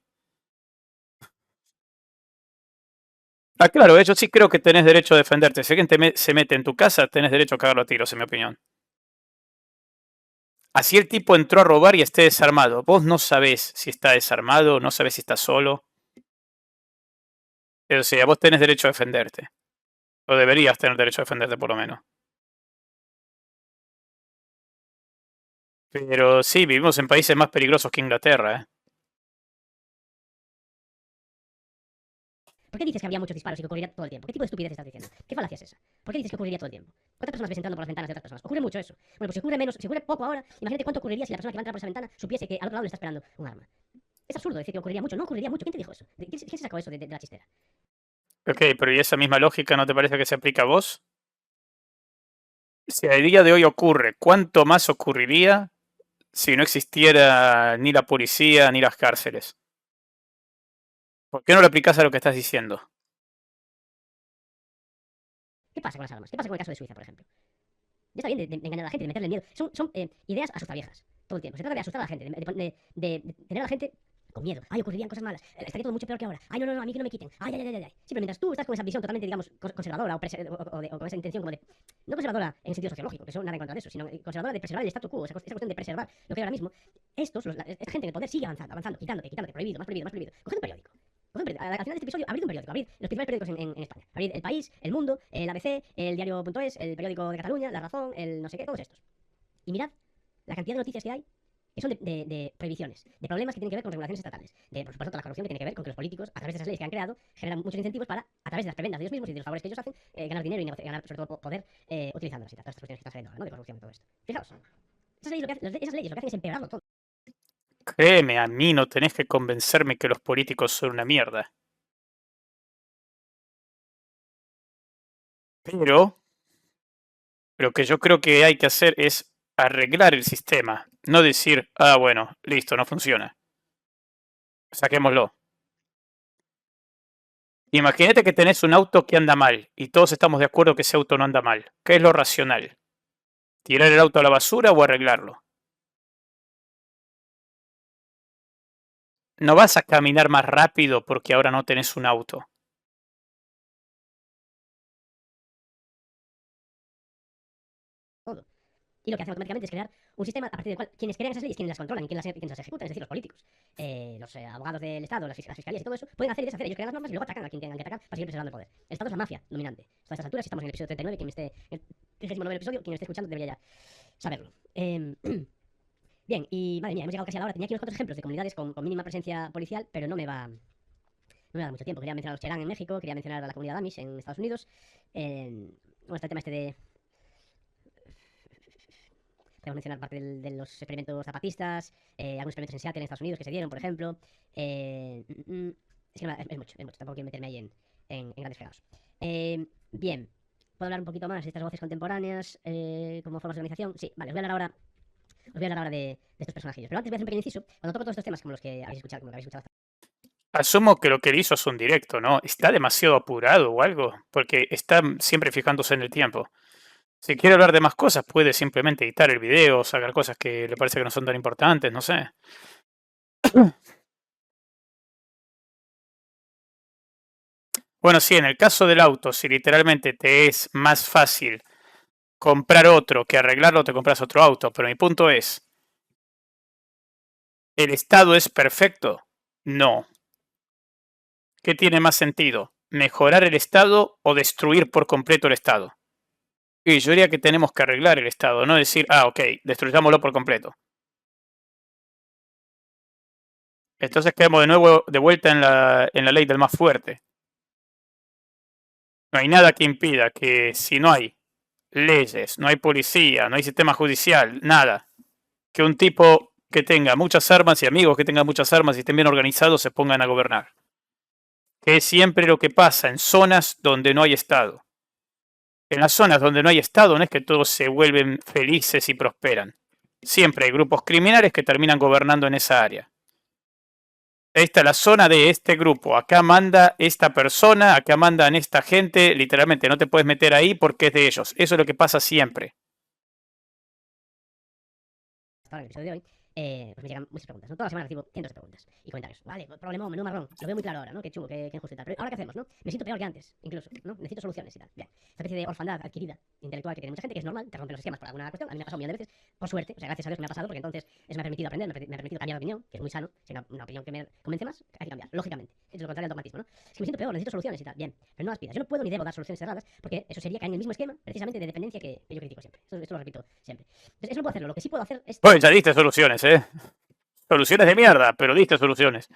Ah, claro, yo sí creo que tenés derecho a defenderte. Si alguien se mete en tu casa, tenés derecho a cagarlo a tiros, en mi opinión. Así el tipo entró a robar y esté desarmado. Vos no sabés si está desarmado, no sabés si está solo. Pero sí, vos tenés derecho a defenderte. O deberías tener derecho a defenderte, por lo menos. Pero sí, vivimos en países más peligrosos que Inglaterra, ¿eh? ¿Por qué dices que habría muchos disparos y que ocurriría todo el tiempo? ¿Qué tipo de estupidez estás diciendo? ¿Qué falacia es esa? ¿Por qué dices que ocurriría todo el tiempo? ¿Cuántas personas ves entrando por las ventanas de otras personas? Ocurre mucho eso. Bueno, pues si ocurre menos, si ocurre poco ahora, imagínate cuánto ocurriría si la persona que va a entrar por esa ventana supiese que al otro lado le está esperando un arma. Es absurdo decir que ocurriría mucho. No ocurriría mucho. ¿Quién te dijo eso? ¿Quién se sacó eso de la chistera? Ok, pero ¿y esa misma lógica no te parece que se aplica a vos? Si a día de hoy ocurre, ¿cuánto más ocurriría si no existiera ni la policía ni las cárceles? ¿Por qué no lo aplicás a lo que estás diciendo? ¿Qué pasa con las armas? ¿Qué pasa con el caso de Suiza, por ejemplo? Ya está bien de engañar a la gente, de meterle miedo. Son ideas asustaviejas todo el tiempo. Se trata de asustar a la gente, de tener a la gente con miedo. Ay, ocurrirían cosas malas. Estaría todo mucho peor que ahora. Ay, no, a mí que no me quiten. Ay. Siempre mientras tú estás con esa visión totalmente, digamos, conservadora o con esa intención como de... No conservadora en el sentido sociológico, que eso nada en contra de eso, sino conservadora de preservar el statu quo, esa cuestión de preservar lo que hay ahora mismo. Esta gente en el poder sigue avanzando, quitándote, prohibido, más prohibido. Coge un periódico. Al final de este episodio, abrid un periódico, abrid los principales periódicos en España. Abrid El País, El Mundo, el ABC, el Diario.es, el periódico de Cataluña, La Razón, el no sé qué, todos estos. Y mirad la cantidad de noticias que hay que que son de prohibiciones, de problemas que tienen que ver con regulaciones estatales, de, por supuesto, toda la corrupción que tiene que ver con que los políticos, a través de esas leyes que han creado, generan muchos incentivos para, a través de las prebendas de ellos mismos y de los favores que ellos hacen, ganar dinero y ganar, sobre todo, poder utilizándolas y todas estas cuestiones que están saliendo ahora, ¿no? De corrupción y todo esto. Fijaos, esas leyes lo que hacen es empeorarlo todo. Créeme, a mí no tenés que convencerme que los políticos son una mierda. Pero lo que yo creo que hay que hacer es arreglar el sistema, no decir, ah, bueno, listo, no funciona. Saquémoslo. Imagínate que tenés un auto que anda mal y todos estamos de acuerdo que ese auto no anda mal. ¿Qué es lo racional? ¿Tirar el auto a la basura o arreglarlo? No vas a caminar más rápido porque ahora no tenés un auto. Todo. Y lo que hace automáticamente es crear un sistema a partir del cual quienes crean esas leyes, quienes las controlan y quienes las ejecutan, es decir, los políticos, los abogados del Estado, las fiscalías y todo eso, pueden hacer y deshacer. Ellos crean las normas y luego atacan a quien tengan que atacar para seguir preservando el poder. El Estado es la mafia dominante. A estas alturas, estamos en el episodio 39, quien esté en el 39 episodio, quien esté escuchando debería ya saberlo. Bien, y madre mía, hemos llegado casi a la hora. Tenía aquí unos cuantos ejemplos de comunidades con mínima presencia policial, pero no me va a dar mucho tiempo. Quería mencionar a los Cherán en México, quería mencionar a la comunidad Amish en Estados Unidos. Bueno, está el tema este de... Podemos mencionar parte de los experimentos zapatistas, algunos experimentos en Seattle, en Estados Unidos, que se dieron, por ejemplo. Es que no, es mucho. Tampoco quiero meterme ahí en grandes fregados. Bien, ¿puedo hablar un poquito más de estas voces contemporáneas como formas de organización? Sí, vale, os voy a hablar ahora de estos personajillos. Pero antes voy a hacer un pequeño inciso. Cuando toco todos estos temas como los que habéis escuchado, Asumo que lo que él hizo es un directo, ¿no? ¿Está demasiado apurado o algo? Porque está siempre fijándose en el tiempo. Si quiere hablar de más cosas, puede simplemente editar el video, sacar cosas que le parece que no son tan importantes, no sé. Bueno, sí, en el caso del auto, si literalmente te es más fácil comprar otro que arreglarlo, te compras otro auto. Pero mi punto es, ¿el Estado es perfecto? No. ¿Qué tiene más sentido? ¿Mejorar el Estado o destruir por completo el Estado? Y yo diría que tenemos que arreglar el Estado, no decir, ah, ok, destruyámoslo por completo. Entonces quedamos de nuevo de vuelta en la ley del más fuerte. No hay nada que impida que si no hay leyes, no hay policía, no hay sistema judicial, nada, que un tipo que tenga muchas armas y amigos que tengan muchas armas y estén bien organizados se pongan a gobernar. Que es siempre lo que pasa en zonas donde no hay Estado. En las zonas donde no hay Estado no es que todos se vuelven felices y prosperan. Siempre hay grupos criminales que terminan gobernando en esa área. Esta es la zona de este grupo. Acá manda esta persona, acá mandan esta gente. Literalmente no te puedes meter ahí porque es de ellos. Eso es lo que pasa siempre. hasta ahora en el episodio de hoy, pues me llegan muchas preguntas, ¿no? Todas las semanas recibo cientos de preguntas y comentarios. Vale, problemón, menú marrón. Lo veo muy claro ahora, ¿no? Qué chungo, qué injusto y tal. Pero ahora qué hacemos, ¿no? Me siento peor que antes, incluso, ¿no? Necesito soluciones y tal. Bien. Esta especie de orfandad adquirida, intelectual que tiene mucha gente, que es normal, te rompen los esquemas por alguna cuestión. A mí me ha pasado un millón de veces, por suerte. O sea, gracias a Dios me ha pasado, porque entonces eso me ha permitido aprender, me ha permitido cambiar de opinión, que es muy sano. Si hay una opinión que me convence más, hay que cambiar, lógicamente. Es lo contrario al dogmatismo, ¿no? Es que me siento peor, necesito soluciones y tal. Bien, pero no las pidas. Yo no puedo ni debo dar soluciones cerradas, porque eso sería caer en el mismo esquema, precisamente de dependencia que yo critico siempre. Esto lo repito siempre. Entonces, eso no puedo hacerlo. Lo que sí puedo hacer es... Pues ya diste soluciones, ¿eh? Soluciones de mierda, pero diste soluciones.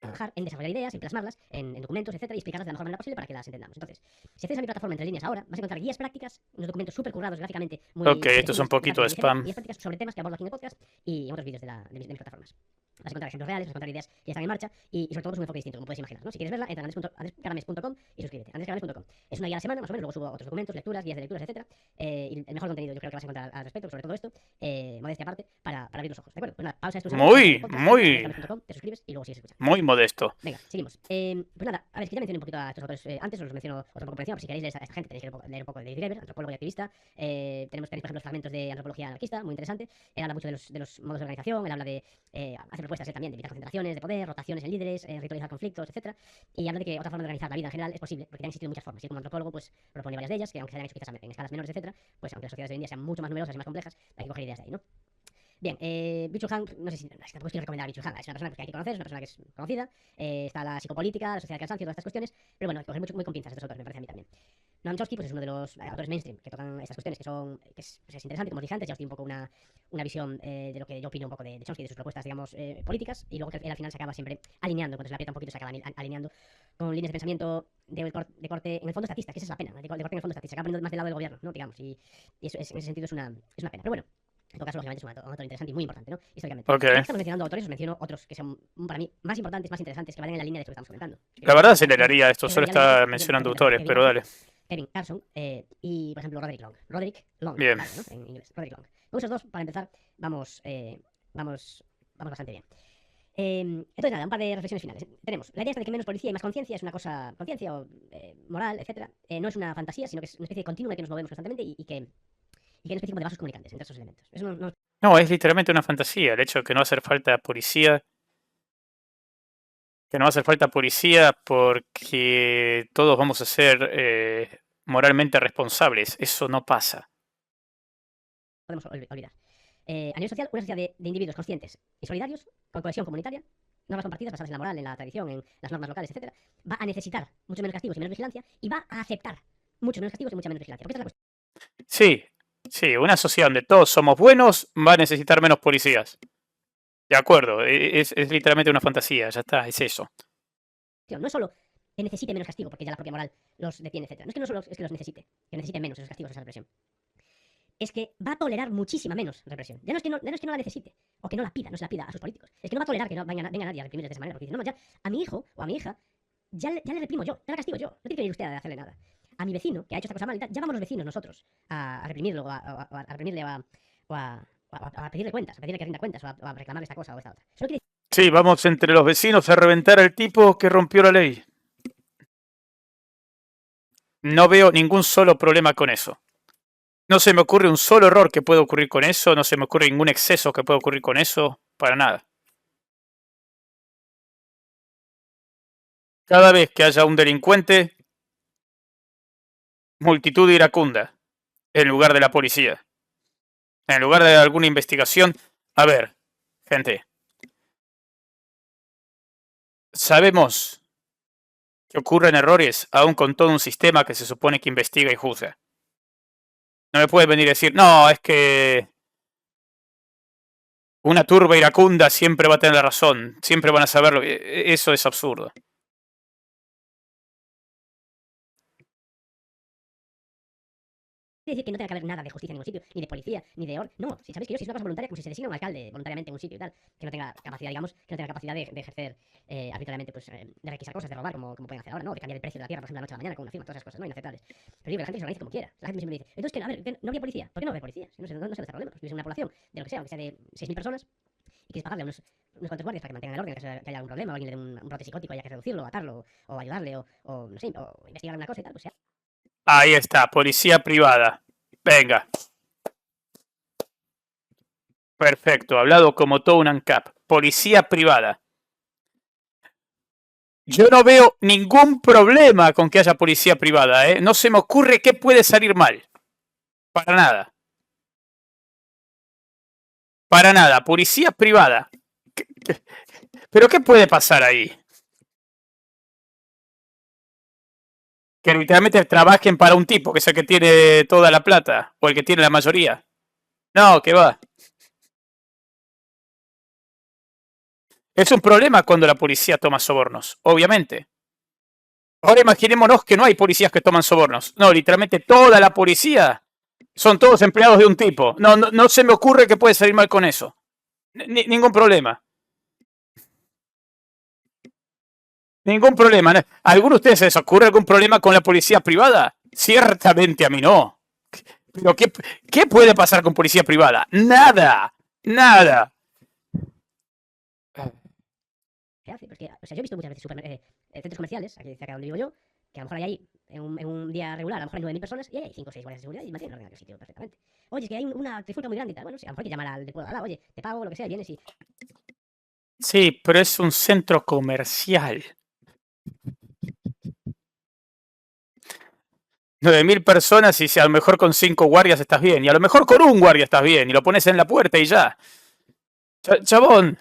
trabajar en desarrollar ideas, en plasmarlas en documentos, etcétera, y explicarlas de la mejor manera posible para que las entendamos. Entonces, si haces a mi plataforma entre líneas ahora, vas a encontrar guías prácticas, unos documentos súper currados gráficamente, muy Ok, esto es un poquito de spam. guías prácticas sobre temas que abordo aquí en el podcast y en otros vídeos de mis plataformas. Vas a encontrar ejemplos reales, vas a encontrar ideas que ya están en marcha y sobre todo es un enfoque distinto, como puedes imaginar, ¿no? Si quieres verla, entra a andrescarames.com y suscríbete. Andrescarames.com. Es una guía a la semana, más o menos, luego subo otros documentos, lecturas, guías de lecturas, etcétera. Y el mejor contenido yo creo que vas a encontrar al respecto, sobre todo esto, modestia aparte, para abrir los ojos, ¿de acuerdo? Pues nada, pausa esto. Te suscribes y luego sigues escuchando. Muy modesto. Venga, seguimos. Pues nada, a ver, es que ya mencioné un poquito a estos autores antes, os los menciono otro poco por encima, por si queréis leer a esta gente, tenéis que leer un poco de David Graeber, antropólogo y activista. Tenéis, por ejemplo, fragmentos de antropología anarquista, muy interesante. Él habla mucho de los modos de organización, él habla de, hace propuestas también de evitar concentraciones de poder, rotaciones en líderes, ritualizar conflictos, etcétera. Y habla de que otra forma de organizar la vida en general es posible, porque han existido muchas formas. Y como antropólogo, pues propone varias de ellas, que aunque se hayan hecho quizás en escalas menores, etcétera, pues aunque las sociedades de hoy en día sean mucho más numerosas y más complejas, hay que coger ideas de ahí, ¿no? Bien, Byung-Chul Han, no sé si, es que tampoco quiero recomendar a Byung-Chul Han, es una persona que hay que conocer, es una persona que es conocida, está la psicopolítica, la sociedad del cansancio, todas estas cuestiones, pero bueno, hay que coger muy con pinzas estos autores, me parece a mí también. Noam Chomsky pues es uno de los autores mainstream que tocan estas cuestiones que es interesante, como os dije antes, ya os di un poco una visión de lo que yo opino un poco de Chomsky, de sus propuestas, digamos, políticas, y luego que él al final se acaba siempre alineando, cuando se le aprieta un poquito se acaba alineando con líneas de pensamiento de corte, en el fondo estatista, que esa es la pena, de corte en el fondo estatista, se acaba poniendo más del lado del gobierno, ¿no? Digamos, y eso es, en ese sentido es una pena. Pero bueno, en todo caso, lógicamente, es un autor interesante y muy importante, ¿no? Históricamente. Ok. Ya que estamos mencionando autores, os menciono otros que son, para mí, más importantes, más interesantes, que vayan en la línea de esto que estamos comentando. La verdad aceleraría esto, solo está mencionando autores, pero dale. Kevin Carson y, por ejemplo, Roderick Long. Roderick Long, Bien. claro, ¿no? En inglés, Roderick Long. Con esos dos, para empezar, vamos bastante bien. Entonces, nada, un par de reflexiones finales. Tenemos la idea esta de que menos policía y más conciencia es una cosa, conciencia o moral, etcétera. No es una fantasía, sino que es una especie de continuum en el que nos movemos constantemente y que hay una especie como de vasos comunicantes entre esos elementos. Eso no No, es literalmente una fantasía. El hecho de que no va a hacer falta policía. Que no va a hacer falta policía porque todos vamos a ser moralmente responsables. Eso no pasa. podemos olvidar. A nivel social, una sociedad de individuos conscientes y solidarios, con cohesión comunitaria, normas compartidas basadas en la moral, en la tradición, en las normas locales, etcétera, va a necesitar mucho menos castigos y menos vigilancia y va a aceptar muchos menos castigos y mucha menos vigilancia. Porque esa es la cuestión. Sí, una sociedad donde todos somos buenos va a necesitar menos policías. De acuerdo, es literalmente una fantasía, ya está, es eso. No es solo que necesite menos castigo porque ya la propia moral los detiene, etcétera. No es que no solo es que los necesite, que necesite menos esos castigos, esa represión. Es que va a tolerar muchísima menos represión. Ya no es que no la necesite, o que no se la pida a sus políticos. Es que no va a tolerar que venga nadie a reprimir de esa manera, porque dice, no, ya a mi hijo o a mi hija ya le reprimo yo, ya la castigo yo. No tiene que venir usted a hacerle nada. A mi vecino, que ha hecho esta cosa mal y tal, ya vamos los vecinos nosotros a reprimirlo, a reprimirle o a pedirle cuentas, a pedirle que rinda cuentas, o a reclamarle esta cosa o esta otra. Eso no quiere Sí, vamos entre los vecinos a reventar al tipo que rompió la ley. No veo ningún solo problema con eso. No se me ocurre un solo error que pueda ocurrir con eso, no se me ocurre ningún exceso que pueda ocurrir con eso, para nada. Cada vez que haya un delincuente, multitud iracunda, en lugar de la policía. En lugar de alguna investigación. A ver, gente. Sabemos que ocurren errores, aún con todo un sistema que se supone que investiga y juzga. No me puedes venir a decir, no, es que una turba iracunda siempre va a tener la razón, siempre van a saberlo. Eso es absurdo. decir que no tenga que haber nada de justicia en ningún sitio, ni de policía, ni de orden. No, si sabéis que yo, si es una cosa voluntaria, como si se designa un alcalde voluntariamente en un sitio y tal, que no tenga capacidad, digamos, que no tenga capacidad de ejercer arbitrariamente, pues, de requisar cosas, de robar, como pueden hacer ahora, ¿no? De cambiar el precio de la tierra, por ejemplo, de la noche a la mañana, con una firma, todas esas cosas, ¿no? Inaceptables. Pero digo que la gente se organiza como quiera. La gente siempre dice, entonces, que, a ver, que no había policía. ¿Por qué no había policía? No sé dónde está el problema. Vives en una población de lo que sea, aunque sea de 6.000 personas, y quieres pagarle unos cuantos guardias para que mantengan el orden, que haya algún problema, o alguien le dé un brote psicótico, haya que reducirlo, o atarlo, o ayudarle, o no sé, o investigar alguna cosa y tal, pues sea. Ahí está, policía privada. Venga. Perfecto, hablado como todo un ANCAP. Policía privada. Yo no veo ningún problema con que haya policía privada, ¿eh? No se me ocurre qué puede salir mal. Para nada. Para nada. Policía privada. ¿Pero qué puede pasar ahí? Que literalmente trabajen para un tipo, que es el que tiene toda la plata, o el que tiene la mayoría. No, que va. Es un problema cuando la policía toma sobornos, obviamente. Ahora imaginémonos que no hay policías que toman sobornos. No, literalmente toda la policía son todos empleados de un tipo. No se me ocurre que puede salir mal con eso. Ningún problema. Ningún problema. ¿A alguno de ustedes se les ocurre algún problema con la policía privada? Ciertamente a mí no. Pero ¿qué puede pasar con policía privada? Nada. Nada. ¿Qué hace? Porque, o sea, yo he visto muchas veces centros comerciales, aquí cerca donde vivo yo, que a lo mejor hay ahí, en un día regular, a lo mejor hay 9.000 personas y hay 5 o 6 guardias de seguridad y mantienen orden en aquel sitio perfectamente. Oye, es que hay una trifulca muy grande y tal. Bueno, sí, a lo mejor hay que llamar al del pueblo de al lado, oye, te pago, lo que sea, vienes y... Sí, pero es un centro comercial. 9.000 personas y si a lo mejor con 5 guardias estás bien. Y a lo mejor con un guardia estás bien. Y lo pones en la puerta y ya. Chabón,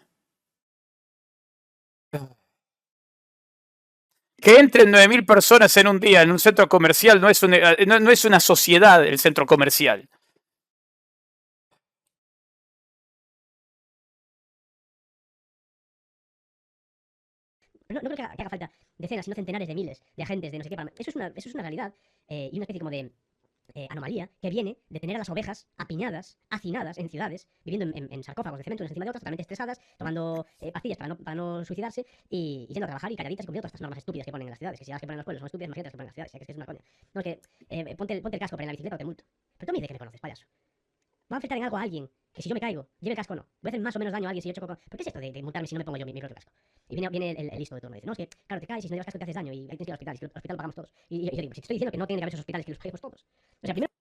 que entren 9.000 personas en un día en un centro comercial no es una sociedad el centro comercial. No creo que haga falta decenas, sino centenares de miles de agentes de no sé qué. Eso es una realidad y una especie como de anomalía que viene de tener a las ovejas apiñadas, hacinadas en ciudades, viviendo en sarcófagos de cemento unas encima de otras, totalmente estresadas, tomando pastillas para no suicidarse y yendo a trabajar y calladitas y cumpliendo todas estas normas estúpidas que ponen en las ciudades. Que si las que ponen en los pueblos son estúpidas, imagínate las que ponen en las ciudades. Es que es una coña. No, es que ponte el casco para ir en la bicicleta o te multo. Pero tú me dices que me conoces, payaso. ¿Va a afectar en algo a alguien? Que si yo me caigo, lleve el casco o no. Voy a hacer más o menos daño a alguien si yo choco con... ¿Por qué es esto de multarme si no me pongo yo mi propio casco? Y viene el listo de turno y dice, no, es que, claro, te caes y si no llevas casco te haces daño y ahí tienes que ir al hospital. Y si el hospital lo pagamos todos. Y yo digo, si te estoy diciendo que no tienen que haber esos hospitales que los paguemos todos. O sea, primero...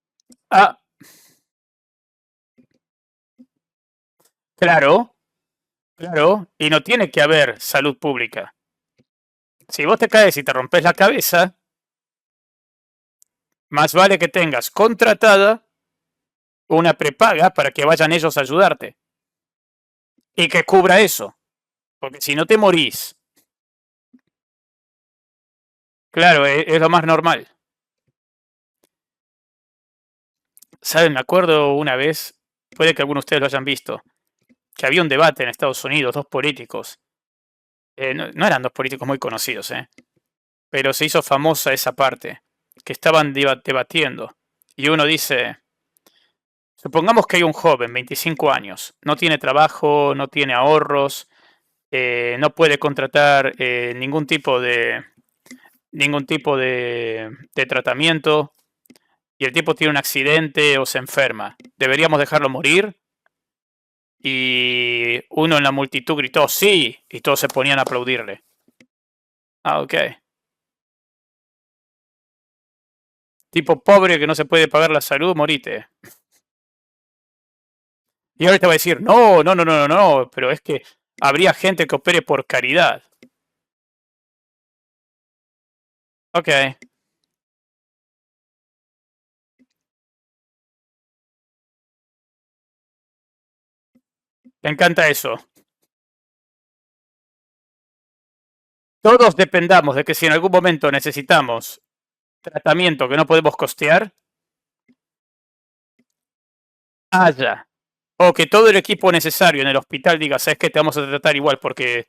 Ah, claro, claro. Y no tiene que haber salud pública. Si vos te caes y te rompes la cabeza, más vale que tengas contratada una prepaga para que vayan ellos a ayudarte. Y que cubra eso. Porque si no te morís. Claro, es lo más normal. ¿Saben? Me acuerdo una vez, puede que algunos de ustedes lo hayan visto, que había un debate en Estados Unidos, dos políticos. No eran dos políticos muy conocidos, pero se hizo famosa esa parte, que estaban debatiendo. Y uno dice, supongamos que hay un joven, 25 años, no tiene trabajo, no tiene ahorros, no puede contratar ningún tipo de tratamiento, y el tipo tiene un accidente o se enferma. ¿Deberíamos dejarlo morir? Y uno en la multitud gritó, sí, y todos se ponían a aplaudirle. Ah, ok. Tipo pobre que no se puede pagar la salud, morite. Y ahora te va a decir, no, pero es que habría gente que opere por caridad. Ok. Me encanta eso. Todos dependamos de que si en algún momento necesitamos tratamiento que no podemos costear, haya. O que todo el equipo necesario en el hospital diga, sabes que te vamos a tratar igual porque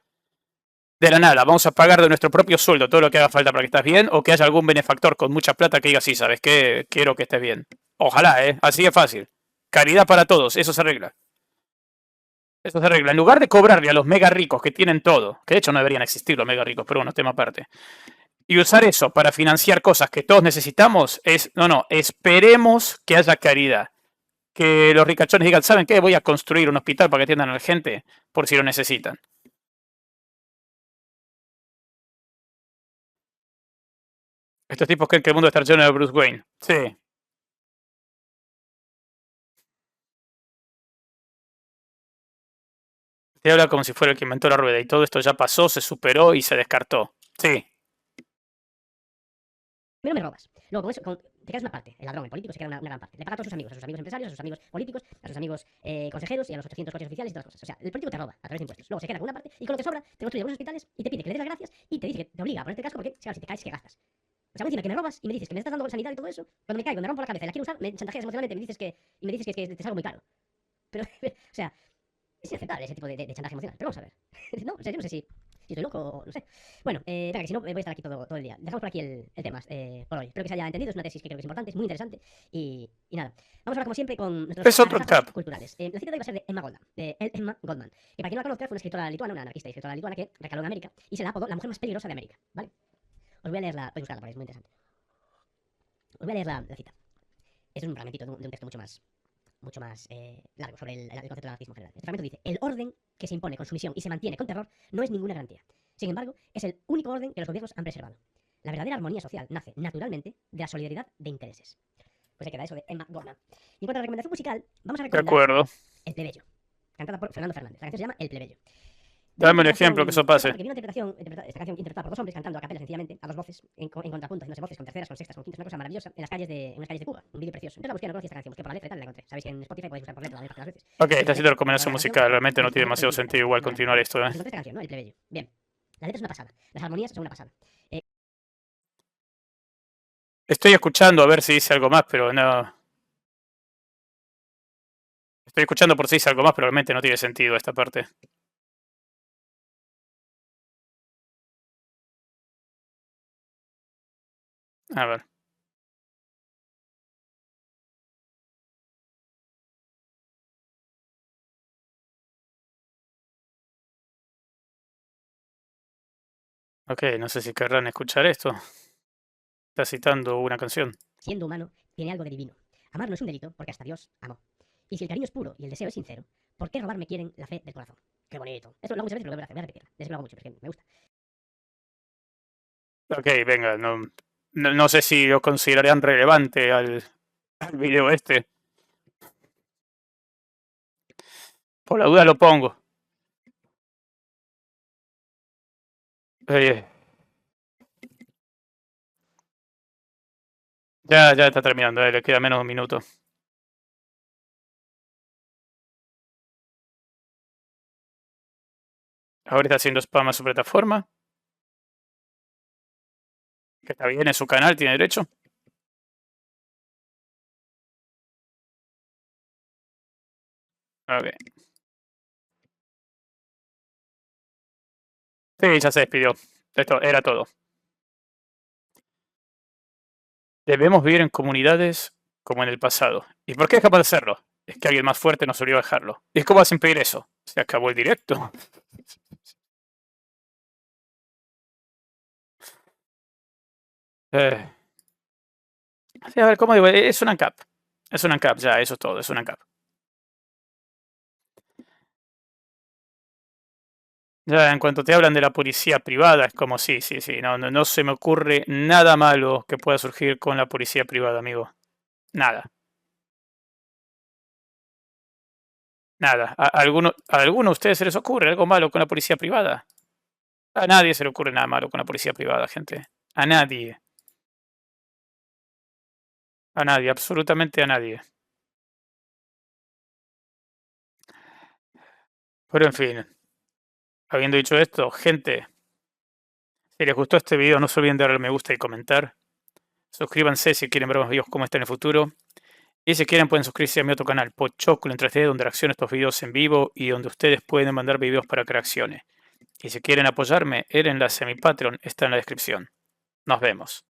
de la nada vamos a pagar de nuestro propio sueldo todo lo que haga falta para que estés bien, o que haya algún benefactor con mucha plata que diga, sí, sabes que quiero que estés bien. Ojalá, así de fácil. Caridad para todos, eso se arregla. Eso se arregla. En lugar de cobrarle a los mega ricos que tienen todo, que de hecho no deberían existir los mega ricos, pero bueno, tema aparte, y usar eso para financiar cosas que todos necesitamos, no, esperemos que haya caridad. Que los ricachones digan, ¿saben qué? Voy a construir un hospital para que atiendan a la gente por si lo necesitan. Estos tipos creen que el mundo está lleno de Bruce Wayne. Sí. Te habla como si fuera el que inventó la rueda y todo esto ya pasó, se superó y se descartó. Sí. Primero me robas. Luego, te quedas una parte. El ladrón, el político, se queda una gran parte. Le paga a todos sus amigos empresarios, a sus amigos políticos, a sus amigos consejeros y a los 800 coches oficiales y todas las cosas. O sea, el político te roba a través de impuestos. Luego se queda con una parte y con lo que sobra te construye algunos hospitales y te pide que le des las gracias y te dice que te obliga a ponerte el casco porque, claro, si te caes, ¿qué gastas? O sea, encima que me robas y me dices que me estás dando sanidad y todo eso, cuando me caigo, me rompo la cabeza y la quiero usar, me chantajeas emocionalmente y me dices que te salgo muy caro. Pero, o sea, es inaceptable ese tipo de chantaje emocional. Pero vamos a ver. No, o sea, yo no sé si estoy loco o no sé. Bueno, venga, que si no voy a estar aquí todo el día. Dejamos por aquí el tema por hoy. Espero que se haya entendido. Es una tesis que creo que es importante, es muy interesante. Y nada. Vamos ahora, como siempre, con nuestros Es otro tab culturales. La cita de hoy va a ser de Emma Goldman. Emma Goldman. Que para quien no la conozca, fue una escritora lituana, una anarquista y escritora lituana que recaló en América y se la apodó la mujer más peligrosa de América. ¿Vale? Os voy a leer la. Voy a buscarla, porque es muy interesante. Os voy a leer la cita. Es un fragmentito de un texto mucho más largo sobre el concepto del anarquismo en general. Este fragmento dice: el orden que se impone con sumisión y se mantiene con terror no es ninguna garantía. Sin embargo, es el único orden que los gobiernos han preservado. La verdadera armonía social nace naturalmente de la solidaridad de intereses. Pues se queda eso de Emma Goldman. Y en cuanto a la recomendación musical, vamos a de recomendar acuerdo. El Plebeyo, cantada por Fernando Fernández. La canción se llama El Plebeyo. Dame un ejemplo que eso pase. Que vi una esta canción interpretada por dos hombres cantando a capela sencillamente, a dos voces, en contrapunto, haciéndose voces con terceras, con sextas, con quintas, una cosa maravillosa, en unas calles de Cuba. Un vídeo precioso. Entonces la busqué, no conocía esta canción, busqué por la letra y tal, y la encontré. Sabéis que en Spotify podéis buscar por letra la mayor parte de las veces. Ok, está haciendo recomendación musical. Realmente no tiene demasiado sentido igual continuar esto, Pues encontré esta canción, ¿no? El plebeyo. Bien. La letra es una pasada. Las armonías son una pasada. Estoy escuchando a ver si dice algo más, pero no. Estoy escuchando por si dice algo más, pero realmente no tiene sentido esta parte. A ver. Ok, no sé si querrán escuchar esto. Está citando una canción. Siendo humano, tiene algo de divino. Amar no es un delito, porque hasta Dios amó. Y si el cariño es puro y el deseo es sincero, ¿por qué robarme quieren la fe del corazón? Qué bonito. Esto lo hago muchas veces, pero voy a repetirlo. Desde que lo hago mucho, porque me gusta. Ok, venga, no sé si lo considerarán relevante al video este. Por la duda lo pongo. Eh, ya está terminando, le queda menos de un minuto. Ahora está haciendo spam a su plataforma. Que está bien, es su canal, tiene derecho. Ok. Sí, ya se despidió. Esto era todo. Debemos vivir en comunidades como en el pasado. ¿Y por qué dejamos de hacerlo? Es que alguien más fuerte nos obligó a dejarlo. ¿Y cómo vas a impedir eso? Se acabó el directo. Sí, a ver, ¿cómo digo? Es una ANCAP. Es una ANCAP, ya, eso es todo, es una ANCAP. Ya, en cuanto te hablan de la policía privada, es como sí, no se me ocurre nada malo que pueda surgir con la policía privada, amigo. Nada. Nada. ¿A alguno de ustedes se les ocurre algo malo con la policía privada? A nadie se le ocurre nada malo con la policía privada, gente. A nadie. A nadie, absolutamente a nadie. Pero en fin, habiendo dicho esto, gente, si les gustó este video, no se olviden de darle me gusta y comentar. Suscríbanse si quieren ver más videos como este en el futuro. Y si quieren pueden suscribirse a mi otro canal, Pochoclo en 3D, donde reacciono estos videos en vivo y donde ustedes pueden mandar videos para que reaccione. Y si quieren apoyarme, el enlace a mi Patreon está en la descripción. Nos vemos.